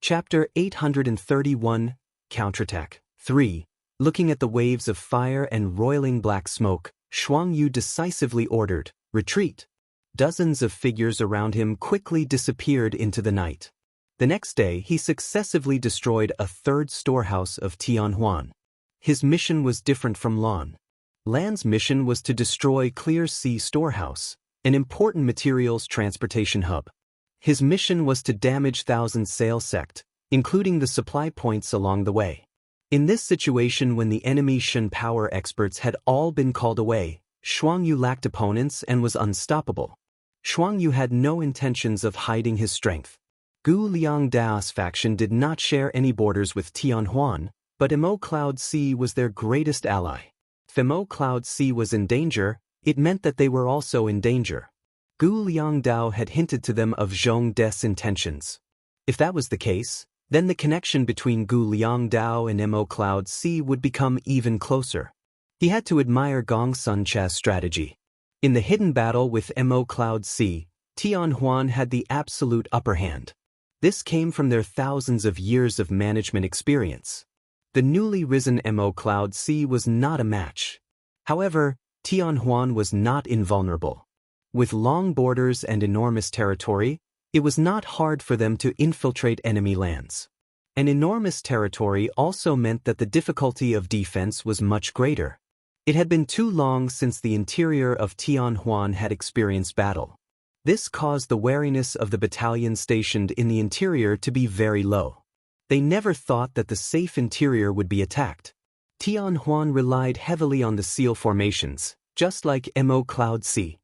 [SPEAKER 1] Chapter 831, Counterattack. 3. Looking at the waves of fire and roiling black smoke, Xuangyu decisively ordered, "Retreat." Dozens of figures around him quickly disappeared into the night. The next day, he successively destroyed a 3rd storehouse of Tianhuan. His mission was different from Lan. Lan's mission was to destroy Clear Sea Storehouse, an important materials transportation hub. His mission was to damage Thousand Sail Sect, including the supply points along the way. In this situation, when the enemy Shen power experts had all been called away, Xuangyu lacked opponents and was unstoppable. Xuangyu had no intentions of hiding his strength. Gu Liangdao's faction did not share any borders with Tianhuan, but Emo Cloud Sea was their greatest ally. If Emo Cloud Sea was in danger, it meant that they were also in danger. Gu Liangdao had hinted to them of Zhong De's intentions. If that was the case, then the connection between Gu Liangdao and Emo Cloud Sea would become even closer. He had to admire Gong Suncha's strategy. In the hidden battle with Emo Cloud Sea, Tianhuan had the absolute upper hand. This came from their thousands of years of management experience. The newly risen Emo Cloud Sea was not a match. However, Tianhuan was not invulnerable. With long borders and enormous territory, it was not hard for them to infiltrate enemy lands. An enormous territory also meant that the difficulty of defense was much greater. It had been too long since the interior of Tianhuan had experienced battle. This caused the wariness of the battalion stationed in the interior to be very low. They never thought that the safe interior would be attacked. Tianhuan relied heavily on the seal formations, just like Emo Cloud Sea.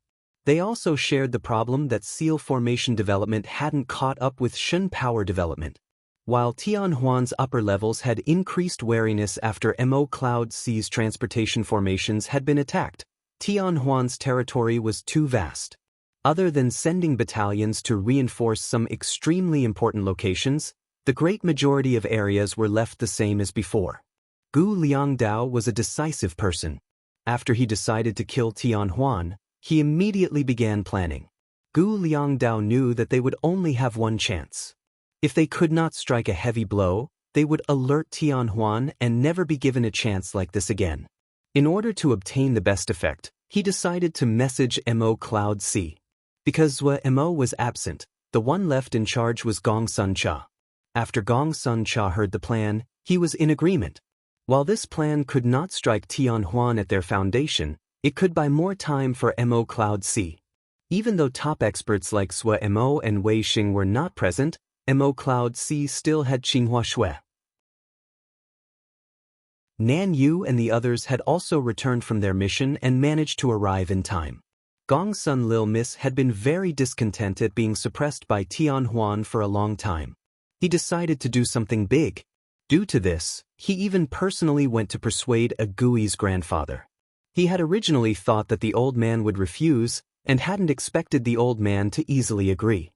[SPEAKER 1] They also shared the problem that seal formation development hadn't caught up with Shen power development. While Tianhuan's upper levels had increased wariness after Emo Cloud Sea's transportation formations had been attacked, Tianhuan's territory was too vast. Other than sending battalions to reinforce some extremely important locations, the great majority of areas were left the same as before. Gu Liangdao was a decisive person. After he decided to kill Tianhuan, he immediately began planning. Gu Liangdao knew that they would only have one chance. If they could not strike a heavy blow, they would alert Tianhuan and never be given a chance like this again. In order to obtain the best effect, he decided to message Emo Cloud Sea. Because Emo was absent, the one left in charge was Gong Suncha. After Gong Suncha heard the plan, he was in agreement. While this plan could not strike Tianhuan at their foundation, it could buy more time for Emo Cloud Sea. Even though top experts like Sui Emo and Wei Xing were not present, Emo Cloud Sea still had Qinghua Shui. Nan Yu and the others had also returned from their mission and managed to arrive in time. Gong Sun Lil Mis had been very discontent at being suppressed by Tianhuan for a long time. He decided to do something big. Due to this, he even personally went to persuade Agui's grandfather. He had originally thought that the old man would refuse, and hadn't expected the old man to easily agree.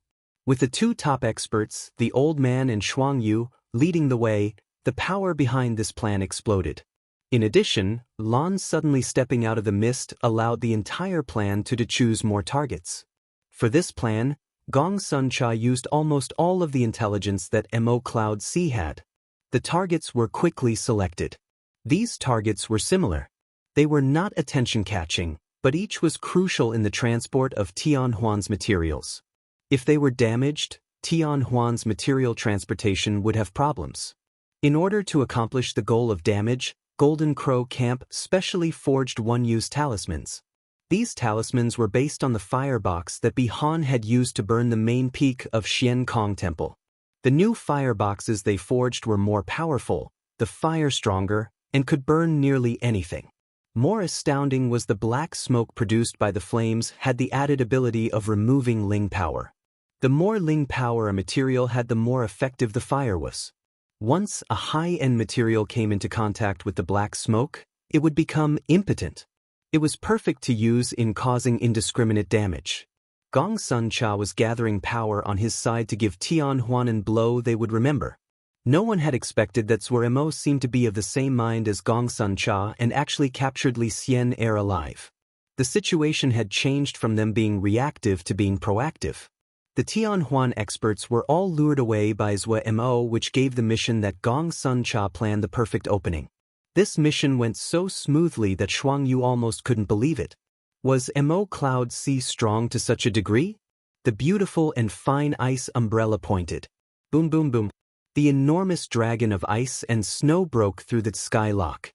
[SPEAKER 1] With the 2 top experts, the old man and Xuangyu, leading the way, the power behind this plan exploded. In addition, Lan suddenly stepping out of the mist allowed the entire plan to choose more targets. For this plan, Gong Suncha used almost all of the intelligence that Emo Cloud Sea had. The targets were quickly selected. These targets were similar. They were not attention-catching, but each was crucial in the transport of Tianhuan's materials. If they were damaged, Tianhuan's material transportation would have problems. In order to accomplish the goal of damage, Golden Crow Camp specially forged one-use talismans. These talismans were based on the firebox that Bihan had used to burn the main peak of Xiankong Temple. The new fireboxes they forged were more powerful, the fire stronger, and could burn nearly anything. More astounding was the black smoke produced by the flames had the added ability of removing Ling power. The more Ling power a material had, the more effective the fire was. Once a high-end material came into contact with the black smoke, it would become impotent. It was perfect to use in causing indiscriminate damage. Gong Sun Cha was gathering power on his side to give Tianhuan a blow they would remember. No one had expected that Zhuoremo seemed to be of the same mind as Gong Sun Cha and actually captured Li Xian Air alive. The situation had changed from them being reactive to being proactive. The Tianhuan experts were all lured away by Zhuoremo, which gave the mission that Gong Sun Cha planned the perfect opening. This mission went so smoothly that Shuang Yu almost couldn't believe it. Was Mo Cloud Sea strong to such a degree? The beautiful and fine ice umbrella pointed. Boom boom boom. The enormous dragon of ice and snow broke through the skylock.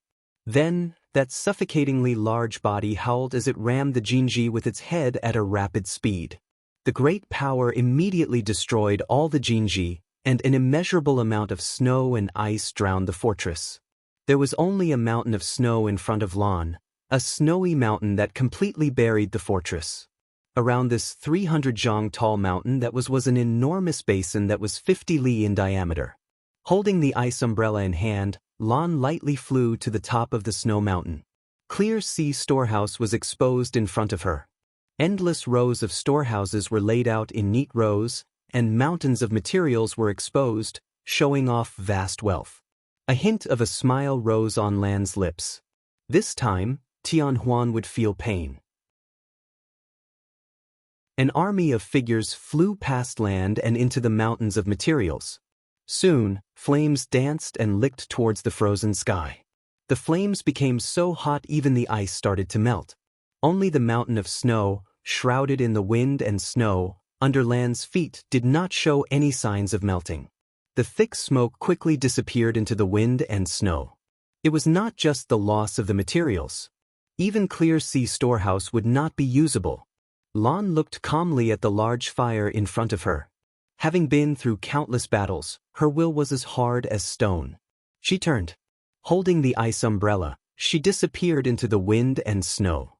[SPEAKER 1] Then, that suffocatingly large body howled as it rammed the Jinji with its head at a rapid speed. The great power immediately destroyed all the Jinji, and an immeasurable amount of snow and ice drowned the fortress. There was only a mountain of snow in front of Lan, a snowy mountain that completely buried the fortress. Around this 300 zhang tall mountain that was an enormous basin that was 50 li in diameter. Holding the ice umbrella in hand, Lan lightly flew to the top of the snow mountain. Clear Sea Storehouse was exposed in front of her. Endless rows of storehouses were laid out in neat rows, and mountains of materials were exposed, showing off vast wealth. A hint of a smile rose on Lan's lips. This time, Tianhuan would feel pain. An army of figures flew past Land and into the mountains of materials. Soon, flames danced and licked towards the frozen sky. The flames became so hot even the ice started to melt. Only the mountain of snow, shrouded in the wind and snow, under Land's feet did not show any signs of melting. The thick smoke quickly disappeared into the wind and snow. It was not just the loss of the materials. Even Clear Sea Storehouse would not be usable. Lan looked calmly at the large fire in front of her. Having been through countless battles, her will was as hard as stone. She turned. Holding the ice umbrella, she disappeared into the wind and snow.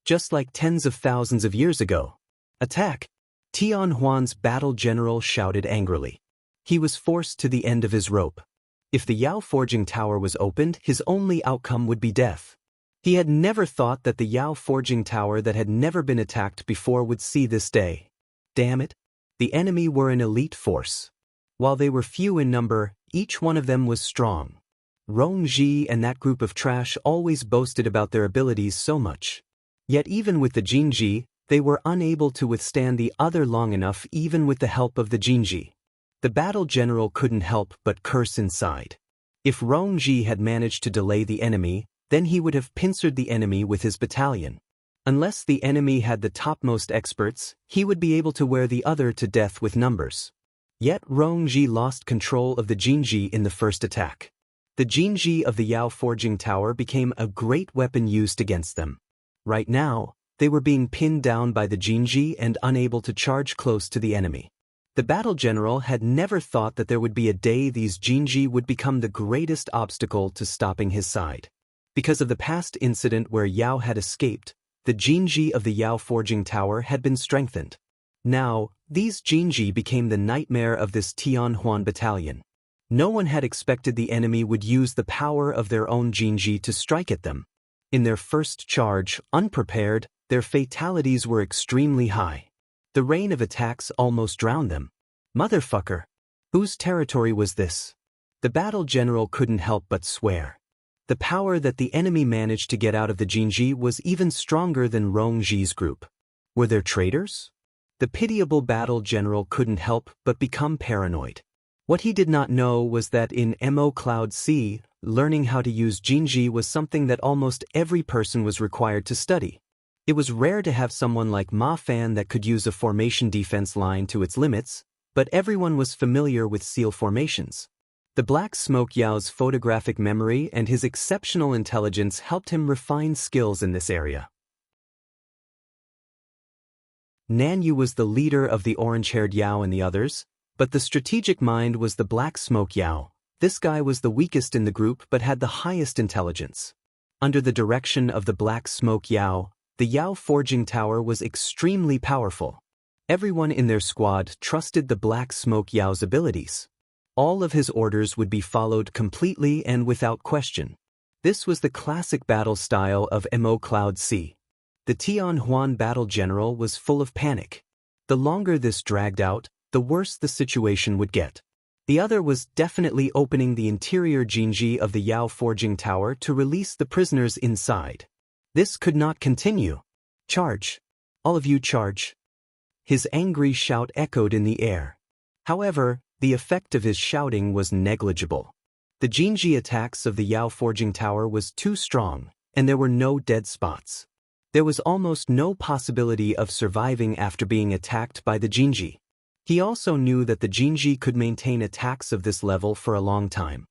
[SPEAKER 1] Just like tens of thousands of years ago. Attack! Tianhuan's battle general shouted angrily. He was forced to the end of his rope. If the Yao Forging Tower was opened, his only outcome would be death. He had never thought that the Yao Forging Tower that had never been attacked before would see this day. Damn it! The enemy were an elite force. While they were few in number, each one of them was strong. Rong Ji and that group of trash always boasted about their abilities so much. Yet even with the Jinji, they were unable to withstand the other long enough even with the help of the Jinji. The battle general couldn't help but curse inside. If Rong Ji had managed to delay the enemy, then he would have pincered the enemy with his battalion. Unless the enemy had the topmost experts, he would be able to wear the other to death with numbers. Yet Rong Ji lost control of the Jinji in the first attack. The Jinji of the Yao Forging Tower became a great weapon used against them. Right now, they were being pinned down by the Jinji and unable to charge close to the enemy. The battle general had never thought that there would be a day these Jinji would become the greatest obstacle to stopping his side. Because of the past incident where Yao had escaped, the Jinji of the Yao Forging Tower had been strengthened. Now, these Jinji became the nightmare of this Tianhuan battalion. No one had expected the enemy would use the power of their own Jinji to strike at them. In their first charge, unprepared, their fatalities were extremely high. The rain of attacks almost drowned them. Motherfucker! Whose territory was this? The battle general couldn't help but swear. The power that the enemy managed to get out of the Jinji was even stronger than Rong Ji's group. Were there traitors? The pitiable battle general couldn't help but become paranoid. What he did not know was that in Mo Cloud Sea, learning how to use Jinji was something that almost every person was required to study. It was rare to have someone like Ma Fan that could use a formation defense line to its limits, but everyone was familiar with seal formations. The Black Smoke Yao's photographic memory and his exceptional intelligence helped him refine skills in this area. Nan Yu was the leader of the orange-haired Yao and the others, but the strategic mind was the Black Smoke Yao. This guy was the weakest in the group but had the highest intelligence. Under the direction of the Black Smoke Yao, the Yao Forging Tower was extremely powerful. Everyone in their squad trusted the Black Smoke Yao's abilities. All of his orders would be followed completely and without question. This was the classic battle style of Mo Cloud C. The Tianhuan battle general was full of panic. The longer this dragged out, the worse the situation would get. The other was definitely opening the interior Jinji of the Yao Forging Tower to release the prisoners inside. This could not continue. Charge! All of you charge! His angry shout echoed in the air. However, the effect of his shouting was negligible. The Jinji attacks of the Yao Forging Tower was too strong, and there were no dead spots. There was almost no possibility of surviving after being attacked by the Jinji. He also knew that the Jinji could maintain attacks of this level for a long time.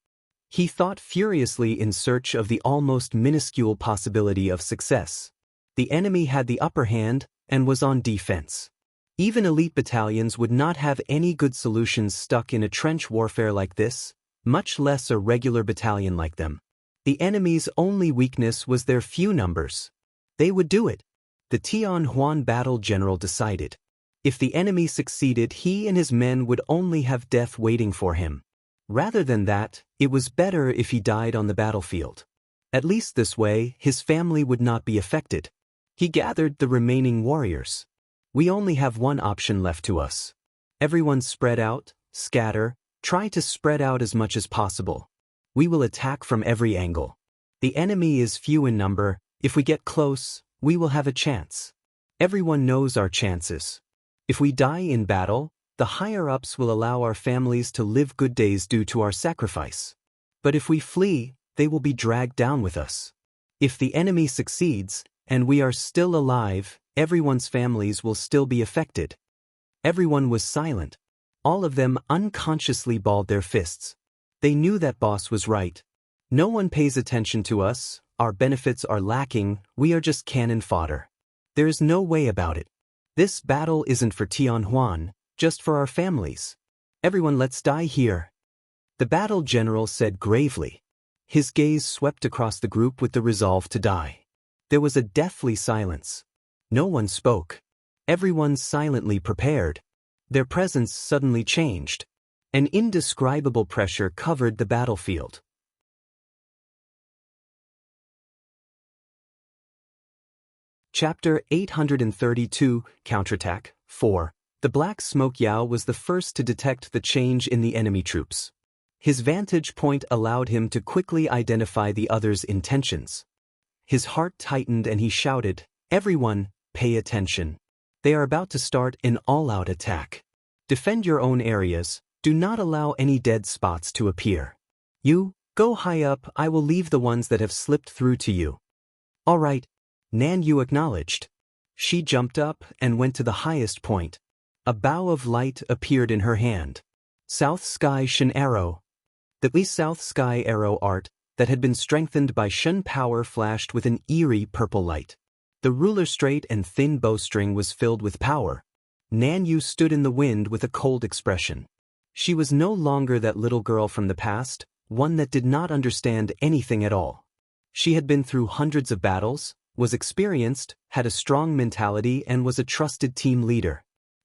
[SPEAKER 1] He thought furiously in search of the almost minuscule possibility of success. The enemy had the upper hand and was on defense. Even elite battalions would not have any good solutions stuck in a trench warfare like this, much less a regular battalion like them. The enemy's only weakness was their few numbers. They would do it. The Tianhuan battle general decided. If the enemy succeeded, he and his men would only have death waiting for him. Rather than that, it was better if he died on the battlefield. At least this way, his family would not be affected. He gathered the remaining warriors. We only have one option left to us. Everyone spread out, scatter, try to spread out as much as possible. We will attack from every angle. The enemy is few in number. If we get close, we will have a chance. Everyone knows our chances. If we die in battle, the higher-ups will allow our families to live good days due to our sacrifice. But if we flee, they will be dragged down with us. If the enemy succeeds, and we are still alive, everyone's families will still be affected. Everyone was silent. All of them unconsciously balled their fists. They knew that boss was right. No one pays attention to us, our benefits are lacking, we are just cannon fodder. There is no way about it. This battle isn't for Tianhuan, just for our families. Everyone, let's die here. The battle general said gravely. His gaze swept across the group with the resolve to die. There was a deathly silence. No one spoke. Everyone silently prepared. Their presence suddenly changed. An indescribable pressure covered the battlefield. Chapter 832, Counterattack, 4. The Black Smoke Yao was the first to detect the change in the enemy troops. His vantage point allowed him to quickly identify the others' intentions. His heart tightened and he shouted, "Everyone, pay attention. They are about to start an all-out attack. Defend your own areas, do not allow any dead spots to appear. You, go high up, I will leave the ones that have slipped through to you." "All right," Nan Yu acknowledged. She jumped up and went to the highest point. A bow of light appeared in her hand. South Sky Shen Arrow. The South Sky Arrow art that had been strengthened by Shen power flashed with an eerie purple light. The ruler straight and thin bowstring was filled with power. Nan Yu stood in the wind with a cold expression. She was no longer that little girl from the past, one that did not understand anything at all. She had been through hundreds of battles, was experienced, had a strong mentality and was a trusted team leader.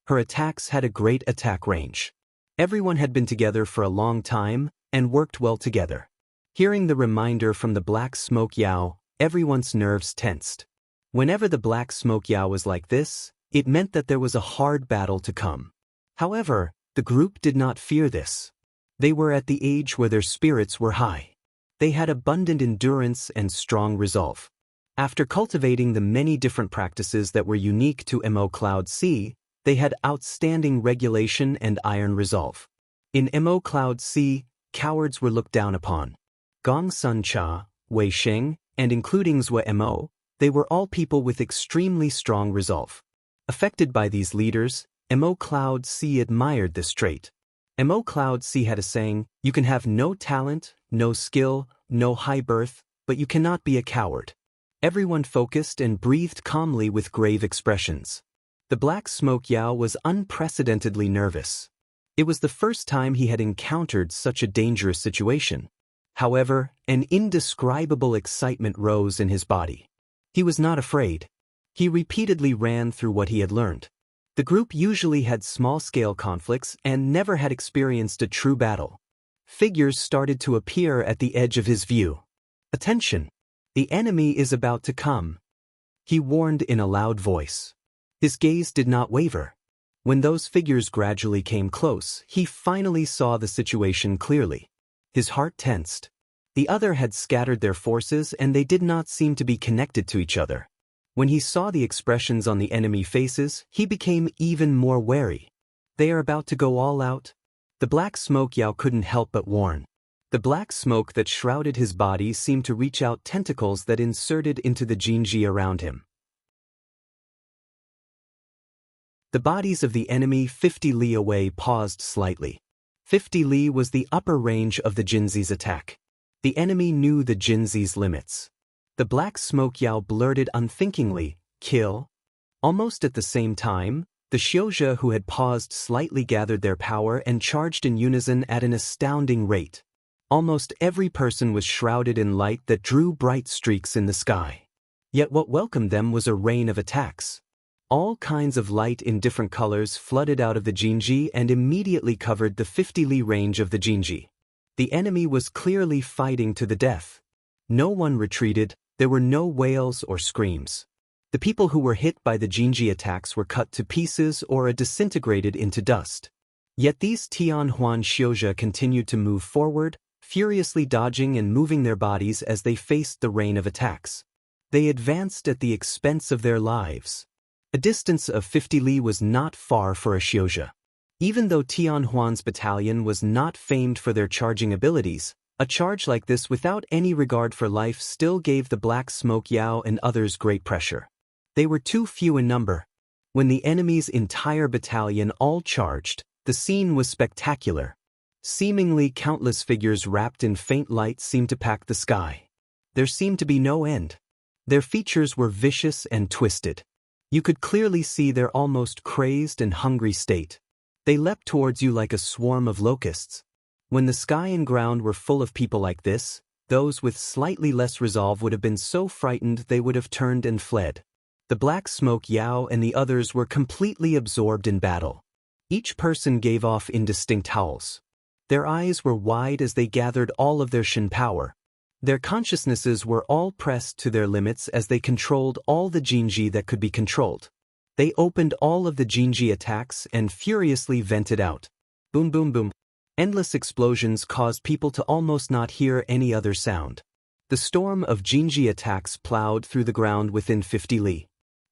[SPEAKER 1] Her attacks had a great attack range. Everyone had been together for a long time and worked well together. Hearing the reminder from the Black Smoke Yao, everyone's nerves tensed. Whenever the Black Smoke Yao was like this, it meant that there was a hard battle to come. However, the group did not fear this. They were at the age where their spirits were high. They had abundant endurance and strong resolve. After cultivating the many different practices that were unique to Mo Cloud C, they had outstanding regulation and iron resolve. In Mo Cloud C, cowards were looked down upon. Gong Sun Cha, Wei Sheng, and including Zhou Mo, They were all people with extremely strong resolve. Affected by these leaders, Mo Cloud C admired this trait. Mo Cloud C had a saying, "You can have no talent, no skill, no high birth, but you cannot be a coward." Everyone focused and breathed calmly with grave expressions. The Black Smoke Yao was unprecedentedly nervous. It was the first time he had encountered such a dangerous situation. However, an indescribable excitement rose in his body. He was not afraid. He repeatedly ran through what he had learned. The group usually had small-scale conflicts and never had experienced a true battle. Figures started to appear at the edge of his view. "Attention! The enemy is about to come," he warned in a loud voice. His gaze did not waver. When those figures gradually came close, he finally saw the situation clearly. His heart tensed. The other had scattered their forces and they did not seem to be connected to each other. When he saw the expressions on the enemy faces, he became even more wary. They are about to go all out? The Black Smoke Yao couldn't help but warn. The black smoke that shrouded his body seemed to reach out tentacles that inserted into the Jinji around him. The bodies of the enemy 50 li away paused slightly. 50 li was the upper range of the Jinzi's attack. The enemy knew the Jinzi's limits. The Black Smoke Yao blurted unthinkingly, "Kill?" Almost at the same time, the Xiaoxia who had paused slightly gathered their power and charged in unison at an astounding rate. Almost every person was shrouded in light that drew bright streaks in the sky. Yet what welcomed them was a rain of attacks. All kinds of light in different colors flooded out of the Jinji and immediately covered the 50 li range of the Jinji. The enemy was clearly fighting to the death. No one retreated, there were no wails or screams. The people who were hit by the Jinji attacks were cut to pieces or disintegrated into dust. Yet these Tianhuan Xiaoxia continued to move forward, furiously dodging and moving their bodies as they faced the rain of attacks. They advanced at the expense of their lives. A distance of 50 li was not far for a Xiaoxia. Even though Tianhuan's battalion was not famed for their charging abilities, a charge like this without any regard for life still gave the Black Smoke Yao and others great pressure. They were too few in number. When the enemy's entire battalion all charged, the scene was spectacular. Seemingly countless figures wrapped in faint light seemed to pack the sky. There seemed to be no end. Their features were vicious and twisted. You could clearly see their almost crazed and hungry state. They leapt towards you like a swarm of locusts. When the sky and ground were full of people like this, those with slightly less resolve would have been so frightened they would have turned and fled. The Black Smoke Yao and the others were completely absorbed in battle. Each person gave off indistinct howls. Their eyes were wide as they gathered all of their Shin power. Their consciousnesses were all pressed to their limits as they controlled all the Jinji that could be controlled. They opened all of the Jinji attacks and furiously vented out. Boom boom boom. Endless explosions caused people to almost not hear any other sound. The storm of Jinji attacks plowed through the ground within 50 li.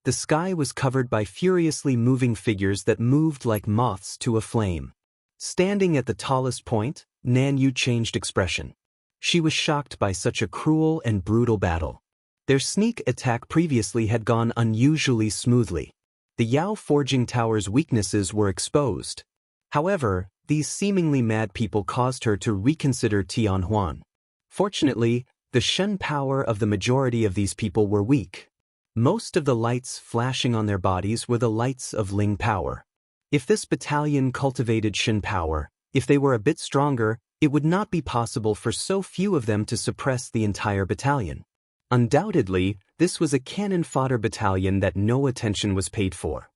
[SPEAKER 1] The sky was covered by furiously moving figures that moved like moths to a flame. Standing at the tallest point, Nan Yu changed expression. She was shocked by such a cruel and brutal battle. Their sneak attack previously had gone unusually smoothly. The Yao Forging Tower's weaknesses were exposed. However, these seemingly mad people caused her to reconsider Tianhuan. Fortunately, the Shen power of the majority of these people were weak. Most of the lights flashing on their bodies were the lights of Ling power. If this battalion cultivated Shen power, if they were a bit stronger, it would not be possible for so few of them to suppress the entire battalion. Undoubtedly, this was a cannon fodder battalion that no attention was paid for.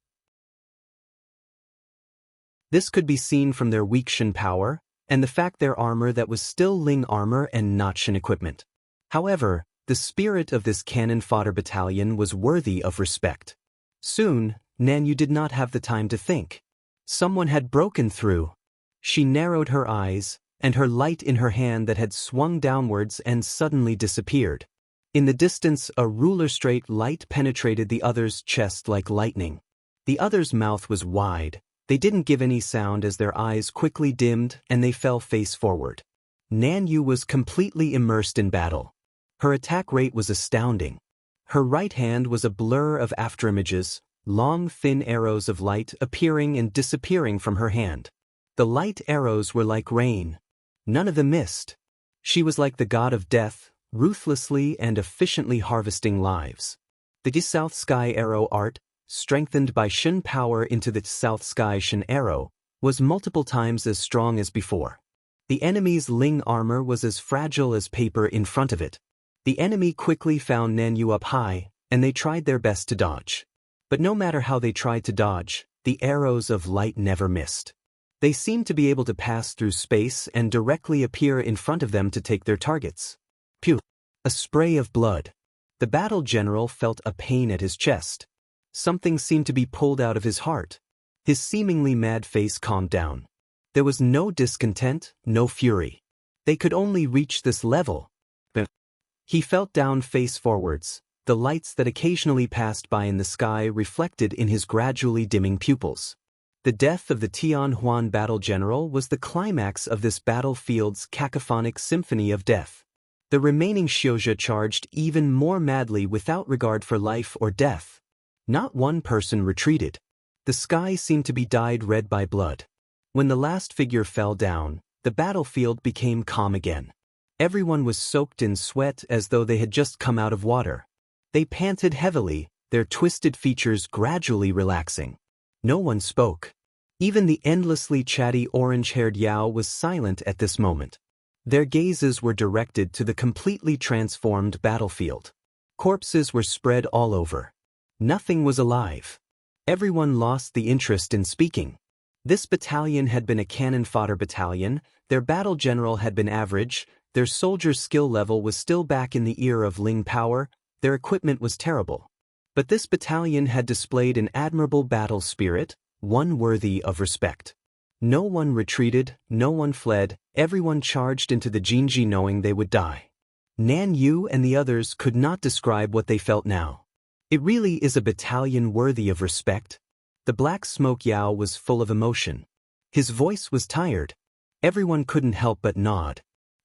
[SPEAKER 1] This could be seen from their weak Shen power, and the fact their armor that was still Ling armor and not Shen equipment. However, the spirit of this cannon fodder battalion was worthy of respect. Soon, Nan Yu did not have the time to think. Someone had broken through. She narrowed her eyes, and her light in her hand that had swung downwards and suddenly disappeared. In the distance, a ruler-straight light penetrated the other's chest like lightning. The other's mouth was wide. They didn't give any sound as their eyes quickly dimmed and they fell face forward. Nan Yu was completely immersed in battle. Her attack rate was astounding. Her right hand was a blur of afterimages, long thin arrows of light appearing and disappearing from her hand. The light arrows were like rain. None of them missed. She was like the god of death, ruthlessly and efficiently harvesting lives. The South Sky Arrow art, strengthened by Shen power into the South Sky Shen Arrow, was multiple times as strong as before. The enemy's Ling armor was as fragile as paper in front of it. The enemy quickly found Nanyu up high, and they tried their best to dodge. But no matter how they tried to dodge, the arrows of light never missed. They seemed to be able to pass through space and directly appear in front of them to take their targets. Pew! A spray of blood. The battle general felt a pain at his chest. Something seemed to be pulled out of his heart. His seemingly mad face calmed down. There was no discontent, no fury. They could only reach this level. He felt down face forwards, the lights that occasionally passed by in the sky reflected in his gradually dimming pupils. The death of the Tianhuan battle general was the climax of this battlefield's cacophonic symphony of death. The remaining Xiozha charged even more madly without regard for life or death. Not one person retreated. The sky seemed to be dyed red by blood. When the last figure fell down, the battlefield became calm again. Everyone was soaked in sweat as though they had just come out of water. They panted heavily, their twisted features gradually relaxing. No one spoke. Even the endlessly chatty orange-haired Yao was silent at this moment. Their gazes were directed to the completely transformed battlefield. Corpses were spread all over. Nothing was alive. Everyone lost the interest in speaking. This battalion had been a cannon fodder battalion, their battle general had been average, their soldier skill level was still back in the era of Ling power, their equipment was terrible. But this battalion had displayed an admirable battle spirit, one worthy of respect. No one retreated, no one fled, everyone charged into the Jinji knowing they would die. Nan Yu and the others could not describe what they felt now. It really is a battalion worthy of respect. The black smoke Yao was full of emotion. His voice was tired. Everyone couldn't help but nod.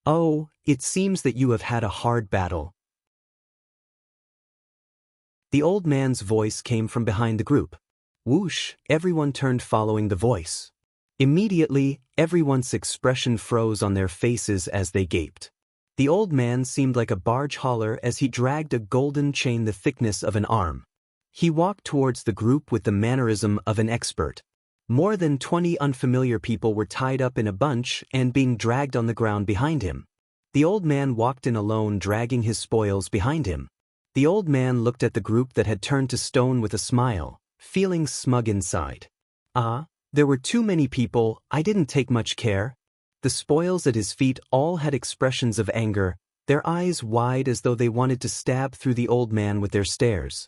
[SPEAKER 1] Oh, it seems that you have had a hard battle. The old man's voice came from behind the group. Whoosh, everyone turned following the voice. Immediately, everyone's expression froze on their faces as they gaped. The old man seemed like a barge hauler as he dragged a golden chain the thickness of an arm. He walked towards the group with the mannerism of an expert. More than 20 unfamiliar people were tied up in a bunch and being dragged on the ground behind him. The old man walked in alone, dragging his spoils behind him. The old man looked at the group that had turned to stone with a smile, feeling smug inside. There were too many people, I didn't take much care. The spoils at his feet all had expressions of anger, their eyes wide as though they wanted to stab through the old man with their stares.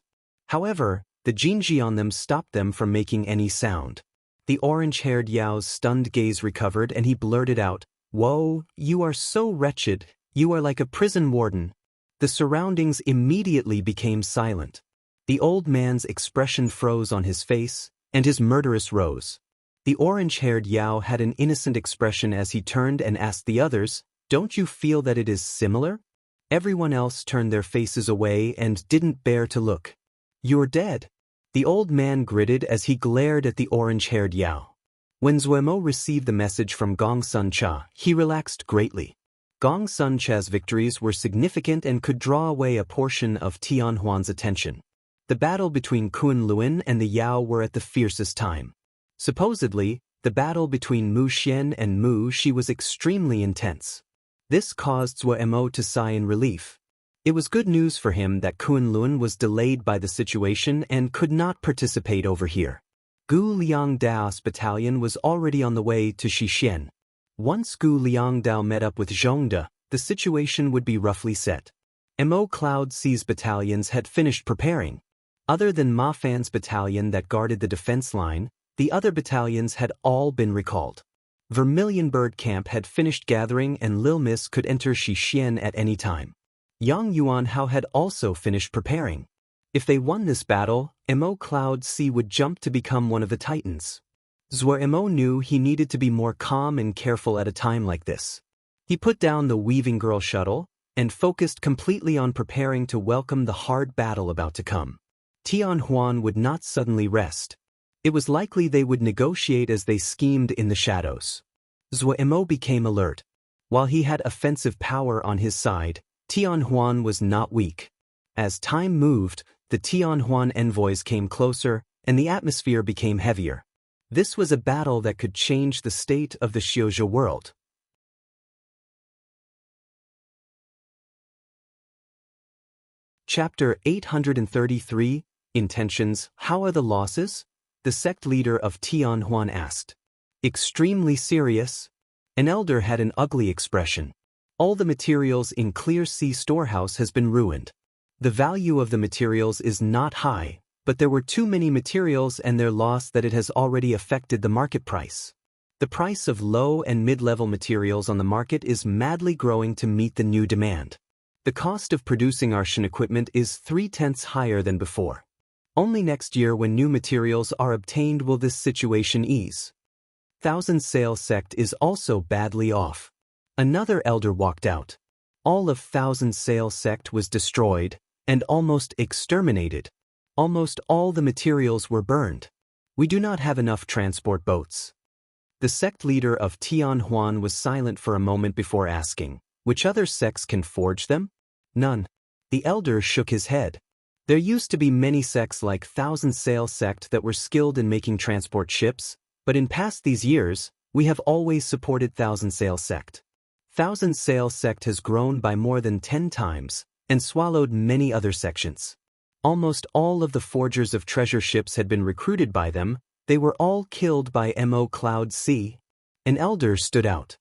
[SPEAKER 1] However, the Jinji on them stopped them from making any sound. The orange-haired Yao's stunned gaze recovered and he blurted out, "Whoa, you are so wretched, you are like a prison warden." The surroundings immediately became silent. The old man's expression froze on his face, and his murderous rose. The orange-haired Yao had an innocent expression as he turned and asked the others, "Don't you feel that it is similar?" Everyone else turned their faces away and didn't bear to look. "You're dead." The old man gritted as he glared at the orange-haired Yao. When Zuemo received the message from Gong Sun Cha, he relaxed greatly. Gong Sun Cha's victories were significant and could draw away a portion of Tianhuan's attention. The battle between Kun Luan and the Yao were at the fiercest time. Supposedly, the battle between Mu Xian and Mu Shi was extremely intense. This caused Zuemo to sigh in relief. It was good news for him that Kun Luan was delayed by the situation and could not participate over here. Gu Liang Dao's battalion was already on the way to Xixian. Once Gu Liang Dao met up with Zhongde, the situation would be roughly set. Mo Cloud C's battalions had finished preparing. Other than Ma Fan's battalion that guarded the defense line, the other battalions had all been recalled. Vermilion Bird Camp had finished gathering and Lil Miss could enter Xixian at any time. Yang Yuan Hao had also finished preparing. If they won this battle, Mo Cloud C would jump to become one of the Titans. Zuemo knew he needed to be more calm and careful at a time like this. He put down the Weaving Girl shuttle, and focused completely on preparing to welcome the hard battle about to come. Tianhuan would not suddenly rest. It was likely they would negotiate as they schemed in the shadows. Zuo became alert. While he had offensive power on his side, Tianhuan was not weak. As time moved, the Tianhuan envoys came closer, and the atmosphere became heavier. This was a battle that could change the state of the Xiuzhou world. Chapter 833, Intentions. How are the losses? The sect leader of Tianhuan asked. Extremely serious. An elder had an ugly expression. All the materials in Clear Sea storehouse has been ruined. The value of the materials is not high, but there were too many materials and their loss that it has already affected the market price. The price of low and mid-level materials on the market is madly growing to meet the new demand. The cost of producing our Shen equipment is 3/10 higher than before. Only next year when new materials are obtained will this situation ease. Thousand Sail sect is also badly off. Another elder walked out. All of Thousand Sail sect was destroyed and almost exterminated. Almost all the materials were burned. We do not have enough transport boats. The sect leader of Tianhuan was silent for a moment before asking, which other sects can forge them? None. The elder shook his head. There used to be many sects like Thousand Sail sect that were skilled in making transport ships, but in past these years, we have always supported Thousand Sail sect. Thousand Sail sect has grown by more than 10 times, and swallowed many other sections. Almost all of the forgers of treasure ships had been recruited by them. They were all killed by Mo Cloud Sea. An elder stood out.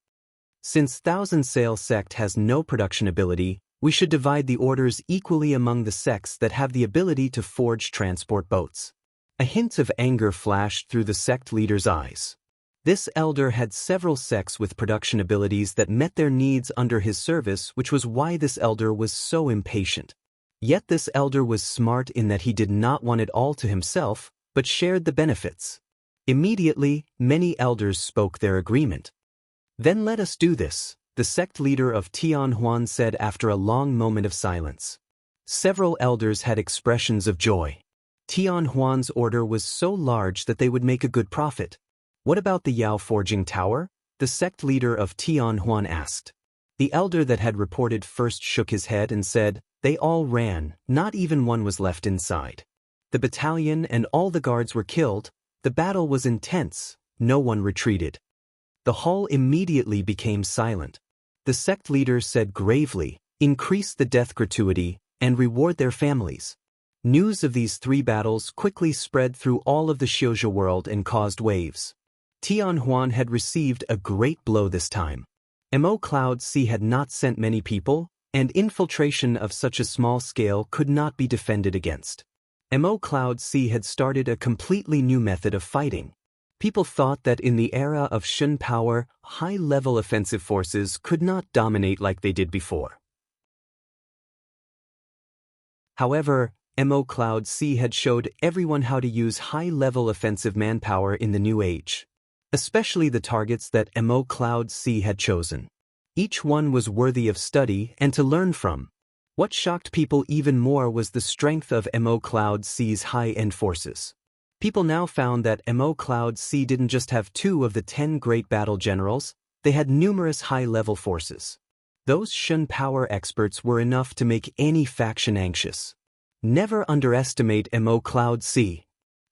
[SPEAKER 1] Since Thousand Sail sect has no production ability, we should divide the orders equally among the sects that have the ability to forge transport boats. A hint of anger flashed through the sect leader's eyes. This elder had several sects with production abilities that met their needs under his service, which was why this elder was so impatient. Yet this elder was smart in that he did not want it all to himself, but shared the benefits. Immediately, many elders spoke their agreement. Then let us do this, the sect leader of Tianhuan said after a long moment of silence. Several elders had expressions of joy. Tianhuan's order was so large that they would make a good profit. What about the Yao Forging Tower? The sect leader of Tianhuan asked. The elder that had reported first shook his head and said, they all ran, not even one was left inside. The battalion and all the guards were killed. The battle was intense, no one retreated. The hall immediately became silent. The sect leader said gravely, increase the death gratuity, and reward their families. News of these 3 battles quickly spread through all of the Xiuzhou world and caused waves. Tianhuan had received a great blow this time. Mo Cloud Sea had not sent many people, and infiltration of such a small scale could not be defended against. Mo Cloud Sea had started a completely new method of fighting. People thought that in the era of Shen power, high-level offensive forces could not dominate like they did before. However, Mo Cloud Sea had showed everyone how to use high-level offensive manpower in the new age, especially the targets that Mo Cloud Sea had chosen. Each one was worthy of study and to learn from. What shocked people even more was the strength of Mo Cloud Sea's high-end forces. People now found that Mo Cloud Sea didn't just have 2 of the 10 great battle generals, they had numerous high-level forces. Those Shen power experts were enough to make any faction anxious. Never underestimate Mo Cloud Sea.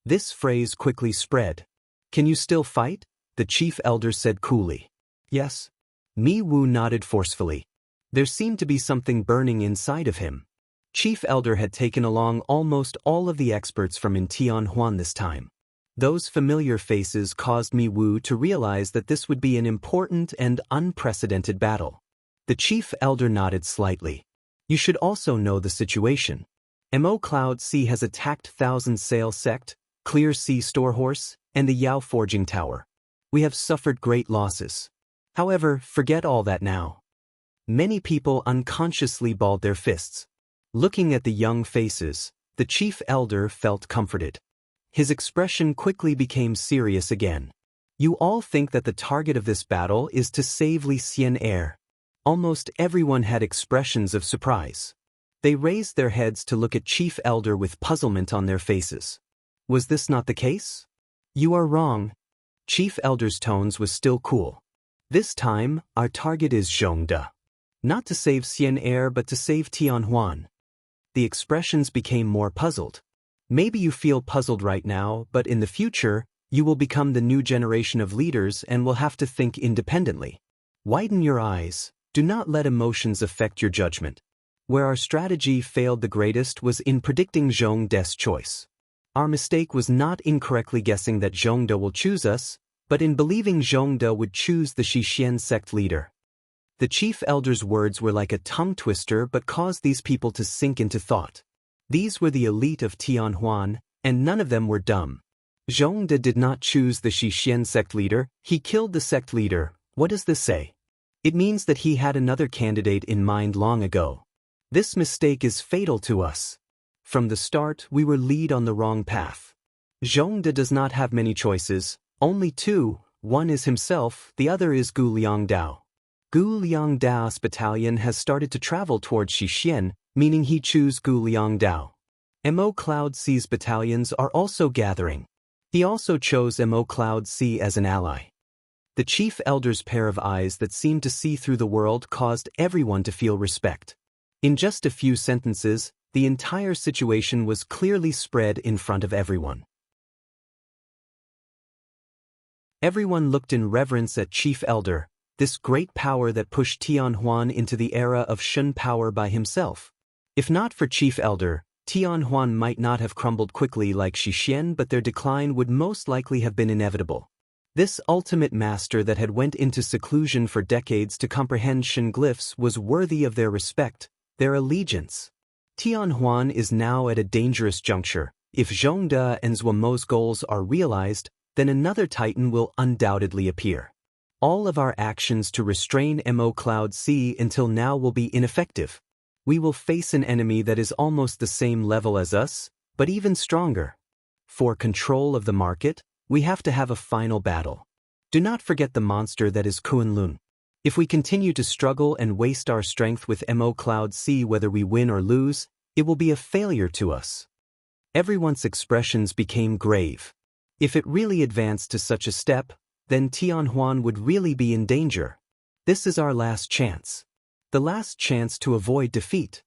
[SPEAKER 1] This phrase quickly spread. Can you still fight? The chief elder said coolly. Yes. Mi Wu nodded forcefully. There seemed to be something burning inside of him. Chief Elder had taken along almost all of the experts from in Tianhuan this time. Those familiar faces caused Mi Wu to realize that this would be an important and unprecedented battle. The Chief Elder nodded slightly. You should also know the situation. Mo Cloud Sea has attacked Thousand Sail Sect, Clear Sea Storehorse, and the Yao Forging Tower. We have suffered great losses. However, forget all that now. Many people unconsciously balled their fists. Looking at the young faces, the chief elder felt comforted. His expression quickly became serious again. You all think that the target of this battle is to save Li Xian heir. Almost everyone had expressions of surprise. They raised their heads to look at Chief Elder with puzzlement on their faces. Was this not the case? You are wrong. Chief Elder's tones was still cool. This time, our target is Zhongde. Not to save Xian'er but to save Tianhuan. The expressions became more puzzled. Maybe you feel puzzled right now, but in the future, you will become the new generation of leaders and will have to think independently. Widen your eyes. Do not let emotions affect your judgment. Where our strategy failed the greatest was in predicting Zhongde's choice. Our mistake was not incorrectly guessing that Zhongde will choose us, but in believing Zhongde would choose the Xixian sect leader. The chief elder's words were like a tongue twister but caused these people to sink into thought. These were the elite of Tianhuan, and none of them were dumb. Zhongde did not choose the Xixian sect leader, he killed the sect leader. What does this say? It means that he had another candidate in mind long ago. This mistake is fatal to us. From the start, we were led on the wrong path. Zhongde does not have many choices, only two. One is himself, the other is Gu Liangdao. Gu Liangdao's battalion has started to travel towards Xixian, meaning he choose Gu Liangdao. Mo Cloud C's battalions are also gathering. He also chose Mo Cloud C as an ally. The chief elder's pair of eyes that seemed to see through the world caused everyone to feel respect. In just a few sentences, the entire situation was clearly spread in front of everyone. Everyone looked in reverence at Chief Elder, this great power that pushed Tianhuan into the era of Shun power by himself. If not for Chief Elder, Tianhuan might not have crumbled quickly like Xixian, but their decline would most likely have been inevitable. This ultimate master that had went into seclusion for decades to comprehend Shen glyphs was worthy of their respect, their allegiance. Tianhuan is now at a dangerous juncture. If Zhongde and Zhuamo's goals are realized, then another titan will undoubtedly appear. All of our actions to restrain Mo Cloud C until now will be ineffective. We will face an enemy that is almost the same level as us, but even stronger. For control of the market, we have to have a final battle. Do not forget the monster that is Kunlun. If we continue to struggle and waste our strength with Mo Cloud C whether we win or lose, it will be a failure to us. Everyone's expressions became grave. If it really advanced to such a step, then Tianhuan would really be in danger. This is our last chance. The last chance to avoid defeat.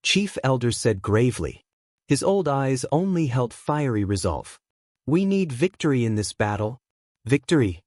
[SPEAKER 1] Chief Elder said gravely. His old eyes only held fiery resolve. We need victory in this battle. Victory!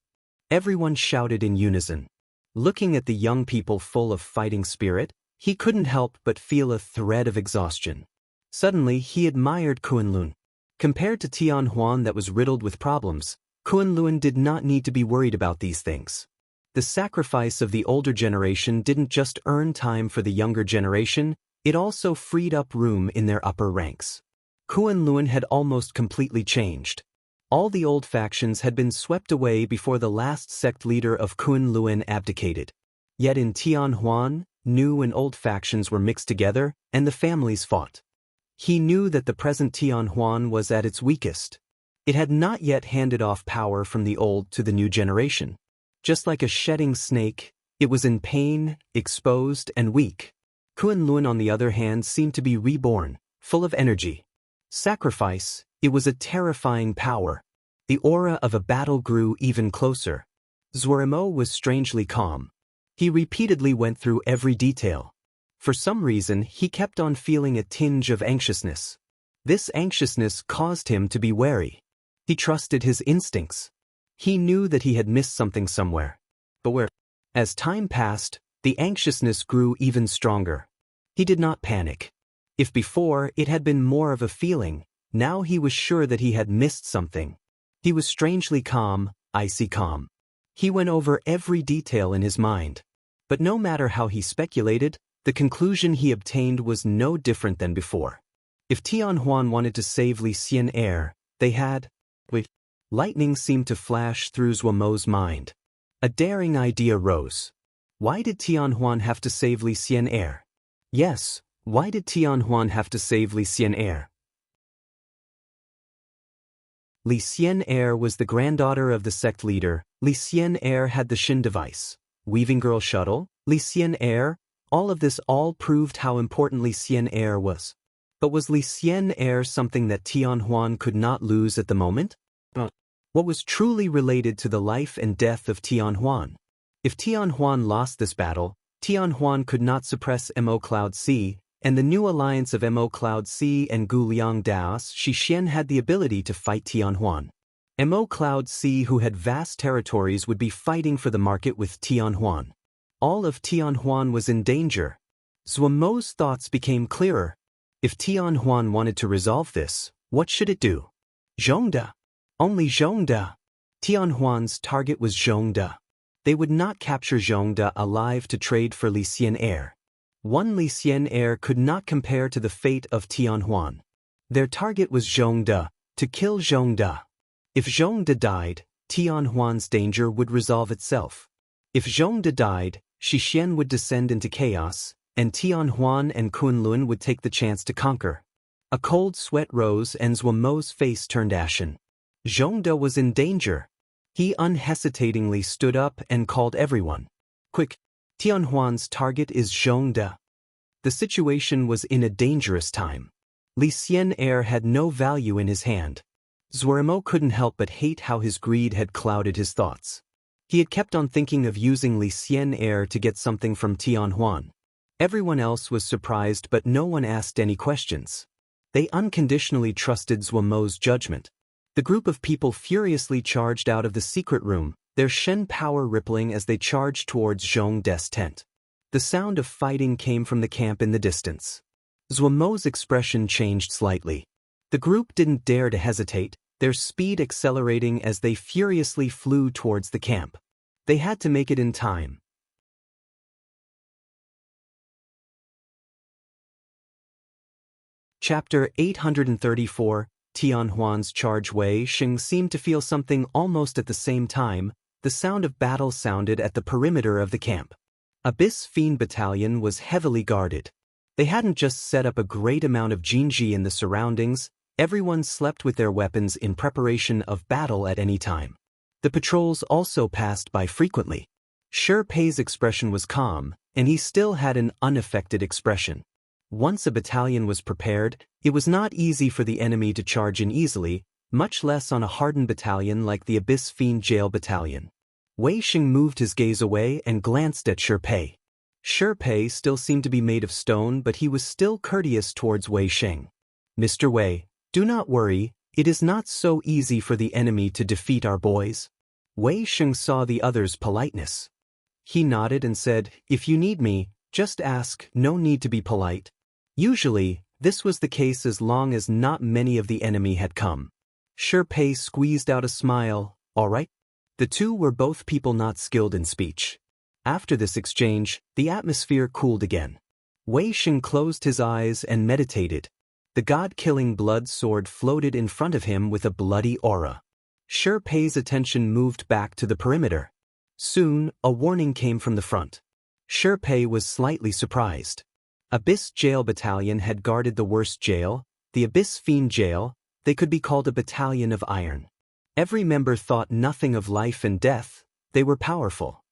[SPEAKER 1] Everyone shouted in unison. Looking at the young people full of fighting spirit, he couldn't help but feel a thread of exhaustion. Suddenly, he admired Kunlun. Compared to Tianhuan that was riddled with problems, Kunlun did not need to be worried about these things. The sacrifice of the older generation didn't just earn time for the younger generation, it also freed up room in their upper ranks. Kunlun had almost completely changed. All the old factions had been swept away before the last sect leader of Kunlun abdicated. Yet in Tianhuan, new and old factions were mixed together, and the families fought. He knew that the present Tianhuan was at its weakest. It had not yet handed off power from the old to the new generation. Just like a shedding snake, it was in pain, exposed, and weak. Kunlun, on the other hand, seemed to be reborn, full of energy. Sacrifice, it was a terrifying power. The aura of a battle grew even closer. Zhuamo was strangely calm. He repeatedly went through every detail. For some reason, he kept on feeling a tinge of anxiousness. This anxiousness caused him to be wary. He trusted his instincts. He knew that he had missed something somewhere. But where? As time passed, the anxiousness grew even stronger. He did not panic. If before it had been more of a feeling, now he was sure that he had missed something. He was strangely calm, icy calm. He went over every detail in his mind. But no matter how he speculated, the conclusion he obtained was no different than before. If Tianhuan wanted to save Li Xian'er, they had. Lightning seemed to flash through Zhuamo's mind. A daring idea rose. Why did Tianhuan have to save Li Xian'er? Yes, why did Tianhuan have to save Li Xian'er? Li Xian'er was the granddaughter of the sect leader. Li Xian'er had the Shin device, weaving girl shuttle, Li Xianxia, all of this all proved how important Li Xianxia was. But was Li Xianxia something that Tianhuan could not lose at the moment? What was truly related to the life and death of Tianhuan? If Tianhuan lost this battle, Tianhuan could not suppress Mo Cloud C, and the new alliance of Mo Cloud C and Guliang Daos Shixian had the ability to fight Tianhuan. Mo Cloud C, who had vast territories, would be fighting for the market with Tianhuan. All of Tianhuan was in danger. Zhuo Mo's thoughts became clearer. If Tianhuan wanted to resolve this, what should it do? Zhongde. Only Zhongde. Tianhuan's target was Zhongde. They would not capture Zhongde alive to trade for Li Xianxia. One Li Xianxia could not compare to the fate of Tianhuan. Their target was Zhongde, to kill Zhongde. If Zhongde died, Tianhuan's danger would resolve itself. If Zhongde died, Shixian would descend into chaos, and Tianhuan and Kunlun would take the chance to conquer. A cold sweat rose and Zhuo Mo's face turned ashen. Zhongde was in danger. He unhesitatingly stood up and called everyone. Quick! Tianhuan's target is Zhongde. The situation was in a dangerous time. Li Xianxia had no value in his hand. Zhuo Mo couldn't help but hate how his greed had clouded his thoughts. He had kept on thinking of using Li Xianxia to get something from Tianhuan. Everyone else was surprised, but no one asked any questions. They unconditionally trusted Zhuo Mo's judgment. The group of people furiously charged out of the secret room, their Shen power rippling as they charged towards Zhongde's tent. The sound of fighting came from the camp in the distance. Zhuo Mo's expression changed slightly. The group didn't dare to hesitate, their speed accelerating as they furiously flew towards the camp. They had to make it in time. Chapter 834, Tianhuan's charge. Wei Xing seemed to feel something almost at the same time. The sound of battle sounded at the perimeter of the camp. Abyss Fiend Battalion was heavily guarded. They hadn't just set up a great amount of Jinji in the surroundings, everyone slept with their weapons in preparation of battle at any time. The patrols also passed by frequently. Shi Pei's expression was calm, and he still had an unaffected expression. Once a battalion was prepared, it was not easy for the enemy to charge in easily, much less on a hardened battalion like the Abyss Fiend Jail Battalion. Wei Xing moved his gaze away and glanced at Shi Pei. Shi Pei still seemed to be made of stone, but he was still courteous towards Wei Xing. Mr. Wei, do not worry, it is not so easy for the enemy to defeat our boys. Wei Xing saw the other's politeness. He nodded and said, if you need me, just ask, no need to be polite. Usually, this was the case as long as not many of the enemy had come. Shi Pei squeezed out a smile, all right? The two were both people not skilled in speech. After this exchange, the atmosphere cooled again. Wei Xing closed his eyes and meditated. The god-killing blood sword floated in front of him with a bloody aura. Shi Pei's attention moved back to the perimeter. Soon, a warning came from the front. Shi Pei was slightly surprised. Abyss Jail Battalion had guarded the worst jail, the Abyss Fiend Jail. They could be called a battalion of iron. Every member thought nothing of life and death, they were powerful.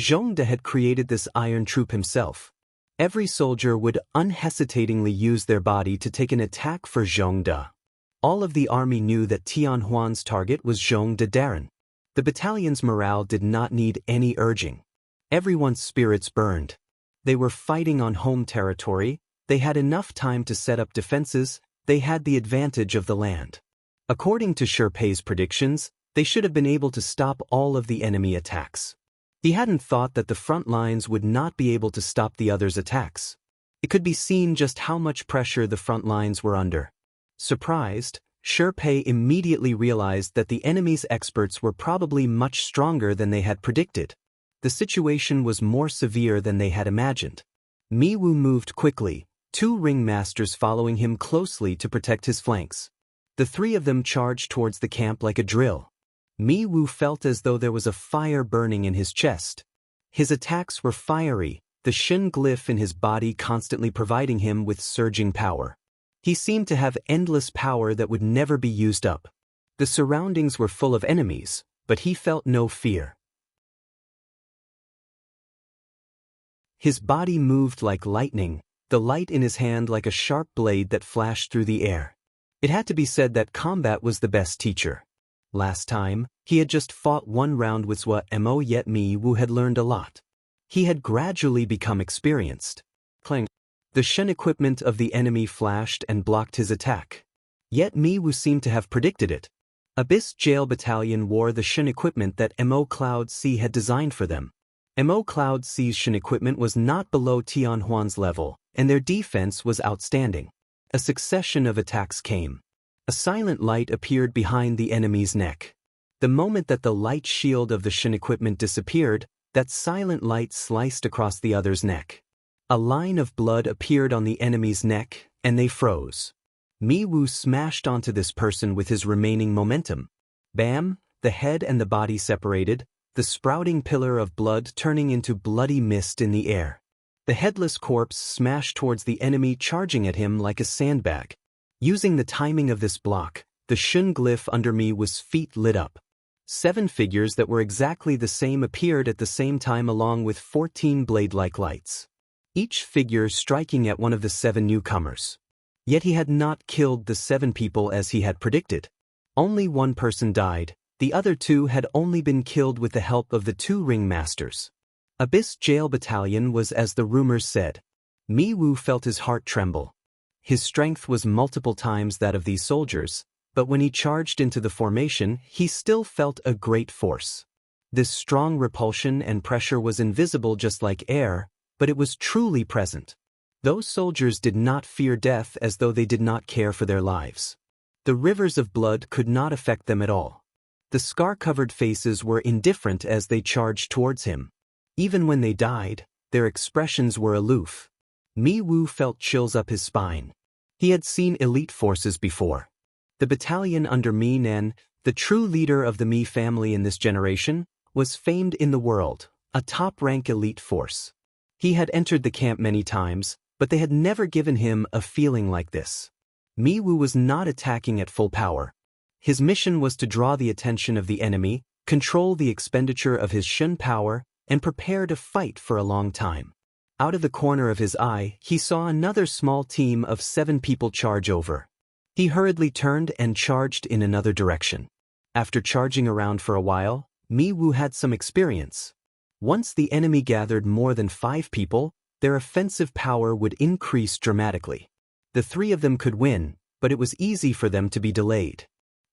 [SPEAKER 1] Zhongde had created this iron troop himself. Every soldier would unhesitatingly use their body to take an attack for Zhongde. All of the army knew that Tianhuan's target was Zhongde Darren. The battalion's morale did not need any urging. Everyone's spirits burned. They were fighting on home territory, they had enough time to set up defenses, they had the advantage of the land. According to Shi Pei's predictions, they should have been able to stop all of the enemy attacks. He hadn't thought that the front lines would not be able to stop the others' attacks. It could be seen just how much pressure the front lines were under. Surprised, Shi Pei immediately realized that the enemy's experts were probably much stronger than they had predicted. The situation was more severe than they had imagined. Mi Wu moved quickly, two ringmasters following him closely to protect his flanks. The three of them charged towards the camp like a drill. Mi Wu felt as though there was a fire burning in his chest. His attacks were fiery, the Shin glyph in his body constantly providing him with surging power. He seemed to have endless power that would never be used up. The surroundings were full of enemies, but he felt no fear. His body moved like lightning, the light in his hand like a sharp blade that flashed through the air. It had to be said that combat was the best teacher. Last time, he had just fought one round with Mo, yet Mi Wu had learned a lot. He had gradually become experienced. Clang. The Shen equipment of the enemy flashed and blocked his attack. Yet Mi Wu seemed to have predicted it. Abyss Jail Battalion wore the Shen equipment that Mo Cloud C had designed for them. Mo Cloud C's Shen equipment was not below Tianhuan's level, and their defense was outstanding. A succession of attacks came. A silent light appeared behind the enemy's neck. The moment that the light shield of the Shen equipment disappeared, that silent light sliced across the other's neck. A line of blood appeared on the enemy's neck, and they froze. Mi Wu smashed onto this person with his remaining momentum. Bam! The head and the body separated, the sprouting pillar of blood turning into bloody mist in the air. The headless corpse smashed towards the enemy, charging at him like a sandbag. Using the timing of this block, the Shun glyph under Mi Wu's feet lit up. 7 figures that were exactly the same appeared at the same time, along with 14 blade-like lights. Each figure striking at one of the 7 newcomers. Yet he had not killed the 7 people as he had predicted. Only one person died, the other 2 had only been killed with the help of the 2 ringmasters. Abyss Jail Battalion was as the rumors said. Mi Wu felt his heart tremble. His strength was multiple times that of these soldiers, but when he charged into the formation, he still felt a great force. This strong repulsion and pressure was invisible just like air, but it was truly present. Those soldiers did not fear death as though they did not care for their lives. The rivers of blood could not affect them at all. The scar-covered faces were indifferent as they charged towards him. Even when they died, their expressions were aloof. Mi Wu felt chills up his spine. He had seen elite forces before. The battalion under Mi Nen, the true leader of the Mi family in this generation, was famed in the world, a top-rank elite force. He had entered the camp many times, but they had never given him a feeling like this. Mi Wu was not attacking at full power. His mission was to draw the attention of the enemy, control the expenditure of his Shun power, and prepare to fight for a long time. Out of the corner of his eye, he saw another small team of 7 people charge over. He hurriedly turned and charged in another direction. After charging around for a while, Mi Wu had some experience. Once the enemy gathered more than 5 people, their offensive power would increase dramatically. The 3 of them could win, but it was easy for them to be delayed.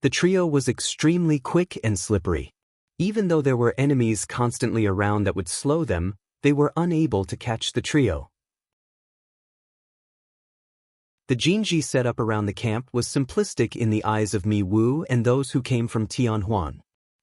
[SPEAKER 1] The trio was extremely quick and slippery. Even though there were enemies constantly around that would slow them, they were unable to catch the trio. The Jinji setup around the camp was simplistic in the eyes of Mi Wu and those who came from Tianhuan.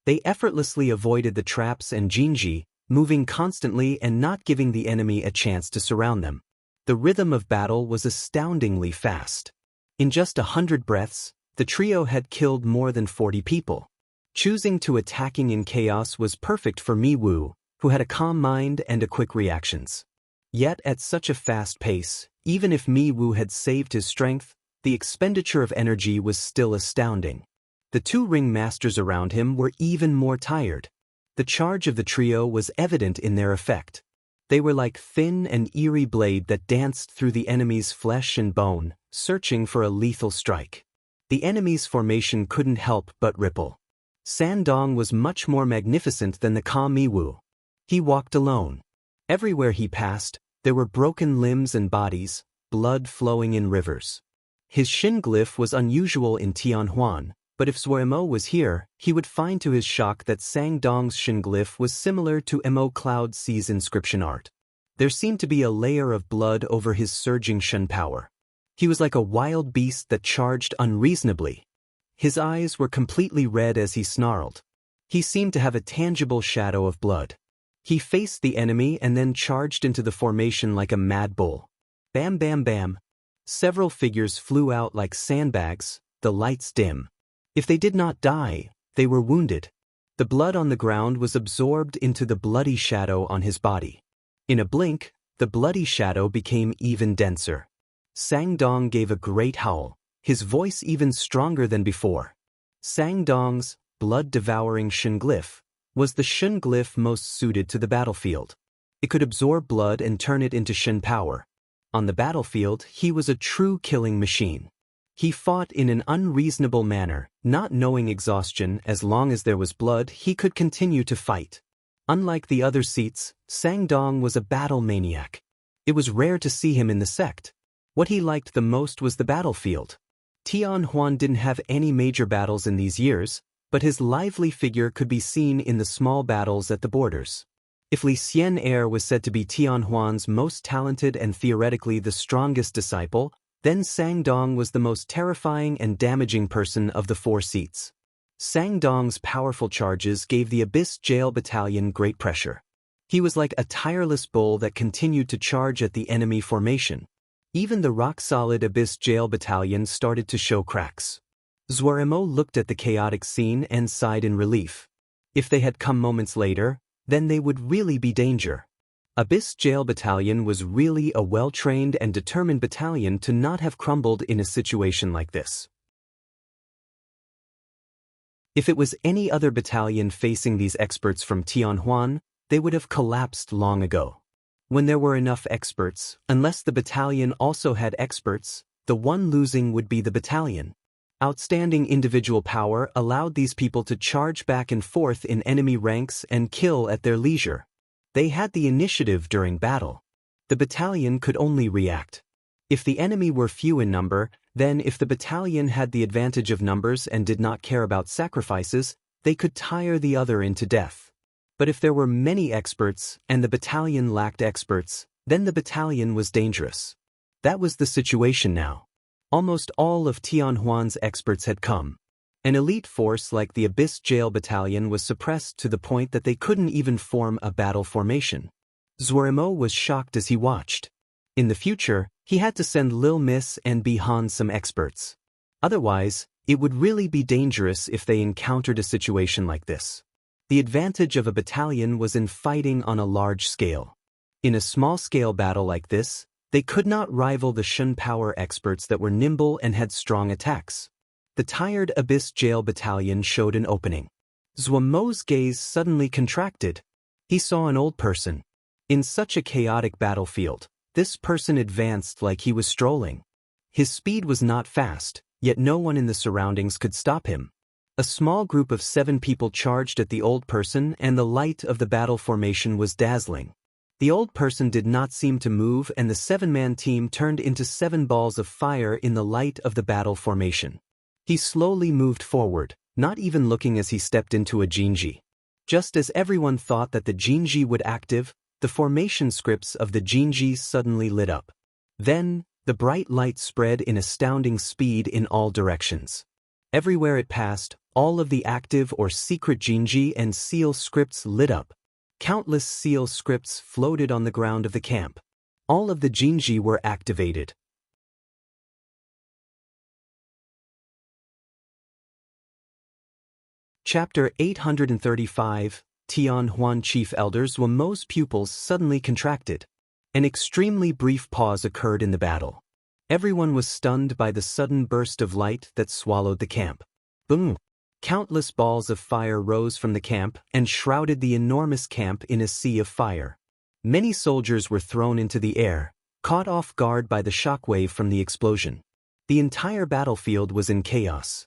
[SPEAKER 1] They effortlessly avoided the traps and Jinji, moving constantly and not giving the enemy a chance to surround them. The rhythm of battle was astoundingly fast. In just 100 breaths, the trio had killed more than 40 people. Choosing to attacking in chaos was perfect for Mi Wu, who had a calm mind and quick reactions. Yet at such a fast pace, even if Mi Wu had saved his strength, the expenditure of energy was still astounding. The 2 ringmasters around him were even more tired. The charge of the trio was evident in their effect. They were like thin and eerie blade that danced through the enemy's flesh and bone, searching for a lethal strike. The enemy's formation couldn't help but ripple. Sandong was much more magnificent than the calm Mi Wu. He walked alone. Everywhere he passed, there were broken limbs and bodies, blood flowing in rivers. His Shin glyph was unusual in Tianhuan, but if Mo was here, he would find to his shock that Sangdong's Shin glyph was similar to Mo Cloud C's inscription art. There seemed to be a layer of blood over his surging Shin power. He was like a wild beast that charged unreasonably. His eyes were completely red as he snarled. He seemed to have a tangible shadow of blood. He faced the enemy and then charged into the formation like a mad bull. Bam bam bam. Several figures flew out like sandbags, the lights dim. If they did not die, they were wounded. The blood on the ground was absorbed into the bloody shadow on his body. In a blink, the bloody shadow became even denser. Sangdong gave a great howl, his voice even stronger than before. Sangdong's blood-devouring Shin glyph was the Shun glyph most suited to the battlefield. It could absorb blood and turn it into Shen power. On the battlefield, he was a true killing machine. He fought in an unreasonable manner, not knowing exhaustion. As long as there was blood, he could continue to fight. Unlike the other seats, Sangdong was a battle maniac. It was rare to see him in the sect. What he liked the most was the battlefield. Tianhuan didn't have any major battles in these years, but his lively figure could be seen in the small battles at the borders. If Li Xian'er was said to be Tianhuan's most talented and theoretically the strongest disciple, then Sangdong was the most terrifying and damaging person of the 4 seats. Sangdong's powerful charges gave the Abyss Jail Battalion great pressure. He was like a tireless bull that continued to charge at the enemy formation. Even the rock-solid Abyss Jail Battalion started to show cracks. Zuaremo looked at the chaotic scene and sighed in relief. If they had come moments later, then they would really be danger. Abyss Jail Battalion was really a well-trained and determined battalion to not have crumbled in a situation like this. If it was any other battalion facing these experts from Tianhuan, they would have collapsed long ago. When there were enough experts, unless the battalion also had experts, the one losing would be the battalion. Outstanding individual power allowed these people to charge back and forth in enemy ranks and kill at their leisure. They had the initiative during battle. The battalion could only react. If the enemy were few in number, then if the battalion had the advantage of numbers and did not care about sacrifices, they could tire the other into death. But if there were many experts and the battalion lacked experts, then the battalion was dangerous. That was the situation now. Almost all of Tianhuan's experts had come. An elite force like the Abyss Jail Battalion was suppressed to the point that they couldn't even form a battle formation. Zuaremo was shocked as he watched. In the future, he had to send Lil Miss and Bihan some experts. Otherwise, it would really be dangerous if they encountered a situation like this. The advantage of a battalion was in fighting on a large scale. In a small-scale battle like this, they could not rival the Shen power experts that were nimble and had strong attacks. The tired Abyss Jail Battalion showed an opening. Zuamo's gaze suddenly contracted. He saw an old person. In such a chaotic battlefield, this person advanced like he was strolling. His speed was not fast, yet no one in the surroundings could stop him. A small group of 7 people charged at the old person, and the light of the battle formation was dazzling. The old person did not seem to move, and the 7-man team turned into 7 balls of fire in the light of the battle formation. He slowly moved forward, not even looking as he stepped into a Jinji. Just as everyone thought that the Jinji would active, the formation scripts of the Jinji suddenly lit up. Then, the bright light spread in astounding speed in all directions. Everywhere it passed, all of the active or secret Jinji and seal scripts lit up. Countless seal scripts floated on the ground of the camp. All of the Jinji were activated. Chapter 835, Tianhuan Chief Elders. Zuamo's pupils suddenly contracted. An extremely brief pause occurred in the battle. Everyone was stunned by the sudden burst of light that swallowed the camp. Boom! Countless balls of fire rose from the camp and shrouded the enormous camp in a sea of fire. Many soldiers were thrown into the air, caught off guard by the shockwave from the explosion. The entire battlefield was in chaos.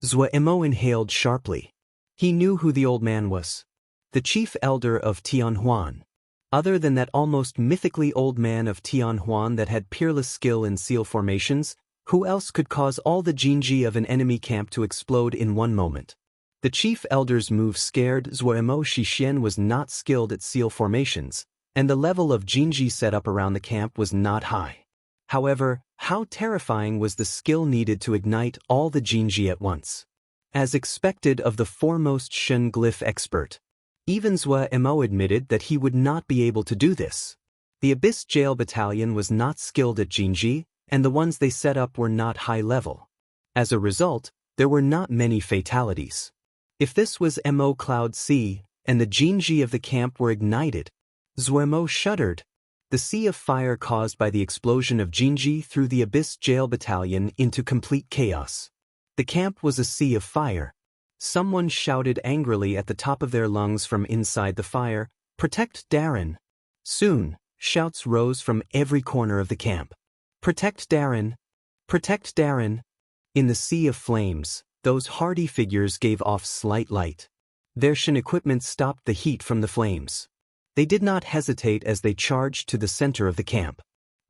[SPEAKER 1] Zuaemo inhaled sharply. He knew who the old man was. The chief elder of Tianhuan. Other than that almost mythically old man of Tianhuan that had peerless skill in seal formations, who else could cause all the Jinji of an enemy camp to explode in one moment? The chief elder's move scared Zuaemo. Shixien was not skilled at seal formations, and the level of Jinji set up around the camp was not high. However, how terrifying was the skill needed to ignite all the Jinji at once? As expected of the foremost Shen glyph expert, even Zuaemo admitted that he would not be able to do this. The Abyss Jail Battalion was not skilled at Jinji, and the ones they set up were not high level. As a result, there were not many fatalities. If this was Mo Cloud C, and the Jinji of the camp were ignited, Zuaemo shuddered. The sea of fire caused by the explosion of Jinji threw the Abyss Jail Battalion into complete chaos. The camp was a sea of fire. Someone shouted angrily at the top of their lungs from inside the fire, "Protect Darren!" Soon, shouts rose from every corner of the camp. "Protect Darren! Protect Darren!" In the sea of flames, those hardy figures gave off slight light. Their Shin equipment stopped the heat from the flames. They did not hesitate as they charged to the center of the camp.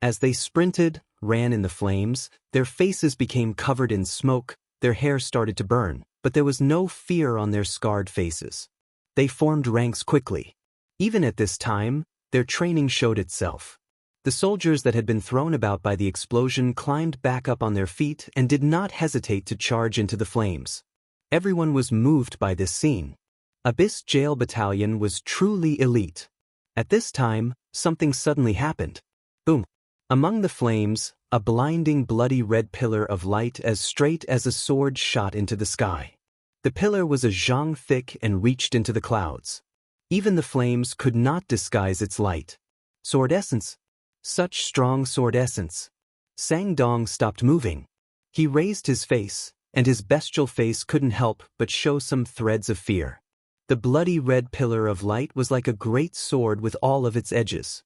[SPEAKER 1] As they sprinted, ran in the flames, their faces became covered in smoke, their hair started to burn, but there was no fear on their scarred faces. They formed ranks quickly. Even at this time, their training showed itself. The soldiers that had been thrown about by the explosion climbed back up on their feet and did not hesitate to charge into the flames. Everyone was moved by this scene. Abyss Jail Battalion was truly elite. At this time, something suddenly happened. Boom! Among the flames, a blinding bloody red pillar of light as straight as a sword shot into the sky. The pillar was a zhang thick and reached into the clouds. Even the flames could not disguise its light. Sword essence. Such strong sword essence. Sang Dong stopped moving. He raised his face, and his bestial face couldn't help but show some threads of fear. The bloody red pillar of light was like a great sword with all of its edges.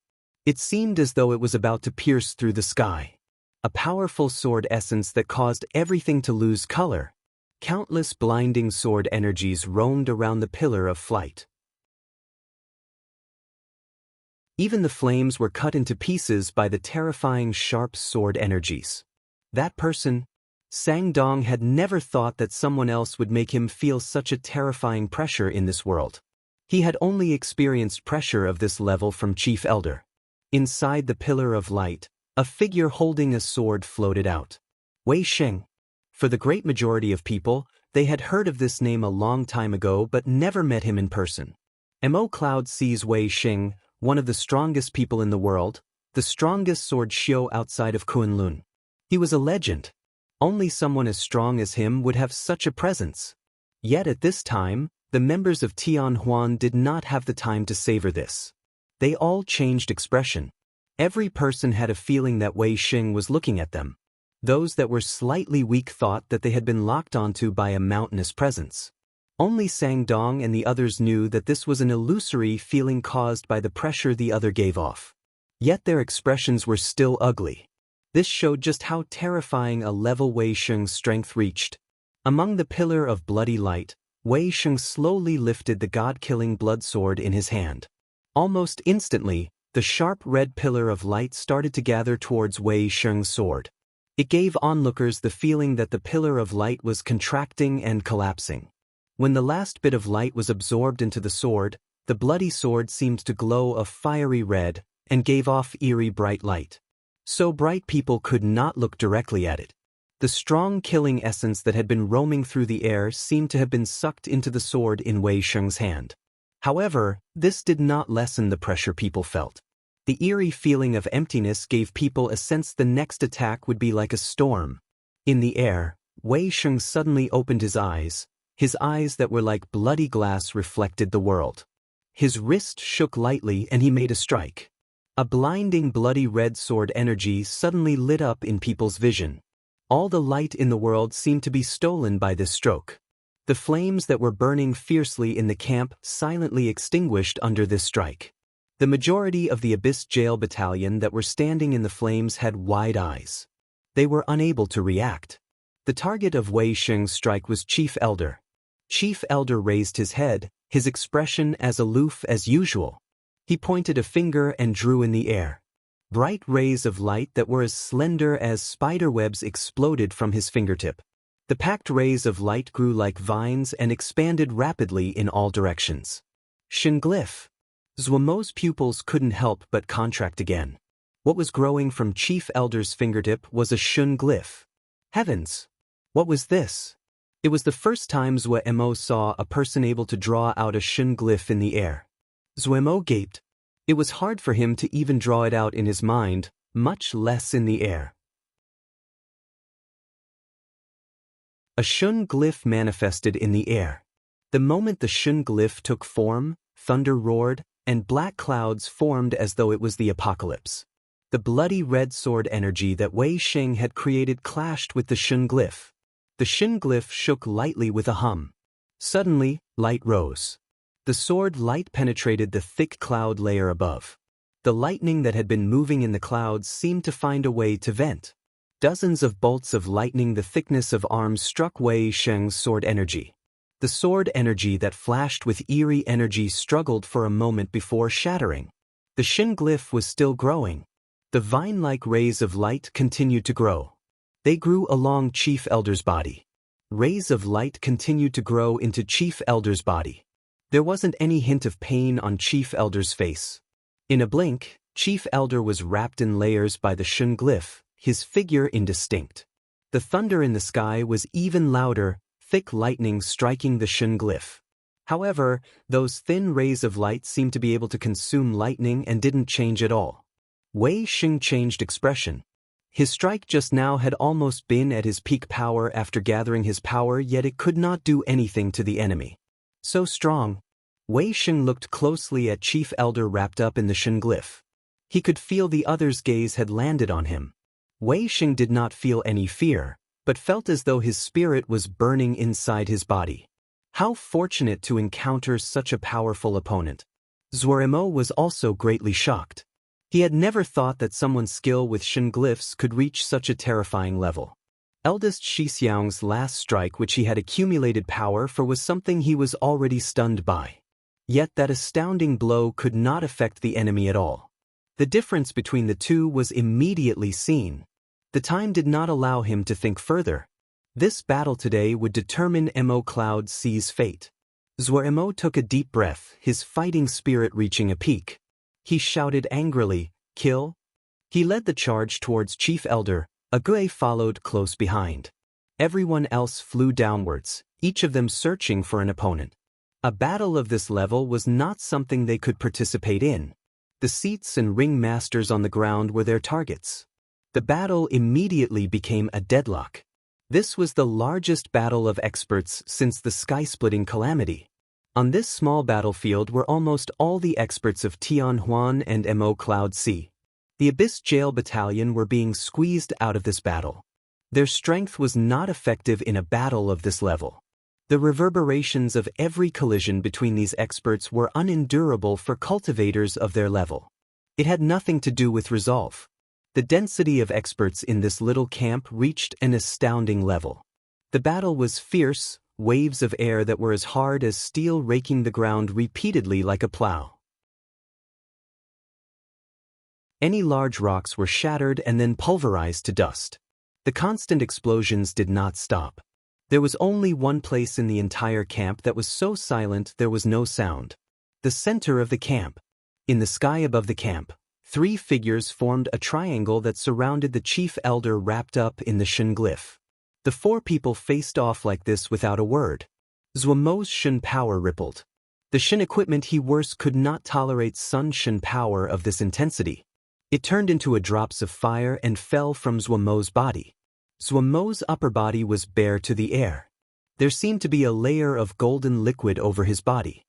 [SPEAKER 1] It seemed as though it was about to pierce through the sky. A powerful sword essence that caused everything to lose color. Countless blinding sword energies roamed around the pillar of flight. Even the flames were cut into pieces by the terrifying sharp sword energies. That person, Sang Dong, had never thought that someone else would make him feel such a terrifying pressure in this world. He had only experienced pressure of this level from Chief Elder. Inside the pillar of light, a figure holding a sword floated out. Wei Sheng. For the great majority of people, they had heard of this name a long time ago but never met him in person. Mo Cloud sees Wei Sheng, one of the strongest people in the world, the strongest sword shio outside of Kunlun. He was a legend. Only someone as strong as him would have such a presence. Yet at this time, the members of Tianhuan did not have the time to savor this. They all changed expression. Every person had a feeling that Wei Sheng was looking at them. Those that were slightly weak thought that they had been locked onto by a mountainous presence. Only Sang Dong and the others knew that this was an illusory feeling caused by the pressure the other gave off. Yet their expressions were still ugly. This showed just how terrifying a level Wei Sheng's strength reached. Among the pillar of bloody light, Wei Sheng slowly lifted the god-killing blood sword in his hand. Almost instantly, the sharp red pillar of light started to gather towards Wei Sheng's sword. It gave onlookers the feeling that the pillar of light was contracting and collapsing. When the last bit of light was absorbed into the sword, the bloody sword seemed to glow a fiery red and gave off eerie bright light. So bright people could not look directly at it. The strong killing essence that had been roaming through the air seemed to have been sucked into the sword in Wei Sheng's hand. However, this did not lessen the pressure people felt. The eerie feeling of emptiness gave people a sense the next attack would be like a storm. In the air, Wei Sheng suddenly opened his eyes that were like bloody glass reflected the world. His wrist shook lightly and he made a strike. A blinding bloody red sword energy suddenly lit up in people's vision. All the light in the world seemed to be stolen by this stroke. The flames that were burning fiercely in the camp silently extinguished under this strike. The majority of the Abyss Jail Battalion that were standing in the flames had wide eyes. They were unable to react. The target of Wei Sheng's strike was Chief Elder. Chief Elder raised his head, his expression as aloof as usual. He pointed a finger and drew in the air. Bright rays of light that were as slender as spider webs exploded from his fingertip. The packed rays of light grew like vines and expanded rapidly in all directions. Shin glyph. Zhuomo's pupils couldn't help but contract again. What was growing from Chief Elder's fingertip was a Shun glyph. Heavens! What was this? It was the first time Zhuomo saw a person able to draw out a Shun glyph in the air. Zhuomo gaped. It was hard for him to even draw it out in his mind, much less in the air. A Shun glyph manifested in the air. The moment the Shun glyph took form, thunder roared, and black clouds formed as though it was the apocalypse. The bloody red sword energy that Wei Sheng had created clashed with the Shun glyph. The Shun glyph shook lightly with a hum. Suddenly, light rose. The sword light penetrated the thick cloud layer above. The lightning that had been moving in the clouds seemed to find a way to vent. Dozens of bolts of lightning the thickness of arms struck Wei Sheng's sword energy. The sword energy that flashed with eerie energy struggled for a moment before shattering. The Shin glyph was still growing. The vine-like rays of light continued to grow. They grew along Chief Elder's body. Rays of light continued to grow into Chief Elder's body. There wasn't any hint of pain on Chief Elder's face. In a blink, Chief Elder was wrapped in layers by the Shun glyph, his figure indistinct. The thunder in the sky was even louder, thick lightning striking the Shun glyph. However, those thin rays of light seemed to be able to consume lightning and didn't change at all. Wei Sheng changed expression. His strike just now had almost been at his peak power after gathering his power, yet it could not do anything to the enemy. So strong. Wei Sheng looked closely at Chief Elder wrapped up in the Shin glyph. He could feel the other's gaze had landed on him. Wei Sheng did not feel any fear, but felt as though his spirit was burning inside his body. How fortunate to encounter such a powerful opponent. Zuoremo was also greatly shocked. He had never thought that someone's skill with Shin glyphs could reach such a terrifying level. Eldest Shixiang's last strike, which he had accumulated power for, was something he was already stunned by. Yet that astounding blow could not affect the enemy at all. The difference between the two was immediately seen. The time did not allow him to think further. This battle today would determine Mo Cloud C's fate. Zuoremo took a deep breath, his fighting spirit reaching a peak. He shouted angrily, "Kill!" He led the charge towards Chief Elder. Agui followed close behind. Everyone else flew downwards, each of them searching for an opponent. A battle of this level was not something they could participate in. The seats and ring masters on the ground were their targets. The battle immediately became a deadlock. This was the largest battle of experts since the sky-splitting calamity. On this small battlefield were almost all the experts of Tianhuan and Mo Cloud C. The Abyss Jail Battalion were being squeezed out of this battle. Their strength was not effective in a battle of this level. The reverberations of every collision between these experts were unendurable for cultivators of their level. It had nothing to do with resolve. The density of experts in this little camp reached an astounding level. The battle was fierce, waves of air that were as hard as steel raking the ground repeatedly like a plow. Any large rocks were shattered and then pulverized to dust. The constant explosions did not stop. There was only one place in the entire camp that was so silent there was no sound. The center of the camp. In the sky above the camp, 3 figures formed a triangle that surrounded the Chief Elder wrapped up in the Shin glyph. The 4 people faced off like this without a word. Zuomo's Shin power rippled. The Shin equipment he worse could not tolerate Sun Shin power of this intensity. It turned into a drops of fire and fell from Zuomo's body. Zuomo's upper body was bare to the air. There seemed to be a layer of golden liquid over his body.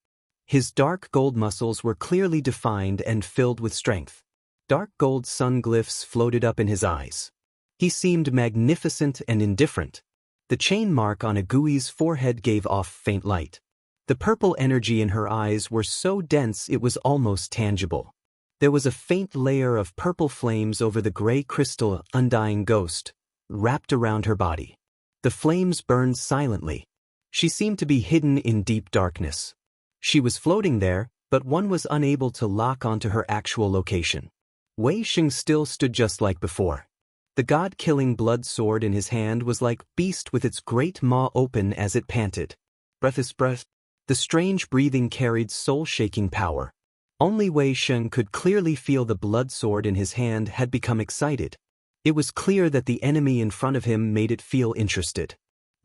[SPEAKER 1] His dark gold muscles were clearly defined and filled with strength. Dark gold sun glyphs floated up in his eyes. He seemed magnificent and indifferent. The chain mark on Agui's forehead gave off faint light. The purple energy in her eyes were so dense it was almost tangible. There was a faint layer of purple flames over the gray crystal undying ghost, wrapped around her body. The flames burned silently. She seemed to be hidden in deep darkness. She was floating there, but one was unable to lock onto her actual location. Wei Sheng still stood just like before. The god-killing blood sword in his hand was like beast with its great maw open as it panted. Breath is breath. The strange breathing carried soul-shaking power. Only Wei Sheng could clearly feel the blood sword in his hand had become excited. It was clear that the enemy in front of him made it feel interested.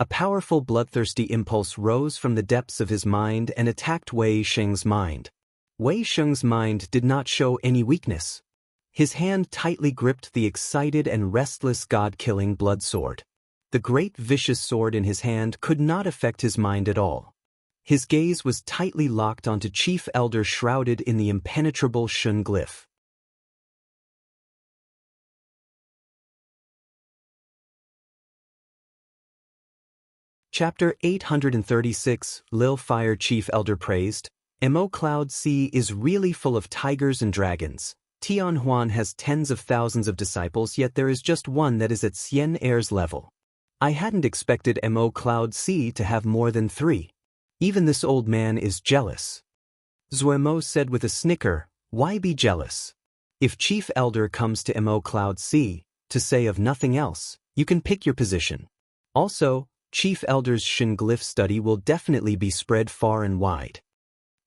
[SPEAKER 1] A powerful bloodthirsty impulse rose from the depths of his mind and attacked Wei Sheng's mind. Wei Sheng's mind did not show any weakness. His hand tightly gripped the excited and restless god-killing blood sword. The great vicious sword in his hand could not affect his mind at all. His gaze was tightly locked onto Chief Elder shrouded in the impenetrable Shun glyph. Chapter 836, Lil Fire Chief Elder praised, Mo Cloud C is really full of tigers and dragons. Tianhuan has tens of thousands of disciples, yet there is just one that is at Xian Er's level. I hadn't expected Mo Cloud C to have more than 3. Even this old man is jealous. Zuemo said with a snicker, why be jealous? If Chief Elder comes to Mo Cloud C, to say of nothing else, you can pick your position. Also, Chief Elder's Shin Glyph study will definitely be spread far and wide.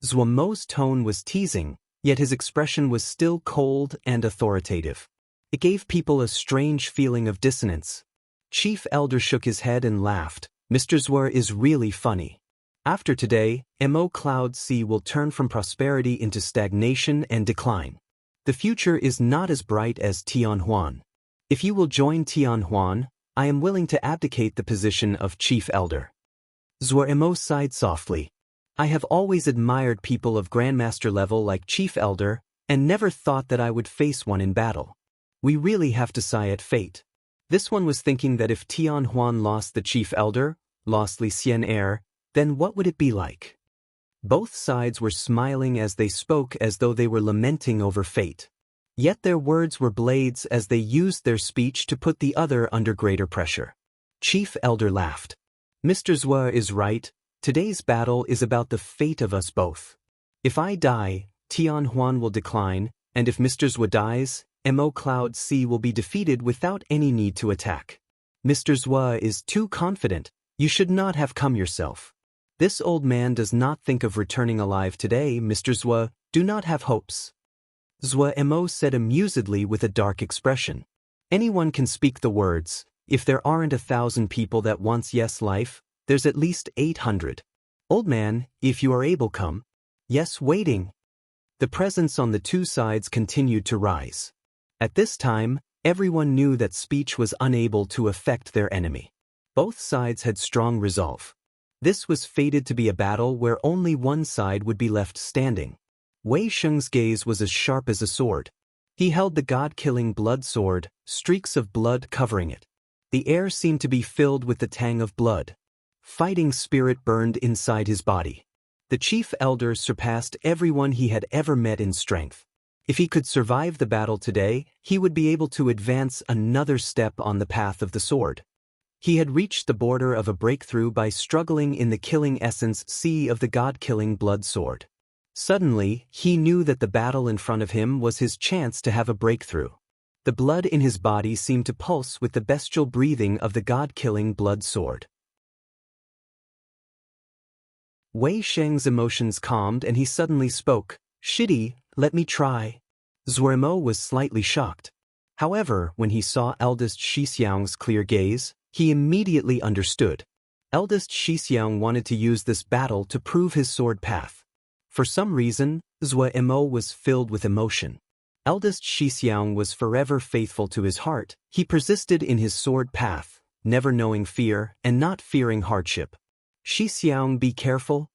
[SPEAKER 1] Zuemo's tone was teasing, yet his expression was still cold and authoritative. It gave people a strange feeling of dissonance. Chief Elder shook his head and laughed. Mr. Zhuer is really funny. After today, Mo Cloud C will turn from prosperity into stagnation and decline. The future is not as bright as Tianhuan. If you will join Tianhuan, I am willing to abdicate the position of Chief Elder. Zuer sighed softly. I have always admired people of Grandmaster level like Chief Elder, and never thought that I would face one in battle. We really have to sigh at fate. This one was thinking that if Tianhuan lost the Chief Elder, lost Li Xian Er, then what would it be like? Both sides were smiling as they spoke as though they were lamenting over fate. Yet their words were blades as they used their speech to put the other under greater pressure. Chief Elder laughed. Mr. Zhuer is right, today's battle is about the fate of us both. If I die, Tianhuan will decline, and if Mr. Zhuer dies, Mo Cloud C will be defeated without any need to attack. Mr. Zhuer is too confident, you should not have come yourself. This old man does not think of returning alive today, Mr. Zhuer, do not have hopes. Zuemo said amusedly with a dark expression. Anyone can speak the words, if there aren't 1,000 people that wants yes life, there's at least 800. Old man, if you are able come. Yes, waiting. The presence on the two sides continued to rise. At this time, everyone knew that speech was unable to affect their enemy. Both sides had strong resolve. This was fated to be a battle where only one side would be left standing. Wei Sheng's gaze was as sharp as a sword. He held the god-killing blood sword, streaks of blood covering it. The air seemed to be filled with the tang of blood. Fighting spirit burned inside his body. The Chief Elder surpassed everyone he had ever met in strength. If he could survive the battle today, he would be able to advance another step on the path of the sword. He had reached the border of a breakthrough by struggling in the killing essence sea of the god-killing blood sword. Suddenly, he knew that the battle in front of him was his chance to have a breakthrough. The blood in his body seemed to pulse with the bestial breathing of the god-killing blood sword. Wei Sheng's emotions calmed and he suddenly spoke, "Shitty, let me try." Zuemo was slightly shocked. However, when he saw eldest Xixiang's clear gaze, he immediately understood. Eldest Xixiang wanted to use this battle to prove his sword path. For some reason, Zuemo was filled with emotion. Eldest Xixiang was forever faithful to his heart. He persisted in his sword path, never knowing fear and not fearing hardship. Xixiang, be careful.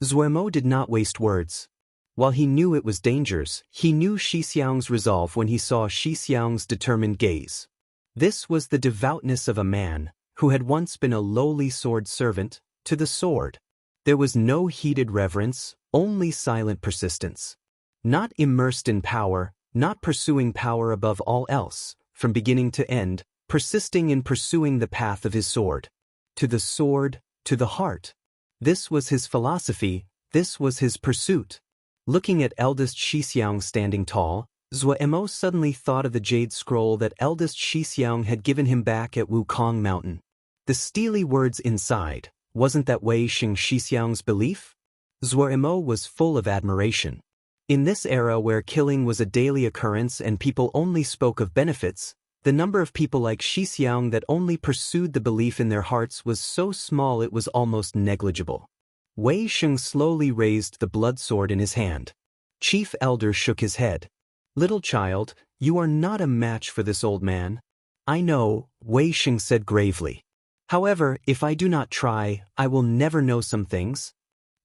[SPEAKER 1] Zuemo did not waste words. While he knew it was dangerous, he knew Xixiang's resolve when he saw Xixiang's determined gaze. This was the devoutness of a man who had once been a lowly sword servant to the sword. There was no heated reverence, only silent persistence. Not immersed in power, not pursuing power above all else, from beginning to end, persisting in pursuing the path of his sword. To the sword, to the heart. This was his philosophy, this was his pursuit. Looking at eldest Xixiang standing tall, Zuemo suddenly thought of the jade scroll that eldest Xixiang had given him back at Wukong Mountain. The steely words inside, wasn't that Wei Sheng Xixiang's belief? Zuemo was full of admiration. In this era where killing was a daily occurrence and people only spoke of benefits, the number of people like Xixiang that only pursued the belief in their hearts was so small it was almost negligible. Wei Sheng slowly raised the blood sword in his hand. Chief Elder shook his head. Little child, you are not a match for this old man. I know, Wei Sheng said gravely. However, if I do not try, I will never know some things.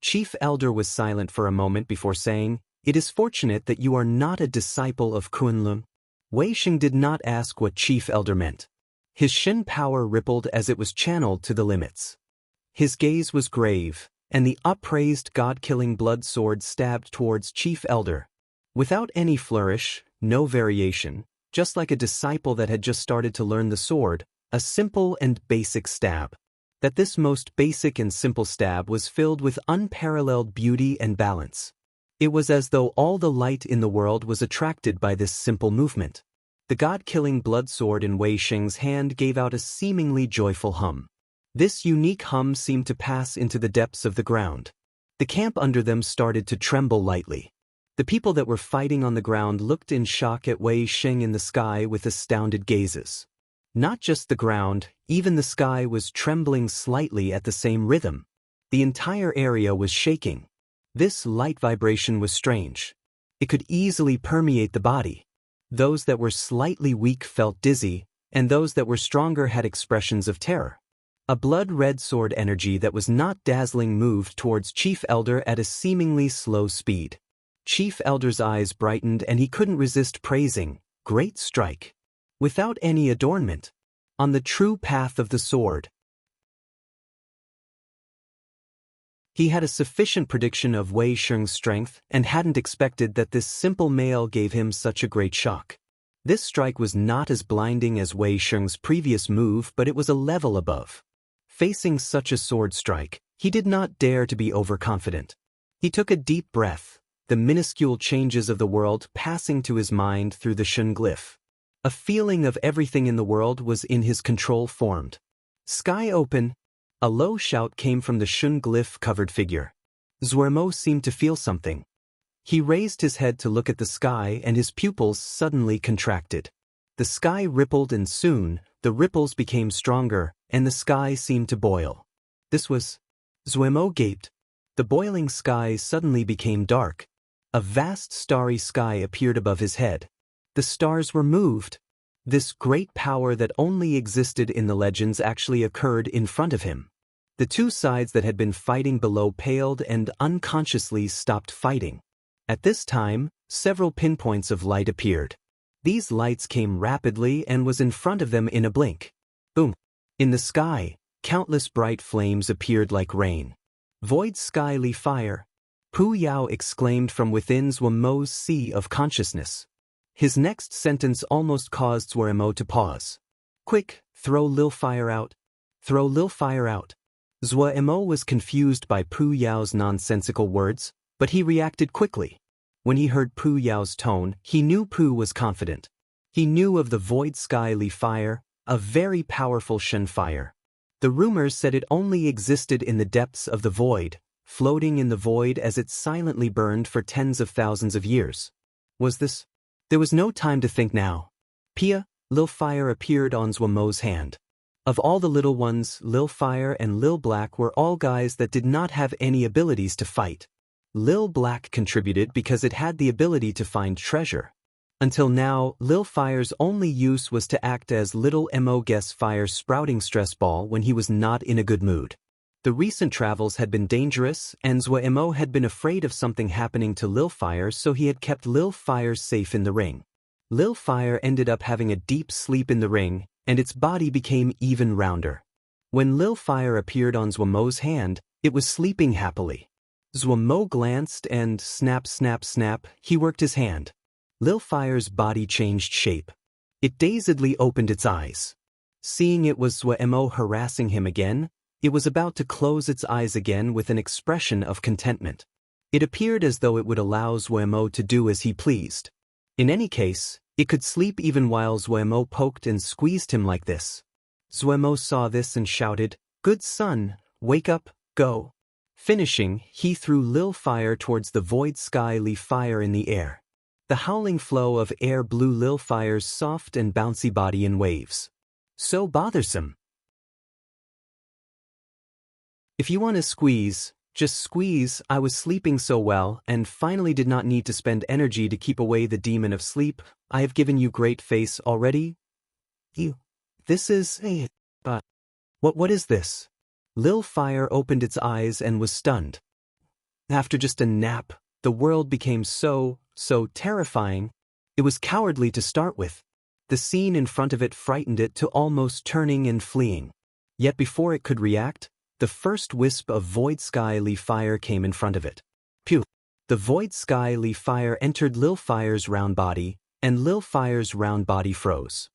[SPEAKER 1] Chief Elder was silent for a moment before saying, "It is fortunate that you are not a disciple of Kunlun." Wei Sheng did not ask what Chief Elder meant. His Shin power rippled as it was channeled to the limits. His gaze was grave, and the upraised god-killing blood sword stabbed towards Chief Elder. Without any flourish, no variation, just like a disciple that had just started to learn the sword, a simple and basic stab. That this most basic and simple stab was filled with unparalleled beauty and balance. It was as though all the light in the world was attracted by this simple movement. The god-killing blood sword in Wei Sheng's hand gave out a seemingly joyful hum. This unique hum seemed to pass into the depths of the ground. The camp under them started to tremble lightly. The people that were fighting on the ground looked in shock at Wei Sheng in the sky with astounded gazes. Not just the ground, even the sky was trembling slightly at the same rhythm. The entire area was shaking. This light vibration was strange. It could easily permeate the body. Those that were slightly weak felt dizzy, and those that were stronger had expressions of terror. A blood-red sword energy that was not dazzling moved towards Chief Elder at a seemingly slow speed. Chief Elder's eyes brightened and he couldn't resist praising, "Great strike. Without any adornment. On the true path of the sword." He had a sufficient prediction of Wei Sheng's strength and hadn't expected that this simple male gave him such a great shock. This strike was not as blinding as Wei Sheng's previous move, but it was a level above. Facing such a sword strike, he did not dare to be overconfident. He took a deep breath, the minuscule changes of the world passing to his mind through the Shun glyph. A feeling of everything in the world was in his control formed. "Sky open!" A low shout came from the Shun glyph-covered figure. Zuemo seemed to feel something. He raised his head to look at the sky and his pupils suddenly contracted. The sky rippled and soon, the ripples became stronger and the sky seemed to boil. This was... Zuemo gaped. The boiling sky suddenly became dark. A vast starry sky appeared above his head. The stars were moved. This great power that only existed in the legends actually occurred in front of him. The two sides that had been fighting below paled and unconsciously stopped fighting. At this time, several pinpoints of light appeared. These lights came rapidly and was in front of them in a blink. Boom! In the sky, countless bright flames appeared like rain. "Void skyly fire!" Pu Yao exclaimed from within Zuemo's sea of consciousness. His next sentence almost caused Zuemo to pause. "Quick, throw Lil Fire out. Throw Lil Fire out." Zuemo was confused by Pu Yao's nonsensical words, but he reacted quickly. When he heard Pu Yao's tone, he knew Pu was confident. He knew of the Void Skyly Fire, a very powerful Shen fire. The rumors said it only existed in the depths of the void, floating in the void as it silently burned for tens of thousands of years. Was this? There was no time to think now. Pia, Lil Fire appeared on Zuemo's hand. Of all the little ones, Lil Fire and Lil Black were all guys that did not have any abilities to fight. Lil Black contributed because it had the ability to find treasure. Until now, Lil Fire's only use was to act as Little Mo Guess Fire's sprouting stress ball when he was not in a good mood. The recent travels had been dangerous, and Zuemo had been afraid of something happening to Lil Fire, so he had kept Lil Fire safe in the ring. Lil Fire ended up having a deep sleep in the ring, and its body became even rounder. When Lil Fire appeared on Zuemo's hand, it was sleeping happily. Zuemo glanced and snap, snap, snap, he worked his hand. Lil Fire's body changed shape. It dazedly opened its eyes. Seeing it was Zuemo harassing him again, it was about to close its eyes again with an expression of contentment. It appeared as though it would allow Zuemo to do as he pleased. In any case, it could sleep even while Zuemo poked and squeezed him like this. Zuemo saw this and shouted, "Good son, wake up, go." Finishing, he threw Lil Fire towards the Void Skyly Fire in the air. The howling flow of air blew Lil Fire's soft and bouncy body in waves. So bothersome. If you want to squeeze, just squeeze. I was sleeping so well and finally did not need to spend energy to keep away the demon of sleep. I have given you great face already. This is what is this? Lil Fire opened its eyes and was stunned. After just a nap, the world became so terrifying. It was cowardly to start with. The scene in front of it frightened it to almost turning and fleeing. Yet before it could react, the first wisp of Void Skyly Fire came in front of it. Pew! The Void Skyly Fire entered Lil Fire's round body, and Lil Fire's round body froze.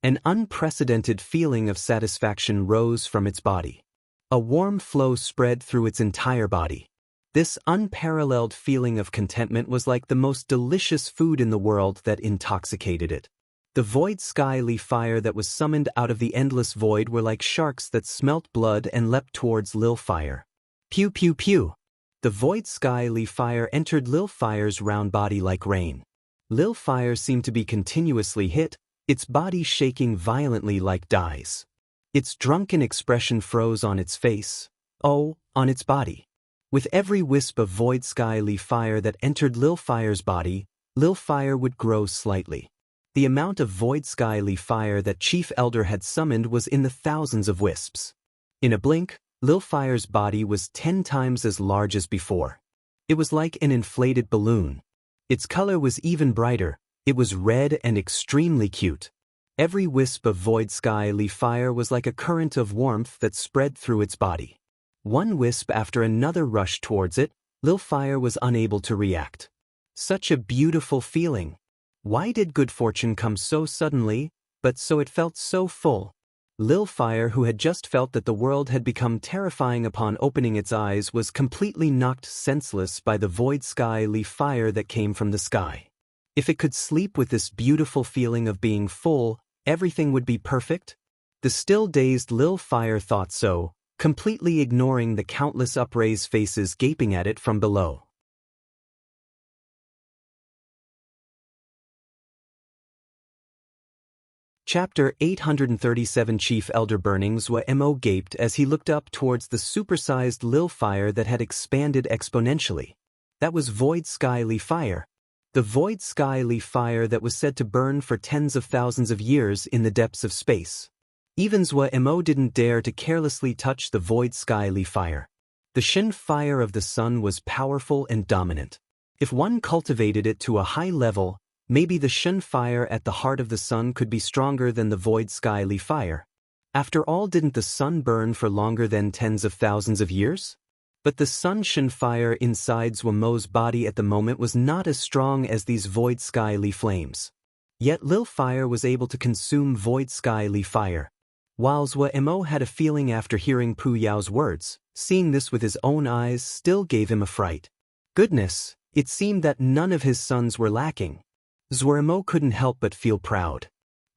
[SPEAKER 1] An unprecedented feeling of satisfaction rose from its body. A warm flow spread through its entire body. This unparalleled feeling of contentment was like the most delicious food in the world that intoxicated it. The void sky Li Fire that was summoned out of the endless void were like sharks that smelt blood and leapt towards Lil Fire. Pew pew pew. The void sky Li Fire entered Lil Fire's round body like rain. Lil Fire seemed to be continuously hit, its body shaking violently like dice. Its drunken expression froze on its face, on its body. With every wisp of void sky Li Fire that entered Lil Fire's body, Lil Fire would grow slightly. The amount of void sky Li Fire that Chief Elder had summoned was in the thousands of wisps. In a blink, Lil Fire's body was 10 times as large as before. It was like an inflated balloon. Its color was even brighter. It was red and extremely cute. Every wisp of void sky Li Fire was like a current of warmth that spread through its body. One wisp after another rushed towards it. Lil Fire was unable to react. Such a beautiful feeling. Why did good fortune come so suddenly, but so it felt so full? Lil Fire, who had just felt that the world had become terrifying upon opening its eyes, was completely knocked senseless by the void sky Li Fire that came from the sky. If it could sleep with this beautiful feeling of being full, everything would be perfect? The still dazed Lil Fire thought so, completely ignoring the countless upraised faces gaping at it from below. Chapter 837. Chief Elder Burnings Mo gaped as he looked up towards the supersized Lil Fire that had expanded exponentially. That was Void Sky Li Fire. The Void Sky Li Fire that was said to burn for tens of thousands of years in the depths of space. Even Mo didn't dare to carelessly touch the Void Sky Li Fire. The Shin Fire of the sun was powerful and dominant. If one cultivated it to a high level, maybe the Shin Fire at the heart of the sun could be stronger than the Void Sky Li Fire. After all, didn't the sun burn for longer than tens of thousands of years? But the sun Shin Fire inside Mo's body at the moment was not as strong as these Void Sky Li flames. Yet Lil Fire was able to consume Void Sky Li Fire. While Mo had a feeling after hearing Pu Yao's words, seeing this with his own eyes still gave him a fright. Goodness, it seemed that none of his sons were lacking. Mo couldn't help but feel proud.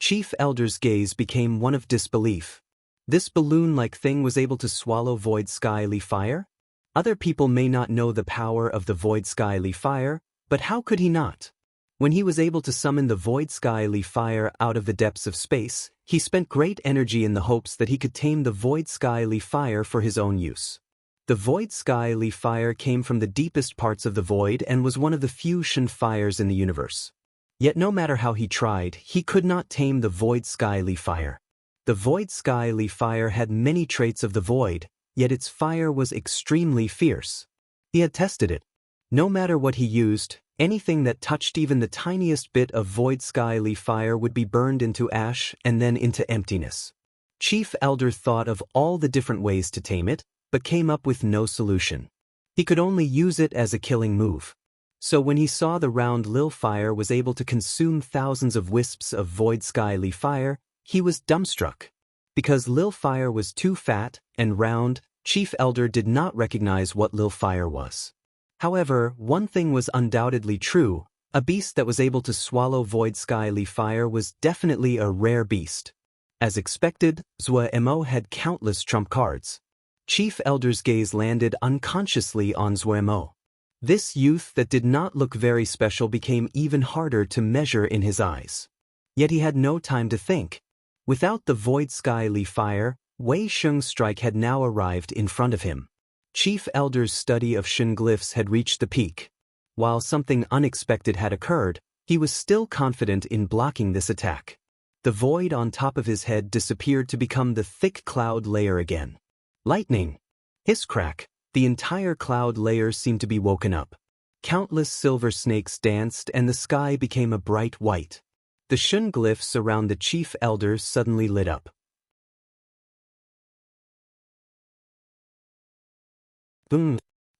[SPEAKER 1] Chief Elder's gaze became one of disbelief. This balloon-like thing was able to swallow Void Sky Li Fire? Other people may not know the power of the Void Sky Li Fire, but how could he not? When he was able to summon the Void Sky Li Fire out of the depths of space, he spent great energy in the hopes that he could tame the Void Sky Li Fire for his own use. The Void Sky Li Fire came from the deepest parts of the void and was one of the few Shin Fires in the universe. Yet no matter how he tried, he could not tame the Void Sky Li Fire. The Void Sky Li Fire had many traits of the void, yet its fire was extremely fierce. He had tested it. No matter what he used, anything that touched even the tiniest bit of Void Sky Li Fire would be burned into ash and then into emptiness. Chief Elder thought of all the different ways to tame it, but came up with no solution. He could only use it as a killing move. So when he saw the round Lil Fire was able to consume thousands of wisps of Void Sky Li Fire, he was dumbstruck. Because Lil Fire was too fat and round, Chief Elder did not recognize what Lil Fire was. However, one thing was undoubtedly true: a beast that was able to swallow Void Sky Li Fire was definitely a rare beast. As expected, Mo had countless trump cards. Chief Elder's gaze landed unconsciously on Mo. This youth that did not look very special became even harder to measure in his eyes. Yet he had no time to think. Without the Void Sky Li Fire, Wei Sheng's strike had now arrived in front of him. Chief Elder's study of Shin glyphs had reached the peak. While something unexpected had occurred, he was still confident in blocking this attack. The void on top of his head disappeared to become the thick cloud layer again. Lightning! Hiss crack! The entire cloud layer seemed to be woken up. Countless silver snakes danced and the sky became a bright white. The Shun glyphs around the Chief Elder suddenly lit up. Boom!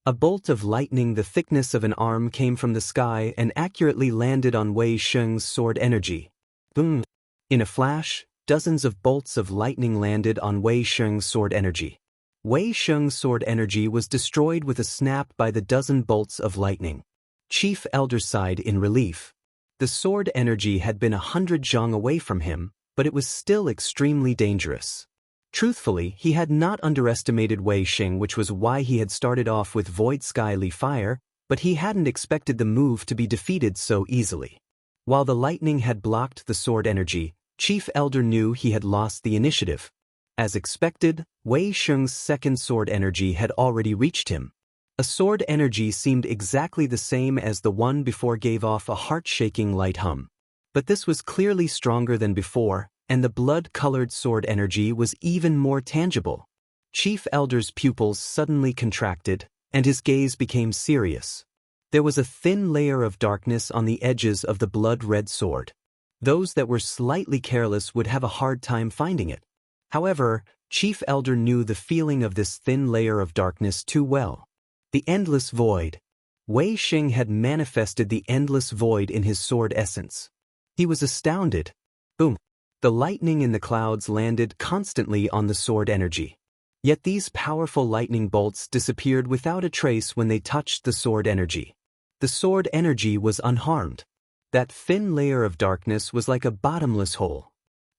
[SPEAKER 1] A bolt of lightning the thickness of an arm came from the sky and accurately landed on Wei Sheng's sword energy. Boom! In a flash, dozens of bolts of lightning landed on Wei Sheng's sword energy. Wei Sheng's sword energy was destroyed with a snap by the dozen bolts of lightning. Chief Elder sighed in relief. The sword energy had been 100 zhang away from him, but it was still extremely dangerous. Truthfully, he had not underestimated Wei Sheng, which was why he had started off with Void Sky Li Fire, but he hadn't expected the move to be defeated so easily. While the lightning had blocked the sword energy, Chief Elder knew he had lost the initiative. As expected, Wei Sheng's second sword energy had already reached him. A sword energy seemed exactly the same as the one before, gave off a heart-shaking light hum. But this was clearly stronger than before, and the blood-colored sword energy was even more tangible. Chief Elder's pupils suddenly contracted, and his gaze became serious. There was a thin layer of darkness on the edges of the blood-red sword. Those that were slightly careless would have a hard time finding it. However, Chief Elder knew the feeling of this thin layer of darkness too well. The endless void. Wei Sheng had manifested the endless void in his sword essence. He was astounded. Boom! The lightning in the clouds landed constantly on the sword energy. Yet these powerful lightning bolts disappeared without a trace when they touched the sword energy. The sword energy was unharmed. That thin layer of darkness was like a bottomless hole.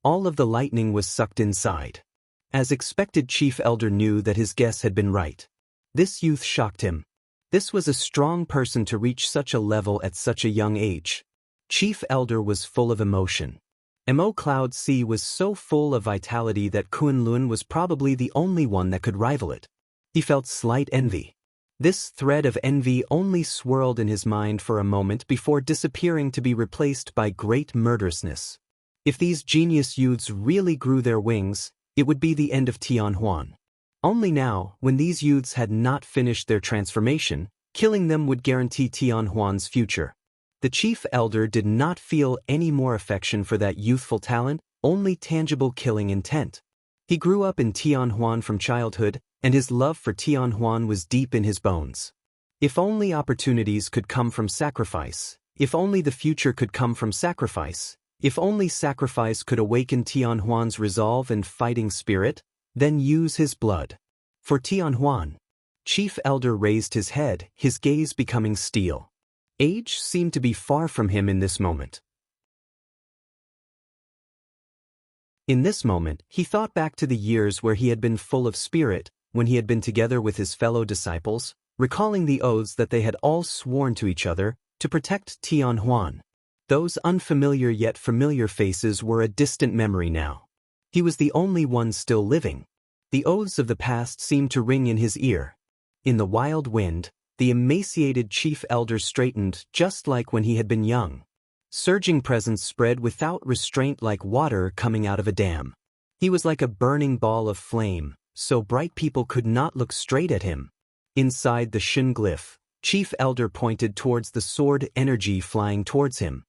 [SPEAKER 1] All of the lightning was sucked inside. As expected, Chief Elder knew that his guess had been right. This youth shocked him. This was a strong person to reach such a level at such a young age. Chief Elder was full of emotion. Mo Cloud Sea was so full of vitality that Kunlun was probably the only one that could rival it. He felt slight envy. This thread of envy only swirled in his mind for a moment before disappearing to be replaced by great murderousness. If these genius youths really grew their wings, it would be the end of Tianhuan. Only now, when these youths had not finished their transformation, killing them would guarantee Tianhuan's future. The Chief Elder did not feel any more affection for that youthful talent, only tangible killing intent. He grew up in Tianhuan from childhood, and his love for Tianhuan was deep in his bones. If only opportunities could come from sacrifice, if only the future could come from sacrifice, if only sacrifice could awaken Tianhuan's resolve and fighting spirit, then use his blood. For Tianhuan. Chief Elder raised his head, his gaze becoming steel. Age seemed to be far from him in this moment. In this moment, he thought back to the years where he had been full of spirit, when he had been together with his fellow disciples, recalling the oaths that they had all sworn to each other to protect Tianhuan. Those unfamiliar yet familiar faces were a distant memory now. He was the only one still living. The oaths of the past seemed to ring in his ear. In the wild wind, the emaciated Chief Elder straightened just like when he had been young. Surging presence spread without restraint like water coming out of a dam. He was like a burning ball of flame, so bright people could not look straight at him. Inside the Shin glyph, Chief Elder pointed towards the sword energy flying towards him.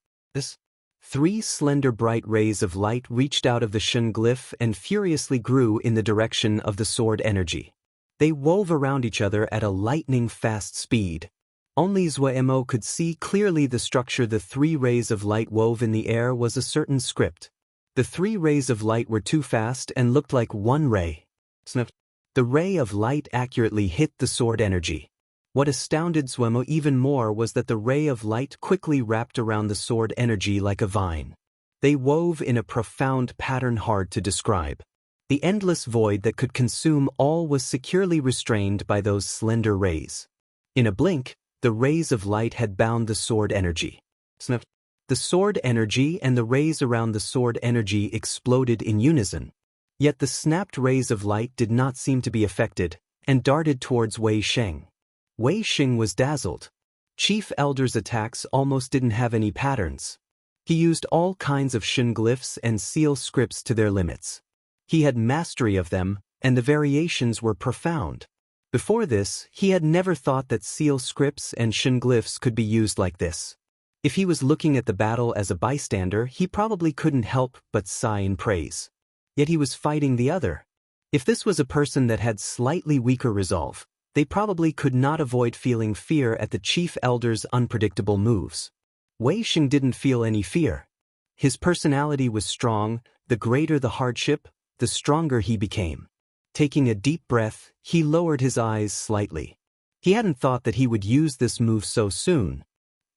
[SPEAKER 1] Three slender bright rays of light reached out of the Shin glyph and furiously grew in the direction of the sword energy. They wove around each other at a lightning-fast speed. Only Zhuemo could see clearly the structure the three rays of light wove in the air was a certain script. The three rays of light were too fast and looked like one ray. Sniff. The ray of light accurately hit the sword energy. What astounded Zhuemo even more was that the ray of light quickly wrapped around the sword energy like a vine. They wove in a profound pattern hard to describe. The endless void that could consume all was securely restrained by those slender rays. In a blink, the rays of light had bound the sword energy. Sniff. The sword energy and the rays around the sword energy exploded in unison. Yet the snapped rays of light did not seem to be affected, and darted towards Wei Sheng. Wei Sheng was dazzled. Chief Elder's attacks almost didn't have any patterns. He used all kinds of Shin glyphs and seal scripts to their limits. He had mastery of them, and the variations were profound. Before this, he had never thought that seal scripts and Shin glyphs could be used like this. If he was looking at the battle as a bystander, he probably couldn't help but sigh in praise. Yet he was fighting the other. If this was a person that had slightly weaker resolve, They probably could not avoid feeling fear at the chief elder's unpredictable moves. Wei Xing didn't feel any fear. His personality was strong. The greater the hardship, the stronger he became. Taking a deep breath, he lowered his eyes slightly. He hadn't thought that he would use this move so soon.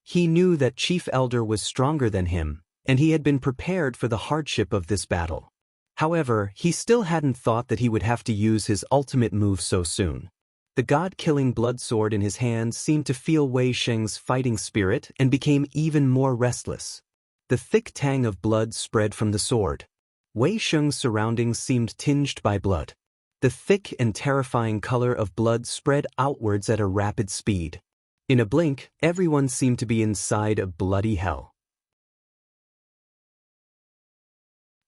[SPEAKER 1] He knew that Chief Elder was stronger than him, and he had been prepared for the hardship of this battle. However, he still hadn't thought that he would have to use his ultimate move so soon. The god-killing blood sword in his hand seemed to feel Wei Xing's fighting spirit and became even more restless. The thick tang of blood spread from the sword. Wei Xing's surroundings seemed tinged by blood. The thick and terrifying color of blood spread outwards at a rapid speed. In a blink, everyone seemed to be inside a bloody hell.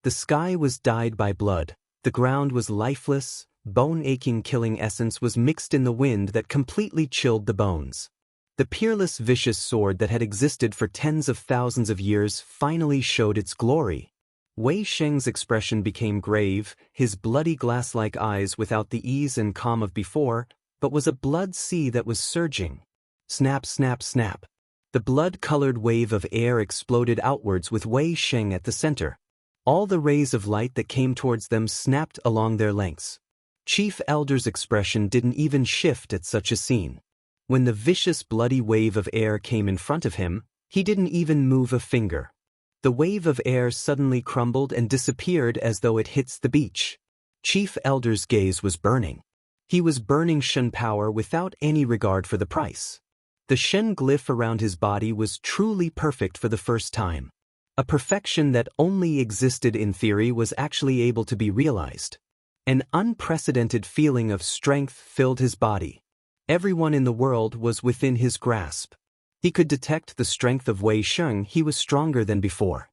[SPEAKER 1] The sky was dyed by blood. The ground was lifeless. Bone-aching killing essence was mixed in the wind that completely chilled the bones. The peerless vicious sword that had existed for tens of thousands of years finally showed its glory. Wei Xing's expression became grave, his bloody glass-like eyes without the ease and calm of before, but was a blood sea that was surging. Snap, snap, snap. The blood-colored wave of air exploded outwards with Wei Xing at the center. All the rays of light that came towards them snapped along their lengths. Chief Elder's expression didn't even shift at such a scene. When the vicious bloody wave of air came in front of him, he didn't even move a finger. The wave of air suddenly crumbled and disappeared as though it hits the beach. Chief Elder's gaze was burning. He was burning Shen power without any regard for the price. The Shen glyph around his body was truly perfect for the first time. A perfection that only existed in theory was actually able to be realized. An unprecedented feeling of strength filled his body. Everyone in the world was within his grasp. He could detect the strength of Wei Xing. He was stronger than before.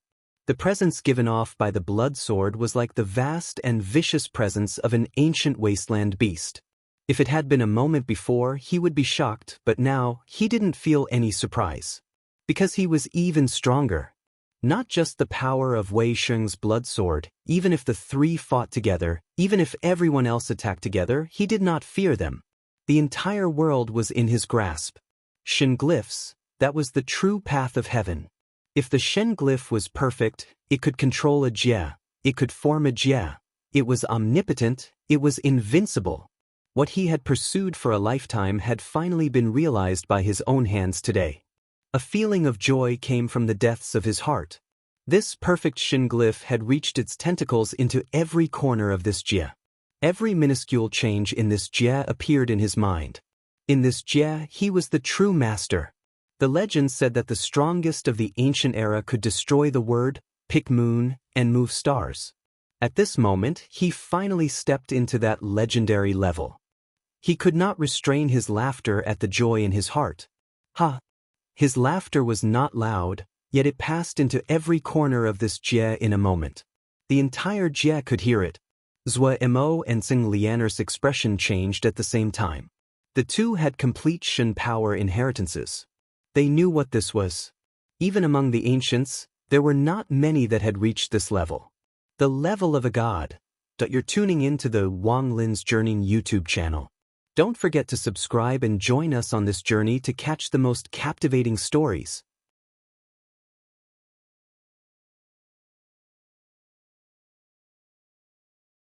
[SPEAKER 1] The presence given off by the blood sword was like the vast and vicious presence of an ancient wasteland beast. If it had been a moment before, he would be shocked, but now, he didn't feel any surprise. Because he was even stronger. Not just the power of Wei Xing's blood sword, even if the three fought together, even if everyone else attacked together, he did not fear them. The entire world was in his grasp. Shen glyphs, that was the true path of heaven. If the Shen glyph was perfect, it could control a jie, it could form a jie. It was omnipotent, it was invincible. What he had pursued for a lifetime had finally been realized by his own hands today. A feeling of joy came from the depths of his heart. This perfect Shen glyph had reached its tentacles into every corner of this jie. Every minuscule change in this jie appeared in his mind. In this jie, he was the true master. The legend said that the strongest of the ancient era could destroy the word, pick moon, and move stars. At this moment, he finally stepped into that legendary level. He could not restrain his laughter at the joy in his heart. Ha! His laughter was not loud, yet it passed into every corner of this jie in a moment. The entire jie could hear it. Zhua Mo and Xing Lianer's expression changed at the same time. The two had complete Shen power inheritances. They knew what this was. Even among the ancients, there were not many that had reached this level. The level of a god. You're tuning into the Wang Lin's Journey YouTube channel. Don't forget to subscribe and join us on this journey to catch the most captivating stories.